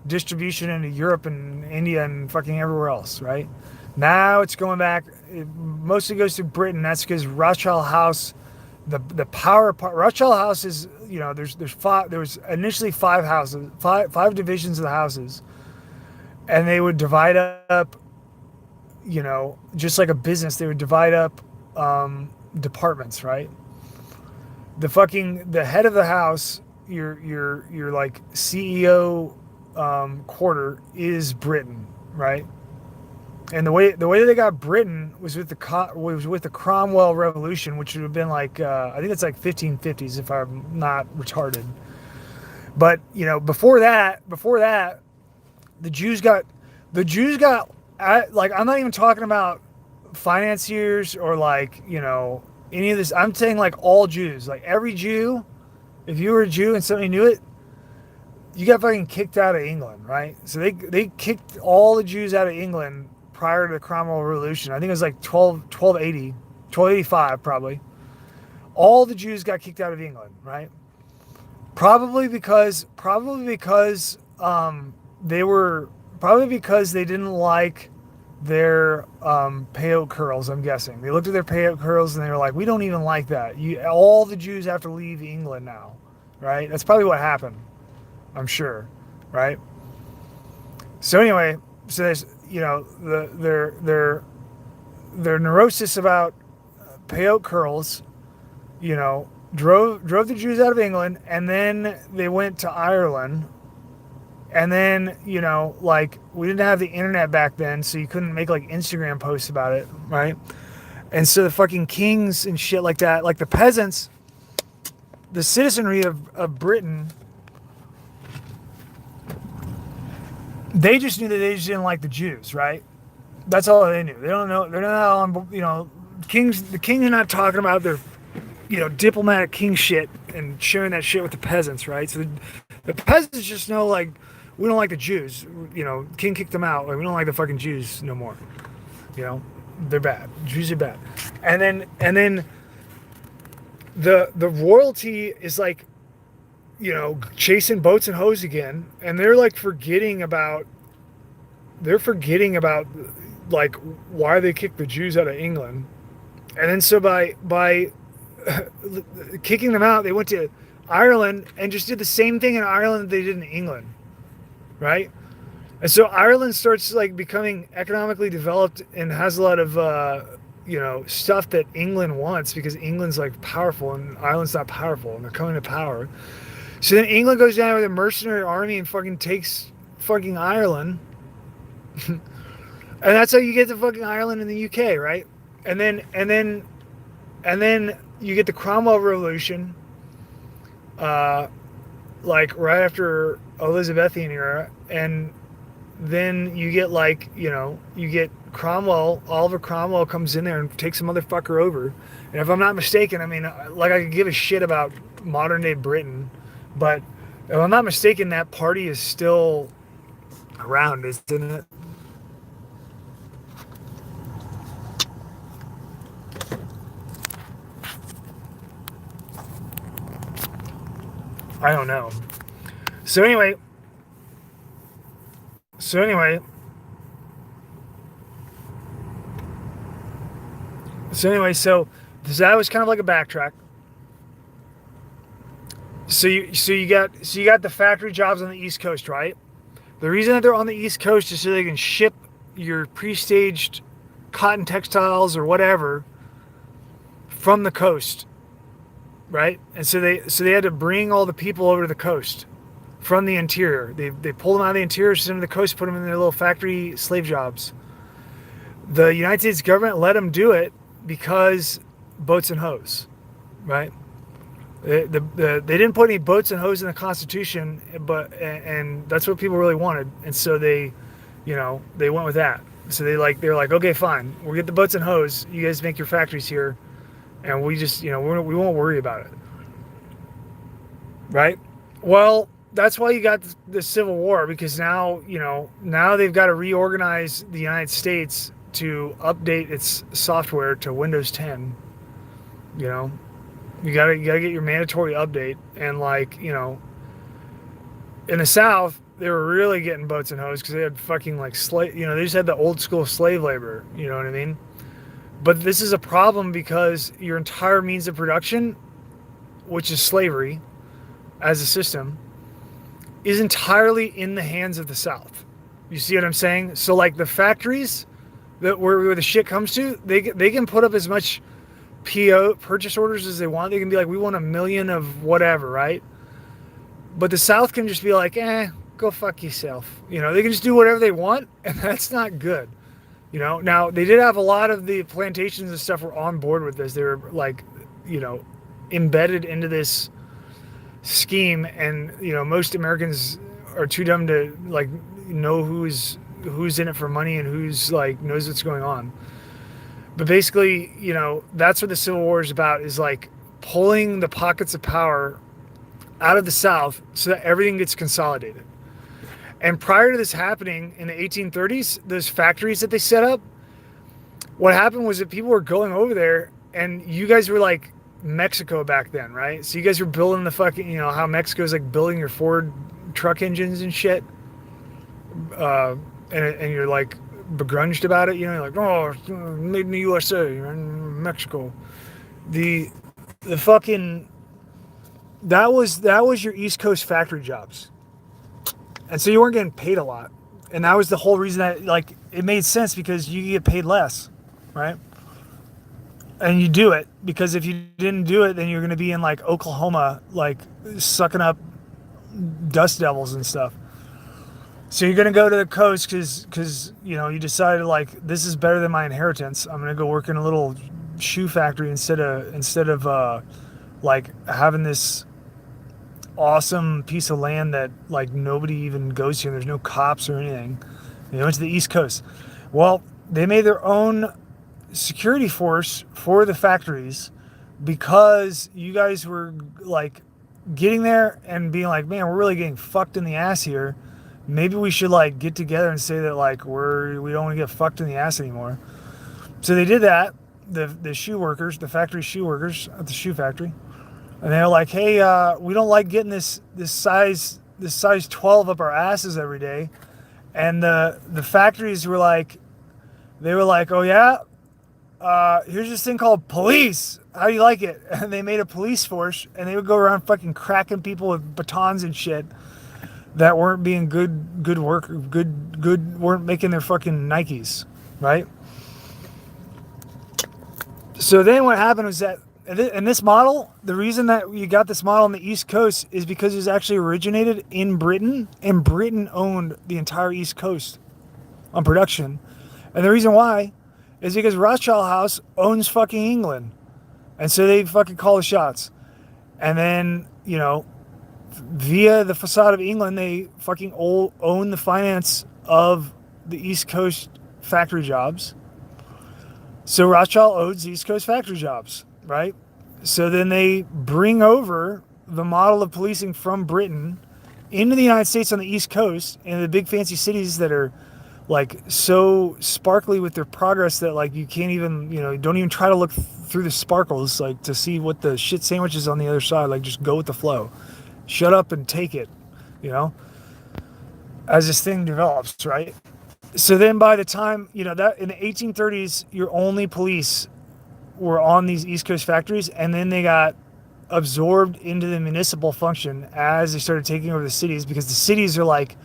distribution into Europe and India and fucking everywhere else, right? Now it's going back. It mostly goes to Britain. That's because Rothschild House, the power part. Rothschild House is there was initially five houses, five divisions of the houses, and they would divide up. Just like a business, they would divide up departments, right? The head of the house, your like CEO quarter is Britain, right? And the way that they got Britain was with the Cromwell Revolution, which would have been like I think it's like 1550s if I'm not retarded. But before that, the Jews got I'm not even talking about financiers or any of this. I'm saying like all Jews, like every Jew. If you were a Jew and somebody knew it, you got fucking kicked out of England, right? So they kicked all the Jews out of England prior to the Cromwell Revolution. I think it was like 1285 probably. All the Jews got kicked out of England, right? Probably because they didn't like their peyote curls, I'm guessing. They looked at their peyote curls and they were like, we don't even like that. All the Jews have to leave England now, right? That's probably what happened, I'm sure, right? So anyway, so there's, their neurosis about peyote curls, drove the Jews out of England, and then they went to Ireland. And then, we didn't have the internet back then, so you couldn't make like Instagram posts about it, right? And so the fucking kings and shit like that, like the peasants, the citizenry of Britain, they just knew that they just didn't like the Jews, right? That's all they knew. They don't know. They're not on, kings. The kings are not talking about their, diplomatic king shit and sharing that shit with the peasants, right? So the peasants just know, like, we don't like the Jews. King kicked them out. Like, we don't like the fucking Jews no more. They're bad. Jews are bad. And then the royalty is like, chasing boats and hoes again, and they're like forgetting about like why they kicked the Jews out of England. And then so by kicking them out, they went to Ireland and just did the same thing in Ireland that they did in England, right? And so Ireland starts like becoming economically developed and has a lot of stuff that England wants, because England's like powerful and Ireland's not powerful, and they're coming to power. So then England goes down with a mercenary army and fucking takes fucking Ireland. And that's how you get to fucking Ireland in the UK, right? And then you get the Cromwell Revolution, like right after Elizabethan era, and then you get you get Cromwell. Oliver Cromwell comes in there and takes a motherfucker over. And if I'm not mistaken, I mean, like, I could give a shit about modern day Britain, But if I'm not mistaken, that party is still around, isn't it? I don't know. So anyway, so anyway, so that was kind of like a backtrack. So you got the factory jobs on the East Coast, right? The reason that they're on the East Coast is so they can ship your pre-staged cotton textiles or whatever from the coast, right? And so they had to bring all the people over to the coast from the interior. They pulled them out of the interior, sent them to the coast, put them in their little factory slave jobs. The United States government let them do it because boats and hoes, right? They didn't put any boats and hoes in the Constitution, and that's what people really wanted, and so they went with that. So they're like, okay, fine, we'll get the boats and hoes. You guys make your factories here, and we just we won't worry about it, right? Well, that's why you got the Civil War, because now they've got to reorganize the United States to update its software to Windows 10. You gotta get your mandatory update, and in the South they were really getting boats and hoes because they had fucking like slave. They just had the old school slave labor. You know what I mean? But this is a problem because your entire means of production, which is slavery, as a system, is entirely in the hands of the South. You see what I'm saying? So like the factories that where the shit comes to, they can put up as much PO purchase orders as they want. They can be like, we want 1 million of whatever, right? But the South can just be like, go fuck yourself. They can just do whatever they want, and that's not good. Now they did have a lot of the plantations and stuff were on board with this. They were like, embedded into this scheme, and most Americans are too dumb to like know who's in it for money and who's like knows what's going on. But basically, that's what the Civil War is about, is like pulling the pockets of power out of the South so that everything gets consolidated. And prior to this happening in the 1830s, those factories that they set up, what happened was that people were going over there, and you guys were like Mexico back then, right? So you guys were building the fucking, how Mexico's like building your Ford truck engines and shit. And you're like begrudged about it, you're like, oh, made in the USA, you're in Mexico. The fucking that was your East Coast factory jobs, and so you weren't getting paid a lot, and that was the whole reason that like it made sense, because you get paid less, right? And you do it because if you didn't do it, then you're going to be in like Oklahoma, like sucking up dust devils and stuff. So you're going to go to the coast because you decided like, this is better than my inheritance. I'm going to go work in a little shoe factory instead of like having this awesome piece of land that like nobody even goes to, and there's no cops or anything. They went to the East Coast. Well, they made their own security force for the factories because you guys were like getting there and being like, man, we're really getting fucked in the ass here. Maybe we should like get together and say that like we don't want to get fucked in the ass anymore. So they did that. The shoe workers, the factory shoe workers at the shoe factory, and they're like, hey, we don't like getting this size 12 up our asses every day. And the factories were like, oh yeah, here's this thing called police. How do you like it? And they made a police force, and they would go around fucking cracking people with batons and shit that weren't being good work, weren't making their fucking Nikes, right? So then what happened was that, in this model, the reason that you got this model on the East Coast is because it was actually originated in Britain, and Britain owned the entire East Coast on production. And the reason why is because Rothschild House owns fucking England. And so they fucking call the shots. And then, via the facade of England, they fucking own the finance of the East Coast factory jobs. So Rothschild owns East Coast factory jobs, right? So then they bring over the model of policing from Britain into the United States on the East Coast and the big fancy cities that are like so sparkly with their progress that like you can't even, don't even try to look through the sparkles like to see what the shit sandwich is on the other side. Like just go with the flow. Shut up and take it, as this thing develops, right? So then by the time, that in the 1830s, your only police were on these East Coast factories, and then they got absorbed into the municipal function as they started taking over the cities, because the cities are like,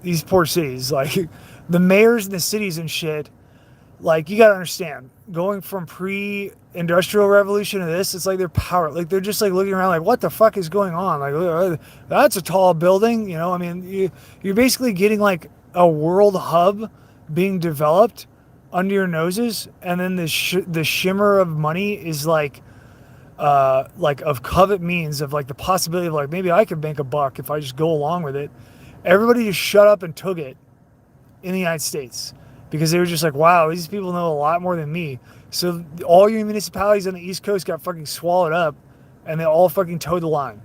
these poor cities, like the mayors in the cities and shit, like you got to understand, going from pre-industrial revolution to this, it's like they're just like looking around like, what the fuck is going on? Like, that's a tall building, you're basically getting like a world hub being developed under your noses, and then the shimmer of money is like of covet means of like the possibility of like maybe I could make a buck if I just go along with it. Everybody just shut up and took it in the United States because they were just like, wow, these people know a lot more than me. So all your municipalities on the East Coast got fucking swallowed up, and they all fucking towed the line.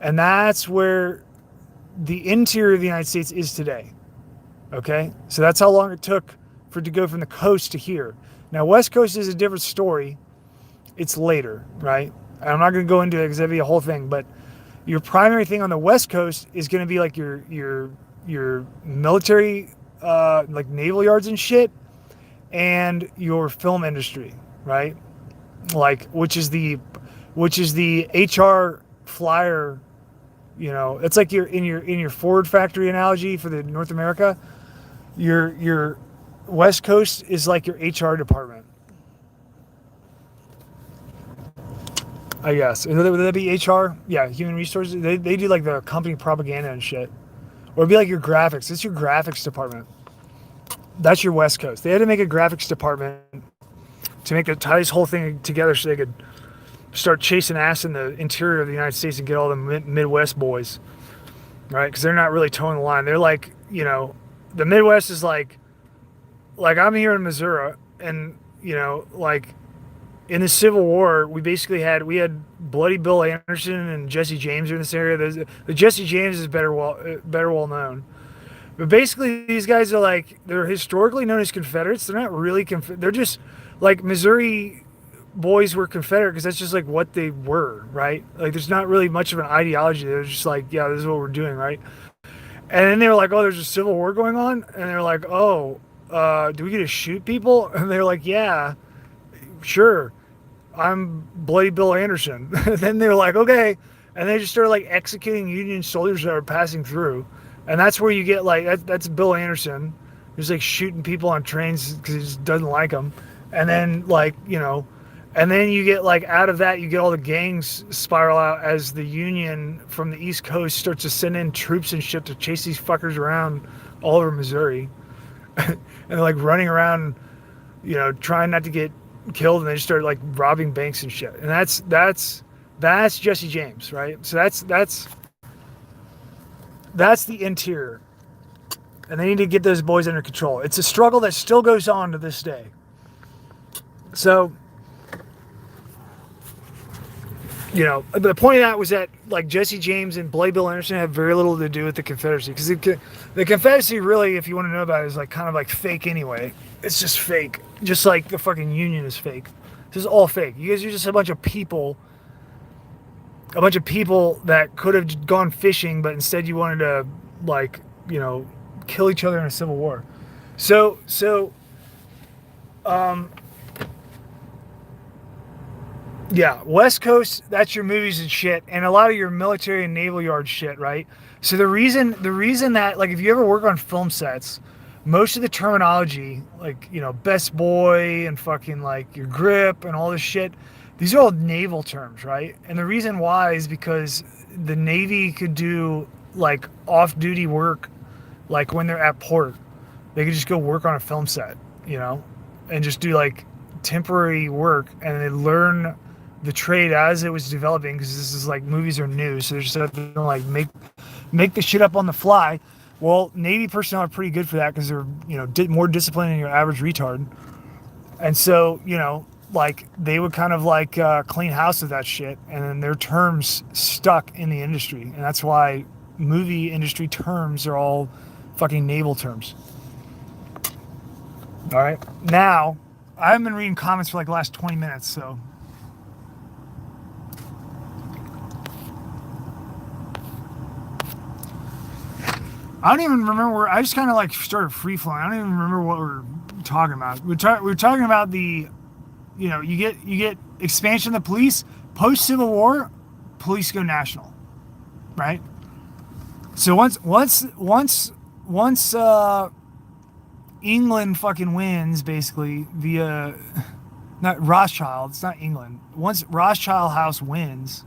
And that's where the interior of the United States is today. Okay? So that's how long it took for it to go from the coast to here. Now, West Coast is a different story. It's later, right? I'm not going to go into it because that'd be a whole thing, but your primary thing on the West Coast is going to be like your military, like naval yards and shit, and your film industry, right? Like, which is the HR flyer, it's like in your Ford factory analogy for the North America. Your West Coast is like your HR department, I guess. Would that be HR? Yeah, human resources. They do like the company propaganda and shit. Or it'd be like your graphics. It's your graphics department. That's your West Coast. They had to make a graphics department to tie this whole thing together so they could start chasing ass in the interior of the United States and get all the Midwest boys, right? Because they're not really towing the line. They're like, the Midwest is like I'm here in Missouri, and like in the Civil War, we had Bloody Bill Anderson and Jesse James in this area. The Jesse James is better well known, but basically these guys are like, they're historically known as Confederates. They're not really they're just like Missouri boys were Confederate because that's just like what they were, right? Like there's not really much of an ideology. They're just like, yeah, this is what we're doing, right? And then they were like, oh, there's a Civil War going on, and they're like, oh, do we get to shoot people? And they're like, yeah, sure, I'm Bloody Bill Anderson. Then they were like, okay, and they just started like executing Union soldiers that were passing through, and that's where you get like that's Bill Anderson, who's like shooting people on trains because he just doesn't like them, and then like and then you get like out of that you get all the gangs spiral out as the Union from the East Coast starts to send in troops and shit to chase these fuckers around all over Missouri, and they're like running around, trying not to get killed, and they just started like robbing banks and shit. And that's Jesse James, right? So that's the interior, and they need to get those boys under control. It's a struggle that still goes on to this day. So the point of that was that like Jesse James and Bloody Bill Anderson have very little to do with the Confederacy, because the Confederacy really, if you want to know about it, is like kind of like fake anyway. It's just fake, just like the fucking Union is fake. This is all fake. You guys are just a bunch of people that could have gone fishing, but instead you wanted to like kill each other in a civil war. So yeah, West Coast, that's your movies and shit, and a lot of your military and naval yard shit, right? So the reason that, like, if you ever work on film sets, most of the terminology, like, best boy and fucking, like, your grip and all this shit, these are all naval terms, right? And the reason why is because the Navy could do, like, off-duty work, like, when they're at port. They could just go work on a film set, and just do, like, temporary work, and they learn the trade as it was developing, because this is like movies are new, so they're just having to like make the shit up on the fly. Well, Navy personnel are pretty good for that because they're more disciplined than your average retard, and so like they would kind of like clean house with that shit, and then their terms stuck in the industry, and that's why movie industry terms are all fucking naval terms. All right, now I haven't been reading comments for like the last 20 minutes, so I don't even remember. I just kind of like started free flowing. I don't even remember what we were talking about. We were talking about the, you know, you get expansion of the police post Civil War, police go national, right? So once England fucking wins basically via not Rothschild, it's not England. Once Rothschild House wins,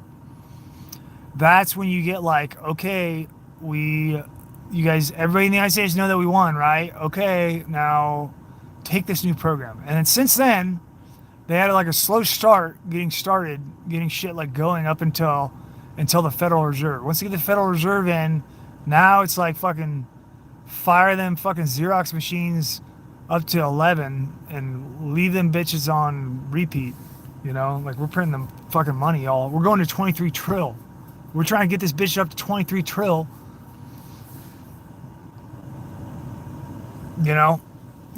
that's when you get like, okay, you guys, everybody in the United States know that we won, right? Okay, now take this new program. And then since then, they had like a slow start getting shit like going up until the Federal Reserve. Once they get the Federal Reserve in, now it's like fucking fire them fucking Xerox machines up to 11 and leave them bitches on repeat. You know, like we're printing them fucking money, y'all. We're going to 23 trill. We're trying to get this bitch up to 23 trill. You know,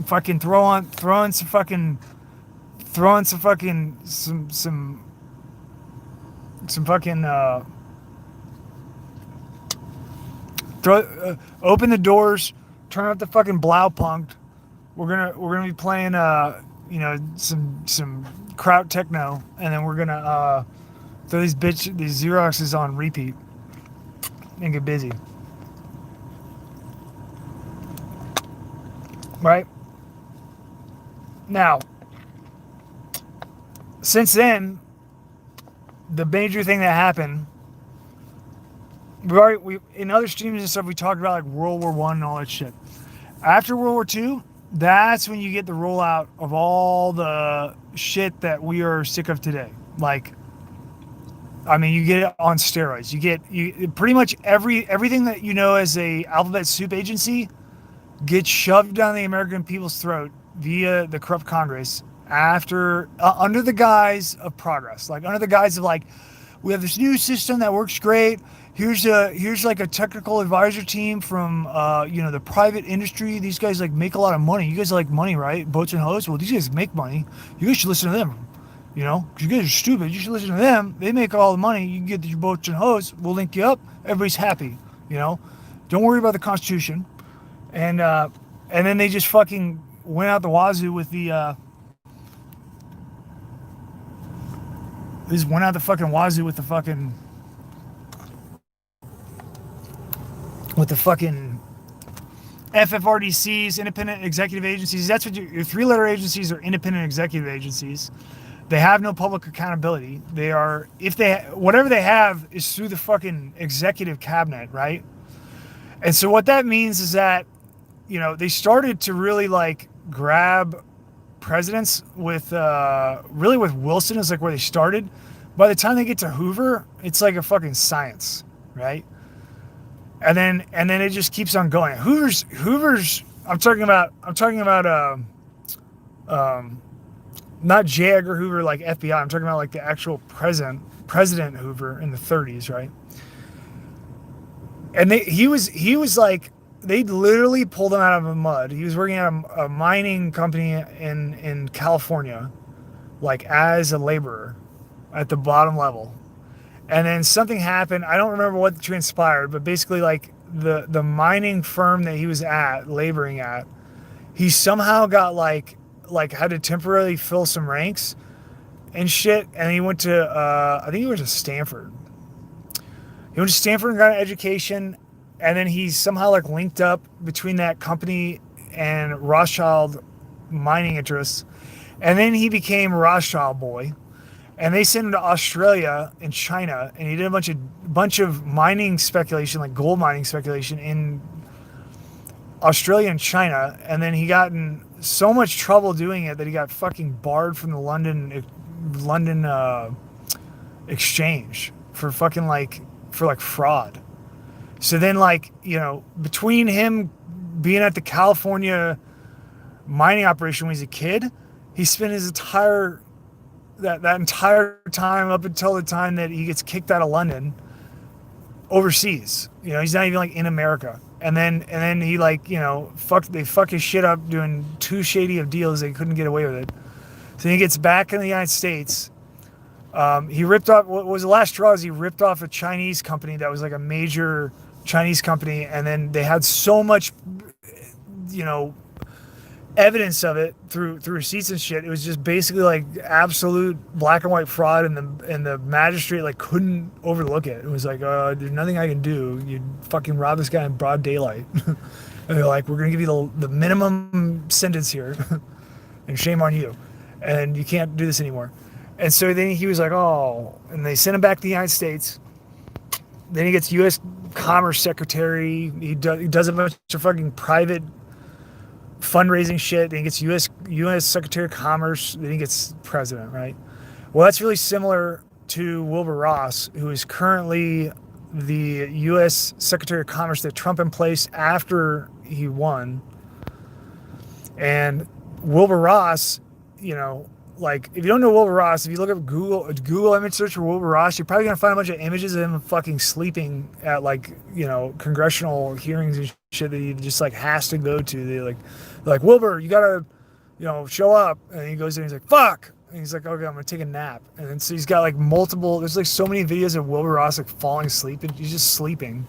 fucking throwing some fucking open the doors, turn up the fucking Blaupunkt. We're gonna be playing you know, some kraut techno, and then we're gonna throw these Xeroxes on repeat and get busy. Right? Now, since then, the major thing that happened, we in other streams and stuff, we talked about like World War I and all that shit. After World War II, that's when you get the rollout of all the shit that we are sick of today. Like, I mean, you get it on steroids. You pretty much everything that you know as a alphabet soup agency gets shoved down the American people's throat via the corrupt Congress after under the guise of progress, like under the guise of like, we have this new system that works great. Here's like a technical advisor team from you know, the private industry. These guys like make a lot of money. You guys like money, right? Boats and hoes. Well, these guys make money. You guys should listen to them. You know, because you guys are stupid. You should listen to them. They make all the money. You can get your boats and hoes. We'll link you up. Everybody's happy. You know, don't worry about the Constitution. And then they just fucking went out the wazoo with the FFRDCs, independent executive agencies. That's what your three-letter agencies are, independent executive agencies. They have no public accountability. They are, whatever they have is through the fucking executive cabinet, right? And so what that means is that, you know, they started to really like grab presidents with Wilson is like where they started. By the time they get to Hoover, it's like a fucking science, right? And then it just keeps on going. Hoover's I'm talking about not J. Edgar Hoover like FBI. I'm talking about like the actual President Hoover in the 30s, right? And he was like, they literally pulled him out of the mud. He was working at a mining company in California, like as a laborer at the bottom level. And then something happened. I don't remember what transpired, but basically like the mining firm that he was laboring at, he somehow got like had to temporarily fill some ranks and shit. And he went to, I think he went to Stanford. He went to Stanford and got an education. And then he somehow like linked up between that company and Rothschild mining interests. And then he became Rothschild boy. And they sent him to Australia and China, and he did a bunch of mining speculation, like gold mining speculation in Australia and China. And then he got in so much trouble doing it that he got fucking barred from the London exchange for fraud. So then, like, you know, between him being at the California mining operation when he was a kid, he spent his entire that entire time up until the time that he gets kicked out of London overseas. You know, he's not even like in America. And then he like, you know, they fuck his shit up doing too shady of deals. They couldn't get away with it. So he gets back in the United States. He ripped off, what was the last straw is he ripped off a Chinese company that was like a major Chinese company. And then they had so much, you know, evidence of it through receipts and shit. It was just basically like absolute black and white fraud, and the magistrate like couldn't overlook it. It was like, there's nothing I can do. You fucking rob this guy in broad daylight. And they're like, we're gonna give you the minimum sentence here, and shame on you, and you can't do this anymore. And so then he was like, oh, and they sent him back to the United States. Then he gets U.S. Commerce Secretary. He does a bunch of fucking private fundraising shit. Then he gets U.S. Secretary of Commerce. Then he gets president, right? Well, that's really similar to Wilbur Ross, who is currently the U.S. Secretary of Commerce that Trump in place after he won. And Wilbur Ross, you know, like, if you don't know Wilbur Ross, if you look up Google image search for Wilbur Ross, you're probably gonna find a bunch of images of him fucking sleeping at, like, you know, congressional hearings and shit that he just like has to go to. They're like, Wilbur, you gotta, you know, show up. And he goes in and he's like, fuck. And he's like, okay, I'm gonna take a nap. And then so he's got like there's like so many videos of Wilbur Ross like falling asleep, and he's just sleeping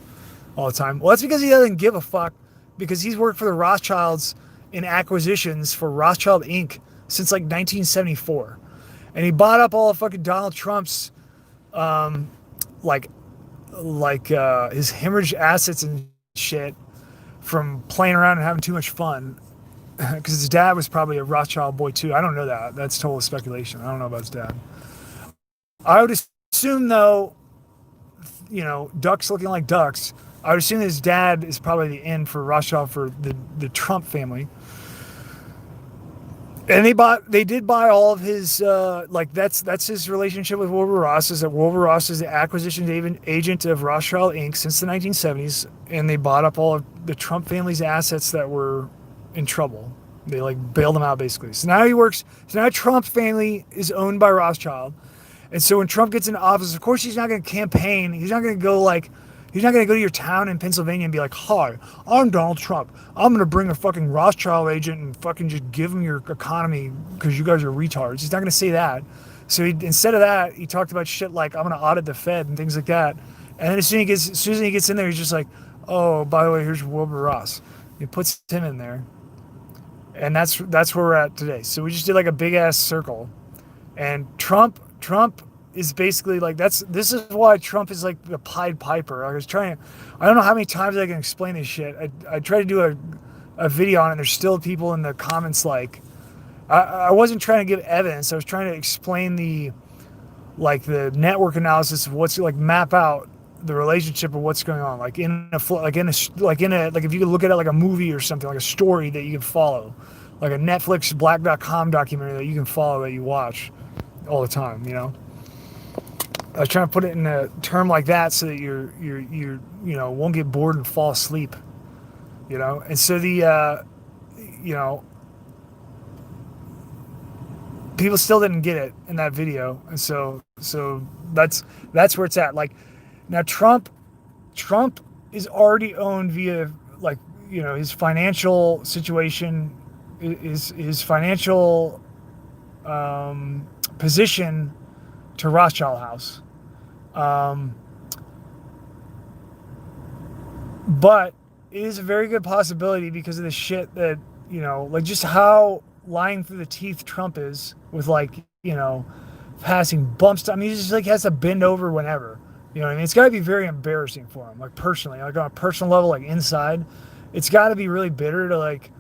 all the time. Well, that's because he doesn't give a fuck, because he's worked for the Rothschilds in acquisitions for Rothschild Inc. since like 1974, and he bought up all of fucking Donald Trump's his hemorrhage assets and shit from playing around and having too much fun, because his dad was probably a Rothschild boy too. I don't know that. That's total speculation. I don't know about his dad. I would assume, though, you know, ducks looking like ducks, I would assume his dad is probably the end for Rothschild for the Trump family. And they did buy all of his, that's his relationship with Wilbur Ross, is that Wilbur Ross is the acquisition agent of Rothschild Inc. since the 1970s, and they bought up all of the Trump family's assets that were in trouble. They like bailed them out, basically. So now Trump family is owned by Rothschild. And so when Trump gets into office, of course he's not going to campaign. He's not going to go to your town in Pennsylvania and be like, hi, I'm Donald Trump. I'm going to bring a fucking Rothschild agent and fucking just give him your economy because you guys are retards. He's not going to say that. So instead of that, he talked about shit like, I'm going to audit the Fed and things like that. And then as soon as he gets in there, he's just like, oh, by the way, here's Wilbur Ross. He puts him in there. And that's where we're at today. So we just did like a big ass circle. And Trump is basically like, this is why Trump is like the Pied Piper. I don't know how many times I can explain this shit. I tried to do a video on it, and there's still people in the comments like, I wasn't trying to give evidence. I was trying to explain the network analysis of what's like, map out the relationship of what's going on, like if you could look at it like a movie or something, like a story that you can follow, like a Netflix Black.com documentary that you can follow, that you watch all the time, you know. I was trying to put it in a term like that so that you're you know, won't get bored and fall asleep, you know. And so you know, people still didn't get it in that video, and so that's where it's at. Like, now Trump is already owned via, like, you know, his financial situation, his financial position to Rothschild House. But it is a very good possibility because of the shit that, you know, like just how lying through the teeth Trump is with, like, you know, passing bumps. I mean, he just like has to bend over whenever. You know what I mean? It's got to be very embarrassing for him, like personally, like on a personal level, like inside. It's got to be really bitter to like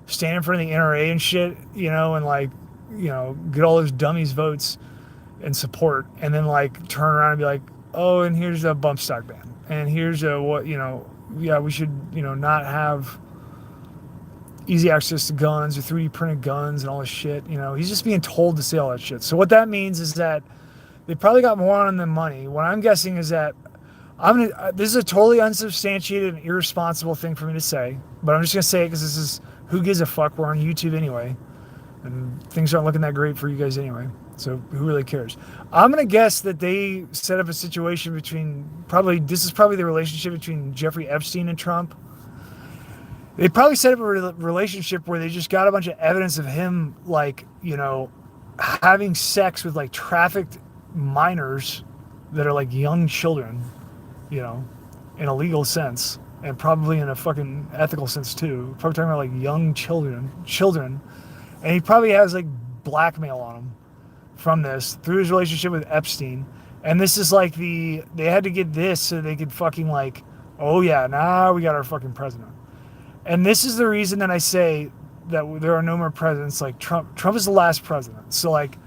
stand in front of the NRA and shit, you know, and like, you know, get all those dummies votes and support, and then like turn around and be like, oh, and here's a bump stock ban, and here's a what, you know, yeah, we should, you know, not have easy access to guns or 3D printed guns and all this shit. You know, he's just being told to say all that shit. So what that means is that they probably got more on him than money. What I'm guessing is that this is a totally unsubstantiated and irresponsible thing for me to say, but I'm just gonna say it because this is, who gives a fuck? We're on YouTube anyway. and things aren't looking that great for you guys anyway. So who really cares? I'm gonna guess that they set up a situation between this is probably the relationship between Jeffrey Epstein and Trump. They probably set up a relationship where they just got a bunch of evidence of him, like, having sex with like trafficked minors that are like young children, in a legal sense, and probably in a fucking ethical sense too. Probably talking about like young children, and he probably has like blackmail on him from this through his relationship with Epstein. And this is like they had to get this so they could fucking like, oh yeah, now we got our fucking president. And this is the reason that I say that there are no more presidents like Trump. Trump is the last president. So like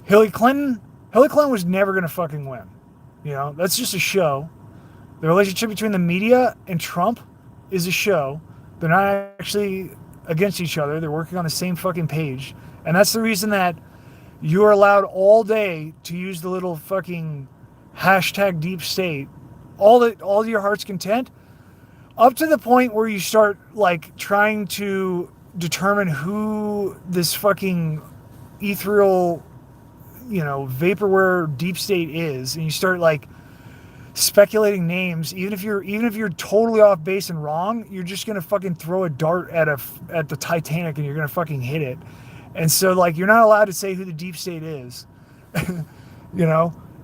Hillary Clinton was never going to fucking win. That's just a show. The relationship between the media and Trump is a show. They're not actually against each other. They're working on the same fucking page. And that's the reason that you are allowed all day to use the little fucking hashtag deep state, all to your heart's content, up to the point where you start like trying to determine who this fucking ethereal, vaporware deep state is, and you start like speculating names. Even if you're totally off base and wrong, you're just gonna fucking throw a dart at the Titanic and you're gonna fucking hit it. And so like you're not allowed to say who the deep state is.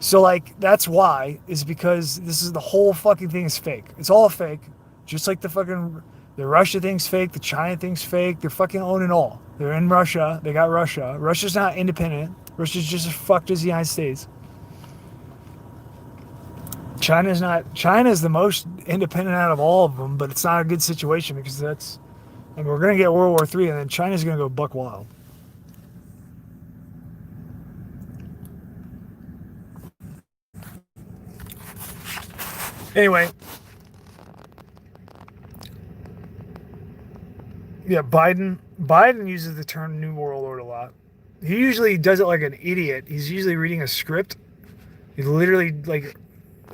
So like that's why, is because this is the whole fucking thing is fake. It's all fake. Just like the Russia thing's fake, the China thing's fake. They're fucking owning all. They're in Russia. They got Russia. Russia's not independent. Russia's just as fucked as the United States. China's the most independent out of all of them, but it's not a good situation because we're going to get World War III, and then China's going to go buck wild. Anyway, yeah, Biden uses the term New World Order a lot. He usually does it like an idiot. He's usually reading a script. He's literally like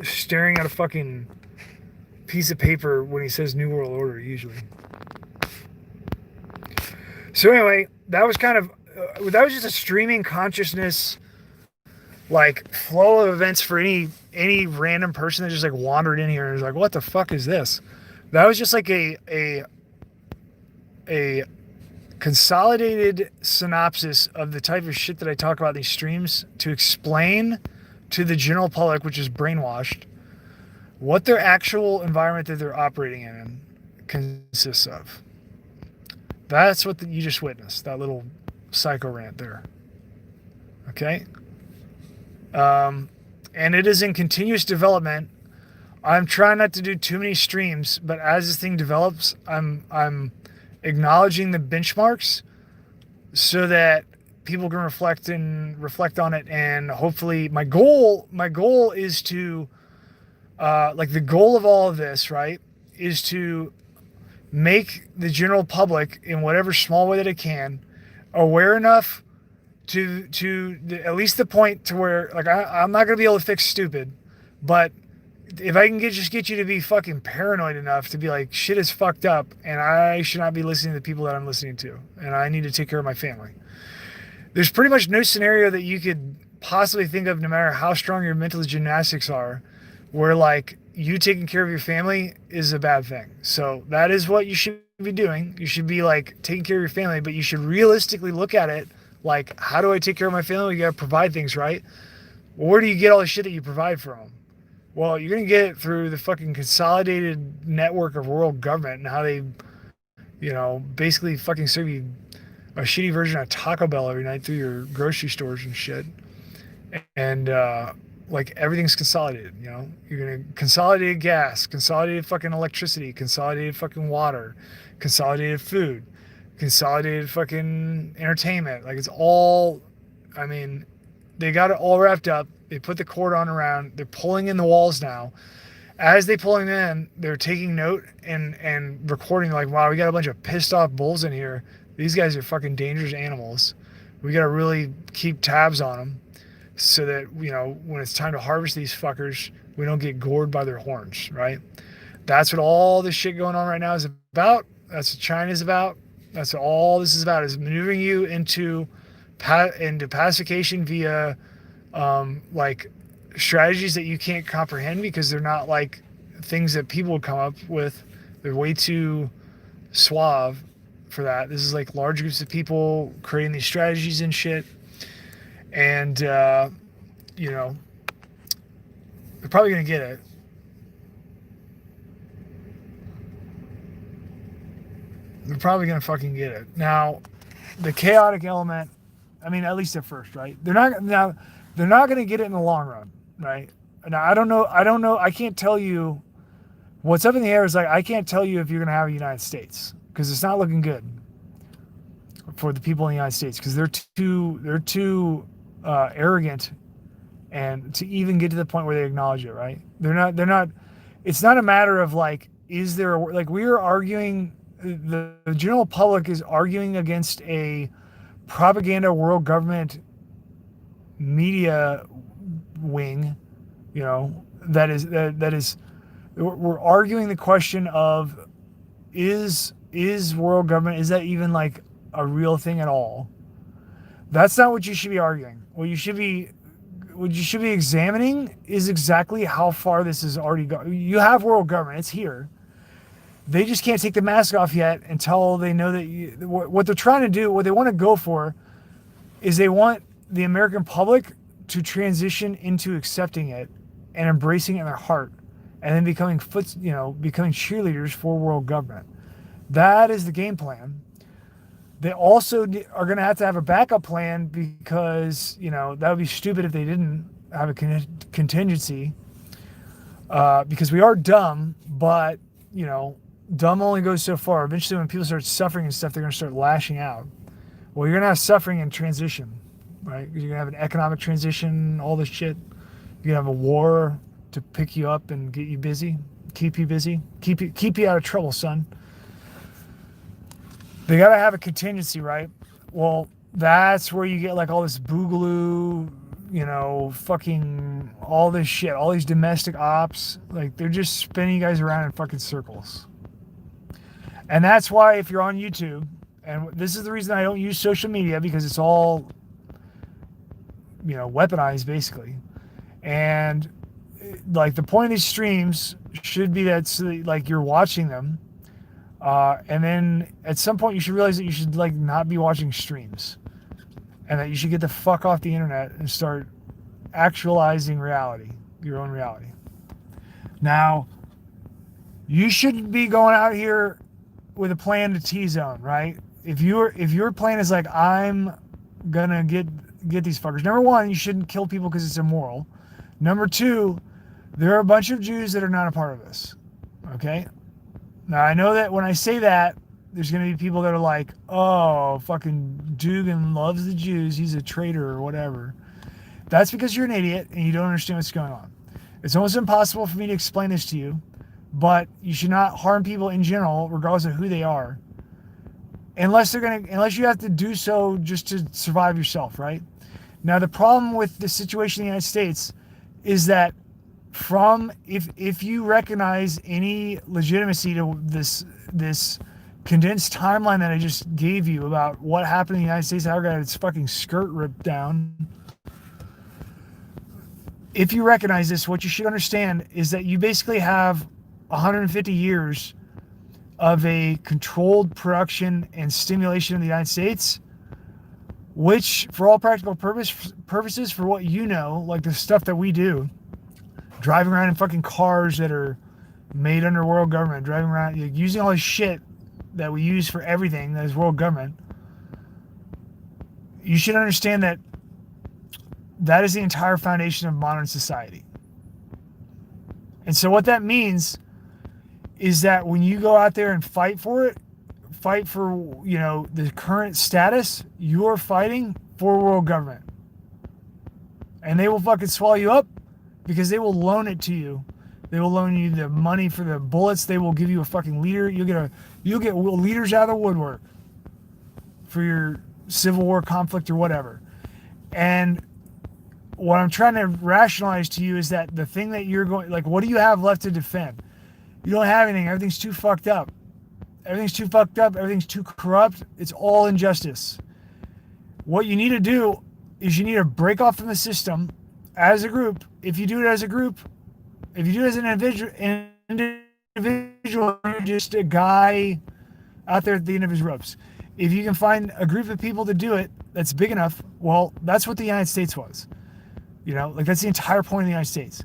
staring at a fucking piece of paper when he says New World Order, usually. So anyway, that was just a streaming consciousness like flow of events for any random person that just like wandered in here and was like, what the fuck is this? That was just like a consolidated synopsis of the type of shit that I talk about in these streams to explain to the general public, which is brainwashed, what their actual environment that they're operating in consists of. That's what you just witnessed, that little psycho rant there. Okay? And it is in continuous development. I'm trying not to do too many streams, but as this thing develops, I'm acknowledging the benchmarks so that people can reflect on it. And hopefully my goal is to, like the goal of all of this, right, is to make the general public in whatever small way that it can aware enough to at least the point to where like I'm not going to be able to fix stupid, but if I can just get you to be fucking paranoid enough to be like, shit is fucked up and I should not be listening to the people that I'm listening to, and I need to take care of my family. There's pretty much no scenario that you could possibly think of, no matter how strong your mental gymnastics are, where like you taking care of your family is a bad thing. So that is what you should be doing. You should be like taking care of your family, but you should realistically look at it like, how do I take care of my family? You got to provide things, right? Well, where do you get all the shit that you provide for them? Well, you're going to get it through the fucking consolidated network of world government and how they, basically fucking serve you a shitty version of Taco Bell every night through your grocery stores and shit. And, like everything's consolidated, you're going to consolidate gas, consolidated fucking electricity, consolidated fucking water, consolidated food, consolidated fucking entertainment. Like it's all, they got it all wrapped up. They put the cord on around, they're pulling in the walls now. As they pulling in, they're taking note and recording like, wow, we got a bunch of pissed off bulls in here. These guys are fucking dangerous animals. We got to really keep tabs on them so that, when it's time to harvest these fuckers, we don't get gored by their horns, right? That's what all this shit going on right now is about. That's what China's about. That's all this is about, is maneuvering you into pacification via like strategies that you can't comprehend because they're not like things that people would come up with. They're way too suave for that. This is like large groups of people creating these strategies and shit. And, you know, they're probably going to get it. They're probably going to fucking get it. Now, the chaotic element, I mean, at least at first, right? They're not going to get it in the long run, right? Now, I don't know. I can't tell you what's up in the air. Is like, I can't tell you if you're going to have a United States because it's not looking good for the people in the United States because they're too arrogant and to even get to the point where they acknowledge it, right? They're not, it's not a matter of like, is there, like we are arguing, the general public is arguing against a propaganda world government media wing, you know, that is, we're arguing the question of, is world government, is that even like a real thing at all? That's not what you should be arguing. What you should be examining is exactly how far this has already gone. You have world government, it's here. They just can't take the mask off yet until they know that what they're trying to do, what they want to go for, is they want the American public to transition into accepting it and embracing it in their heart, and then becoming cheerleaders for world government. That is the game plan. They also are going to have a backup plan because, you know, that would be stupid if they didn't have a contingency. Because we are dumb, but, you know, dumb only goes so far. Eventually, when people start suffering and stuff, they're going to start lashing out. Well, you're going to have suffering and transition, right? You're going to have an economic transition, all this shit. You're going to have a war to pick you up and get you busy, keep you busy, keep you out of trouble, son. They got to have a contingency, right? Well, that's where you get like all this boogaloo, you know, fucking all this shit, all these domestic ops. Like, they're just spinning you guys around in fucking circles. And that's why if you're on YouTube, and this is the reason I don't use social media, because it's all, you know, weaponized basically. And like the point of these streams should be that so that, like, you're watching them. And then at some point you should realize that you should like not be watching streams and that you should get the fuck off the internet and start actualizing reality, your own reality. Now, you shouldn't be going out here with a plan to T-zone, right? If your plan is like, I'm gonna get these fuckers. Number one, you shouldn't kill people because it's immoral. Number two, there are a bunch of Jews that are not a part of this. Okay? Now, I know that when I say that, there's going to be people that are like, oh, fucking Dugan loves the Jews, he's a traitor or whatever. That's because you're an idiot and you don't understand what's going on. It's almost impossible for me to explain this to you, but you should not harm people in general, regardless of who they are, unless you have to do so just to survive yourself, right? Now, the problem with the situation in the United States is that if you recognize any legitimacy to this condensed timeline that I just gave you about what happened in the United States, how it got its fucking skirt ripped down. If you recognize this, what you should understand is that you basically have 150 years of a controlled production and stimulation in the United States, which, for all practical purposes, for what you know, like the stuff that we do, driving around in fucking cars that are made under world government, driving around, using all this shit that we use for everything that is world government, you should understand that that is the entire foundation of modern society. And so what that means is that when you go out there and fight for, you know, the current status, you are fighting for world government. And they will fucking swallow you up because they will loan it to you. They will loan you the money for the bullets. They will give you a fucking leader. You'll get leaders out of the woodwork for your Civil War conflict or whatever. And what I'm trying to rationalize to you is that the thing that you're going, like, what do you have left to defend? You don't have anything. Everything's too fucked up. Everything's too fucked up. Everything's too corrupt. It's all injustice. What you need to do is you need to break off from the system as a group. If you do it as a group, if you do it as an individual, you're just a guy out there at the end of his ropes. If you can find a group of people to do it that's big enough, well, that's what the United States was. You know, like that's the entire point of the United States,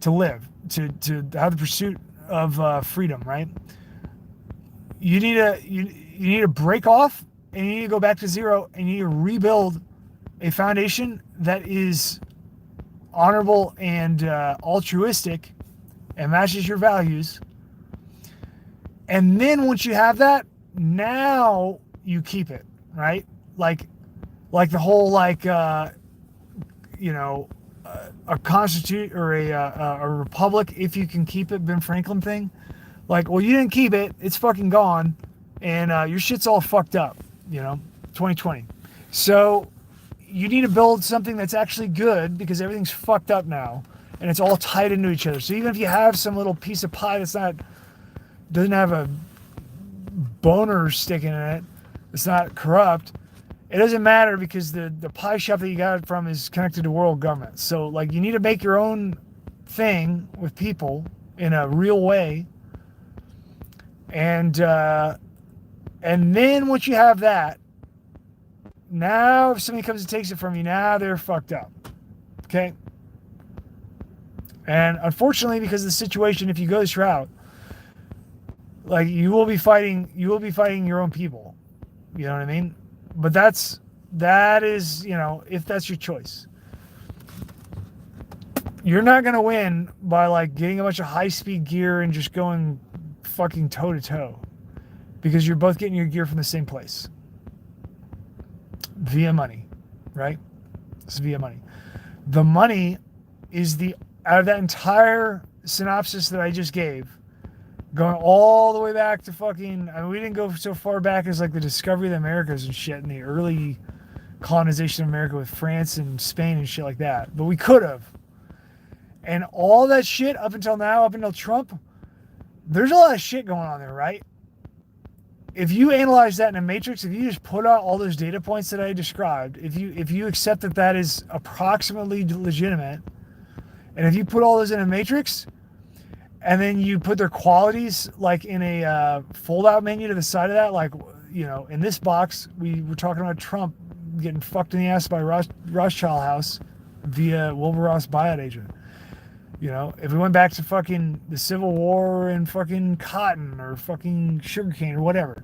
to live, to have the pursuit of freedom, right? You need to break off, and you need to go back to zero, and you need to rebuild a foundation that is honorable and altruistic and matches your values. And then once you have that, now you keep it, right? Like the whole a constitute or a republic, if you can keep it, Ben Franklin thing. Like, well, you didn't keep it, it's fucking gone, and your shit's all fucked up, 2020. So you need to build something that's actually good, because everything's fucked up now, and it's all tied into each other. So even if you have some little piece of pie doesn't have a boner sticking in it, it's not corrupt, it doesn't matter, because the pie shop that you got it from is connected to world government. So like, you need to make your own thing with people in a real way, and then once you have that, now if somebody comes and takes it from you, now they're fucked up. Okay? And unfortunately, because of the situation, if you go this route, like, you will be fighting your own people. You know what I mean? But that is, if that's your choice. You're not going to win by like getting a bunch of high-speed gear and just going fucking toe-to-toe, because you're both getting your gear from the same place. Via money, right? It's via money. The money is out of that entire synopsis that I just gave, going all the way back to fucking, we didn't go so far back as like the discovery of the Americas and shit, and the early colonization of America with France and Spain and shit like that. But we could have. And all that shit up until now, up until Trump, there's a lot of shit going on there, right? If you analyze that in a matrix, if you just put out all those data points that I described, if you accept that is approximately legitimate, and if you put all those in a matrix, and then you put their qualities like in a fold-out menu to the side of that, like, in this box, we were talking about Trump getting fucked in the ass by Rothschild House via Wilbur Ross buyout agent. If we went back to fucking the Civil War and fucking cotton or fucking sugarcane or whatever,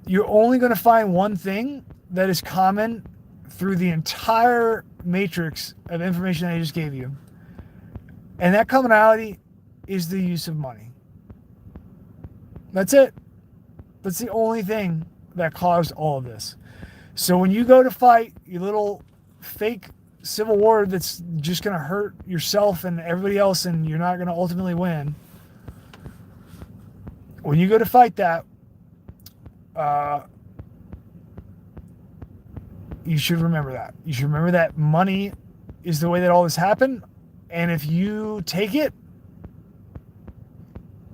you're only going to find one thing that is common through the entire matrix of information I just gave you. And that commonality is the use of money. That's it. That's the only thing that caused all of this. So when you go to fight your little fake civil war that's just going to hurt yourself and everybody else, and you're not going to ultimately win, when you go to fight that, you should remember that. You should remember that money is the way that all this happened. And if you take it,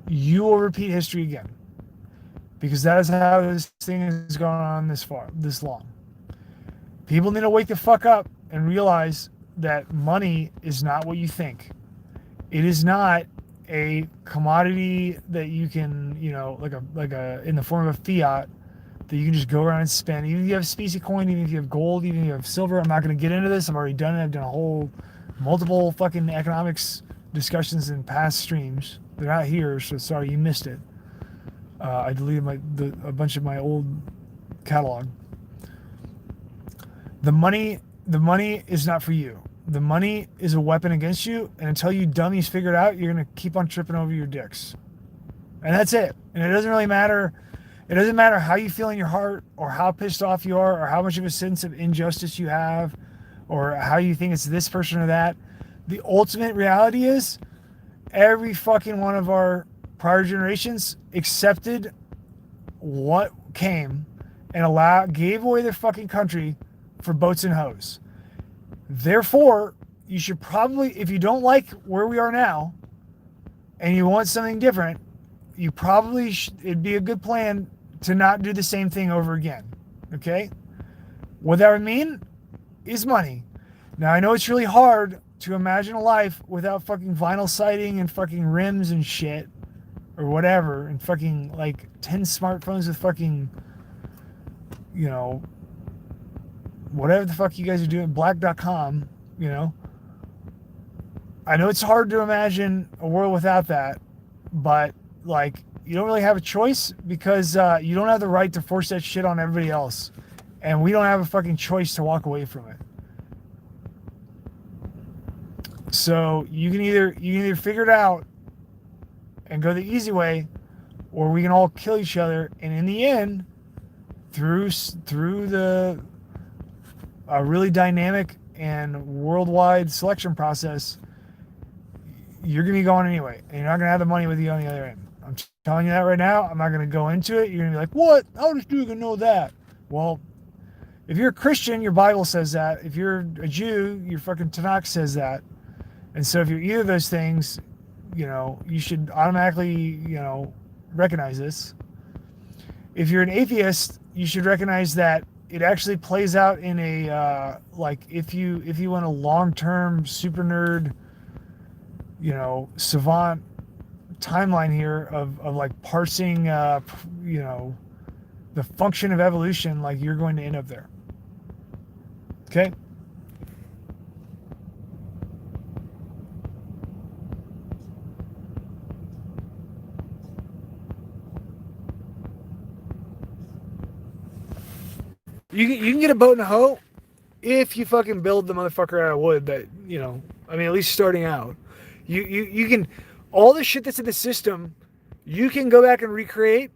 you will repeat history again. Because that is how this thing has gone on this long. People need to wake the fuck up and realize that money is not what you think. It is not a commodity that you can, like a in the form of fiat that you can just go around and spend. Even if you have specie coin, even if you have gold, even if you have silver. I'm not going to get into this. I've already done it. I've done multiple fucking economics discussions in past streams. They're not here, so sorry you missed it. I deleted a bunch of my old catalog. The money is not for you. The money is a weapon against you, and until you dummies figure it out, you're going to keep on tripping over your dicks. And that's it. And it doesn't really matter. It doesn't matter how you feel in your heart, or how pissed off you are, or how much of a sense of injustice you have, or how you think it's this person or that. The ultimate reality is every fucking one of our prior generations accepted what came and gave away their fucking country for boats and hoes. Therefore, you should probably, if you don't like where we are now and you want something different, you probably it'd be a good plan to not do the same thing over again. Okay? What that would mean is money. Now, I know it's really hard to imagine a life without fucking vinyl siding and fucking rims and shit or whatever, and fucking like 10 smartphones with fucking, you know, whatever the fuck you guys are doing, black.com, you know. I know it's hard to imagine a world without that, but like, you don't really have a choice because you don't have the right to force that shit on everybody else. And we don't have a fucking choice to walk away from it. So you can either figure it out and go the easy way, or we can all kill each other. And in the end, through the really dynamic and worldwide selection process, you're going to be going anyway. And you're not going to have the money with you on the other end. I'm telling you that right now. I'm not going to go into it. You're going to be like, what? How does you even know that? Well, if you're a Christian, your Bible says that. If you're a Jew, your fucking Tanakh says that. And so if you're either of those things, you know, you should automatically, you know, recognize this. If you're an atheist, you should recognize that it actually plays out in a, like, if you want a long-term super nerd, you know, savant timeline here of like parsing, you know, the function of evolution, like you're going to end up there. Okay? You can get a boat and a hoe if you fucking build the motherfucker out of wood that, you know, I mean, at least starting out. You can, all the shit that's in the system, you can go back and recreate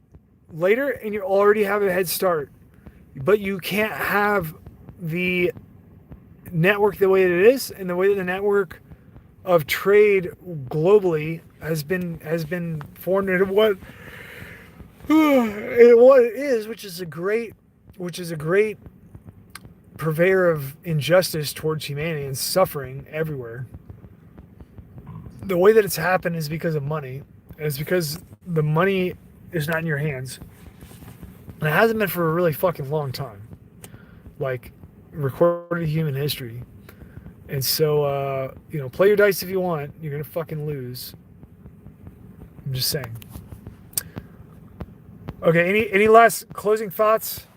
later and you already have a head start. But you can't have the network the way that it is, and the way that the network of trade globally has been formed into what it is, which is a great purveyor of injustice towards humanity and suffering everywhere. The way that it's happened is because of money. And it's because the money is not in your hands. And it hasn't been for a really fucking long time. Like, recorded human history. And so, you know, play your dice if you want. You're going to fucking lose. I'm just saying. Okay, any last closing thoughts?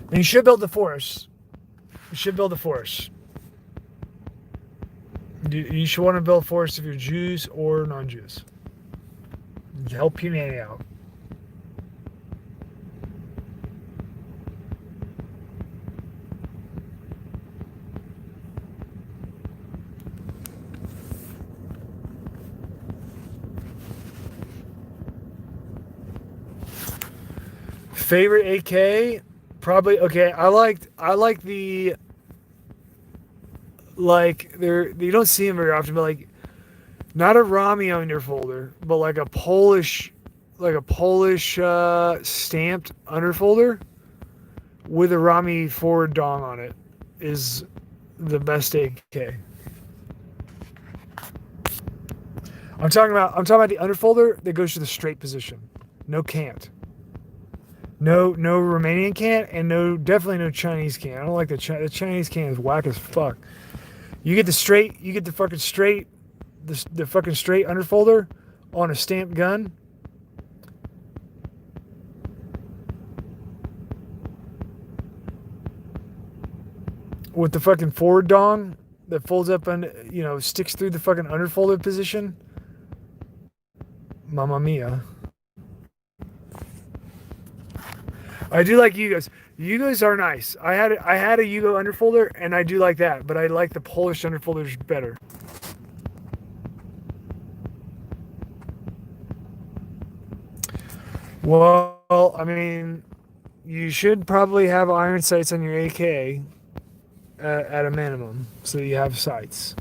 And you should build the forest. You should build the forest. You should want to build a forest if you're Jews or non-Jews. Help humanity out. Favorite AK? Probably, okay, I like the, like, you don't see them very often, but like, not a Rami on your folder, but like a Polish stamped underfolder with a Rami forward dong on it is the best AK. I'm talking about the underfolder that goes to the straight position. No cant. No Romanian cant, and definitely no Chinese cant. I don't like the Chinese cant is whack as fuck. You get the fucking straight underfolder on a stamped gun. With the fucking forward dong that folds up and, you know, sticks through the fucking underfolded position. Mamma mia. I do like Yugos. Yugos are nice. I had a Yugo underfolder, and I do like that, but I like the Polish underfolders better. Well, I mean, you should probably have iron sights on your AK at a minimum, so that you have sights.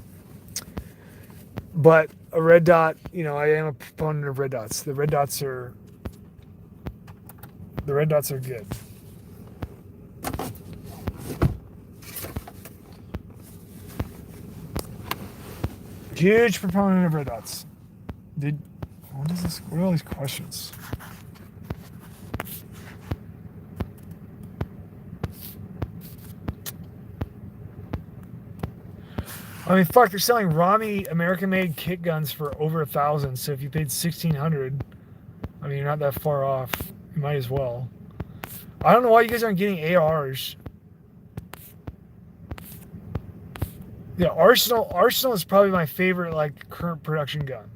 But a red dot, you know, I am a proponent of red dots. The red dots are good. Huge proponent of red dots. What is this? What are all these questions? I mean, fuck, they're selling Rami American-made kit guns for over 1,000. So if you paid 1,600, I mean, you're not that far off. You might as well. I don't know why you guys aren't getting ARs. Yeah, Arsenal is probably my favorite, like, current production gun.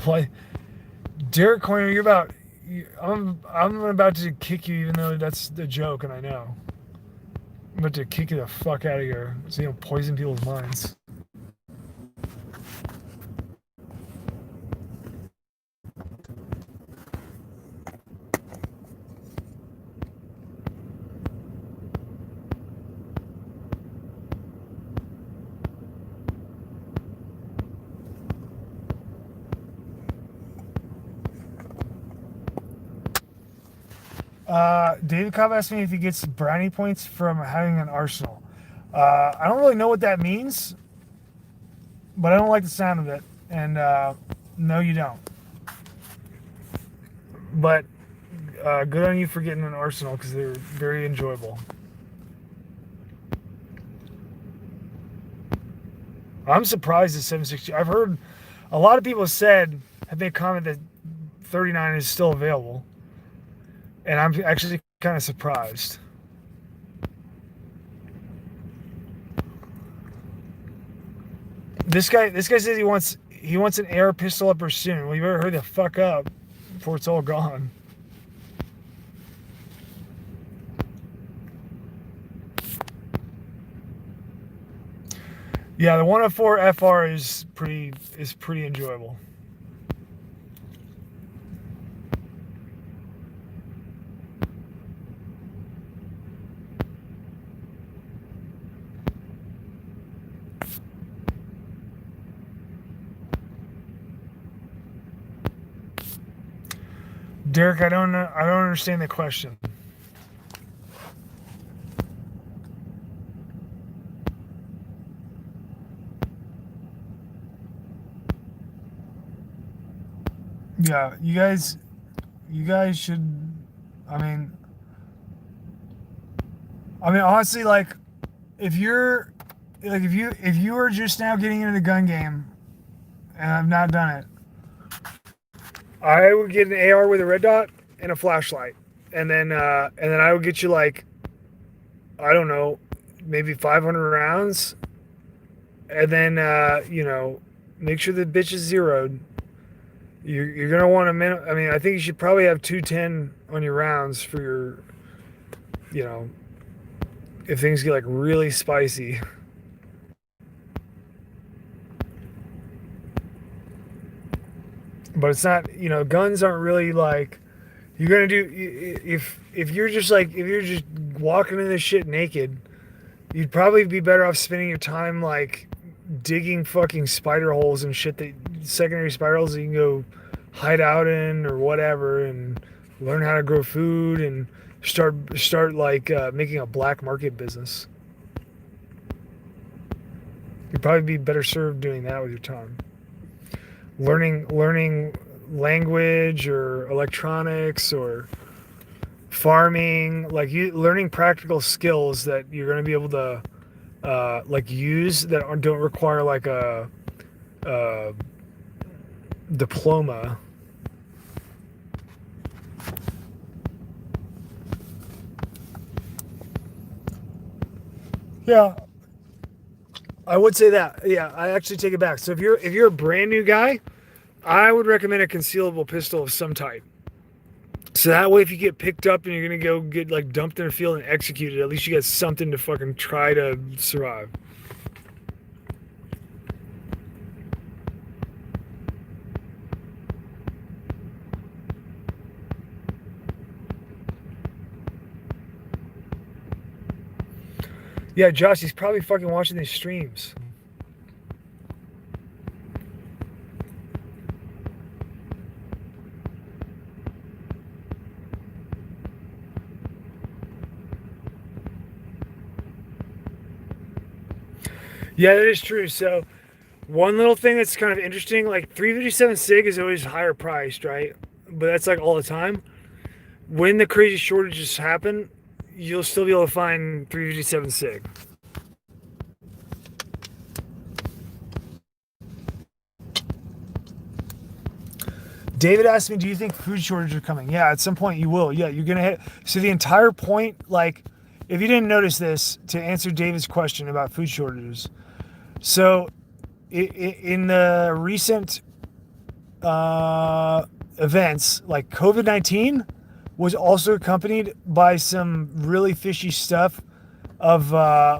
What? Derek Coiner, I'm about to kick you, even though that's the joke, and I know. I'm about to kick you the fuck out of here, so you don't poison people's minds. David Cobb asked me if he gets brownie points from having an arsenal. I don't really know what that means, but I don't like the sound of it. And no, you don't. But good on you for getting an arsenal because they're very enjoyable. I'm surprised at 760. I've heard a lot of people have made a comment that 39 is still available. And I'm actually kind of surprised. This guy says he wants an air pistol upper soon. Well, you better hurry the fuck up before it's all gone. Yeah, the 104 FR is pretty enjoyable. Derek, I don't understand the question. Yeah, you guys should. I mean, honestly, like, if you are just now getting into the gun game, and I've not done it, I would get an AR with a red dot and a flashlight, and then I would get you, like, I don't know, maybe 500 rounds, and then make sure the bitch is zeroed. You're gonna want to I mean, I think you should probably have 210 on your rounds for your, if things get like really spicy. But it's not, guns aren't really like, you're gonna do, if you're just walking in this shit naked, you'd probably be better off spending your time like digging fucking spider holes and shit, secondary spider holes that you can go hide out in or whatever, and learn how to grow food and start like making a black market business. You'd probably be better served doing that with your time. Learning language or electronics or farming, like learning practical skills that you're going to be able to like use that don't require like a diploma. Yeah, I would say that. Yeah, I actually take it back. So if you're a brand new guy, I would recommend a concealable pistol of some type. So that way, if you get picked up and you're gonna go get like dumped in a field and executed, at least you got something to fucking try to survive. Yeah, Josh, he's probably fucking watching these streams. Yeah, that is true. So one little thing that's kind of interesting, like 357 sig is always higher priced, right? But that's like all the time. When the crazy shortages happen, you'll still be able to find 357 sig. David asked me, "Do you think food shortages are coming?" Yeah, at some point you will. Yeah, you're gonna hit. So the entire point, like, if you didn't notice this, to answer David's question about food shortages, so in the recent events, like COVID-19 was also accompanied by some really fishy stuff of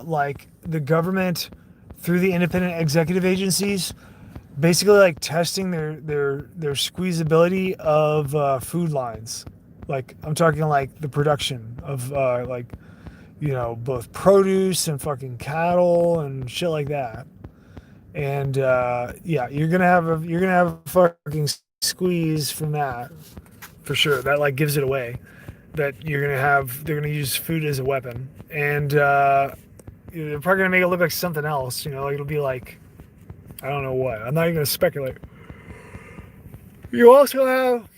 like the government through the independent executive agencies basically like testing their squeezability of food lines. Like I'm talking like the production of like both produce and fucking cattle and shit like that. And yeah, you're gonna have a fucking squeeze from that for sure. That like gives it away. That they're gonna use food as a weapon, and they're probably gonna make it look like something else. Like it'll be like I don't know what. I'm not even gonna speculate. You also have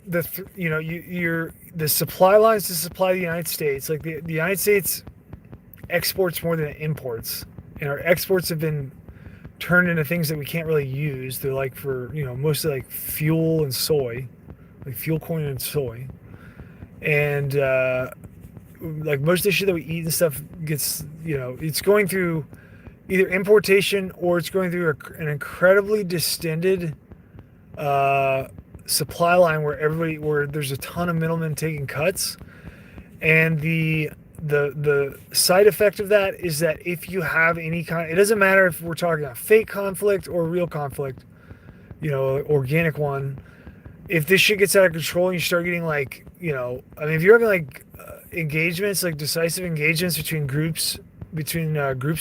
the supply lines to supply the United States. Like the United States exports more than it imports, and our exports have been turned into things that we can't really use. They're like for mostly like fuel and soy, like fuel corn and soy, and like most of the shit that we eat and stuff gets it's going through either importation or it's going through an incredibly distended uh, supply line where there's a ton of middlemen taking cuts, and the side effect of that is that if you have any kind, it doesn't matter if we're talking about fake conflict or real conflict, organic one. If this shit gets out of control and you start getting like, I mean, if you're having like engagements, like decisive engagements between groups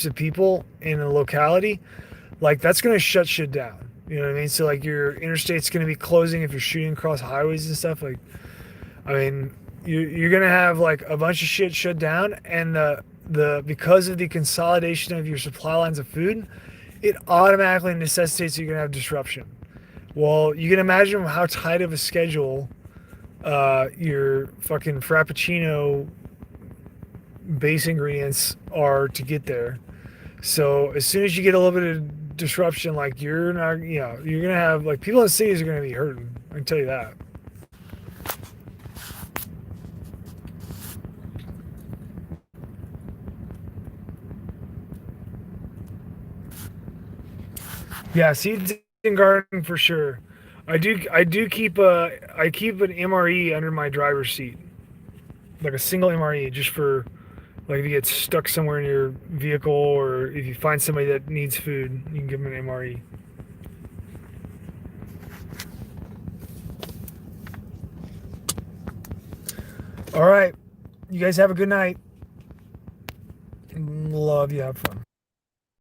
of people in a locality, like that's gonna shut shit down. You know what I mean? So like your interstate's gonna be closing if you're shooting across highways and stuff. Like, I mean, you're gonna have like a bunch of shit shut down, and the because of the consolidation of your supply lines of food, it automatically necessitates you're gonna have disruption. Well, you can imagine how tight of a schedule your fucking frappuccino base ingredients are to get there. So as soon as you get a little bit of disruption, like you're not, you're gonna have like people in the cities are gonna be hurting. I can tell you that. Yeah, seeds and garden for sure. I do keep an MRE under my driver's seat, like a single MRE, just for like if you get stuck somewhere in your vehicle or if you find somebody that needs food, you can give them an MRE. All right, you guys have a good night. Love you. Have fun.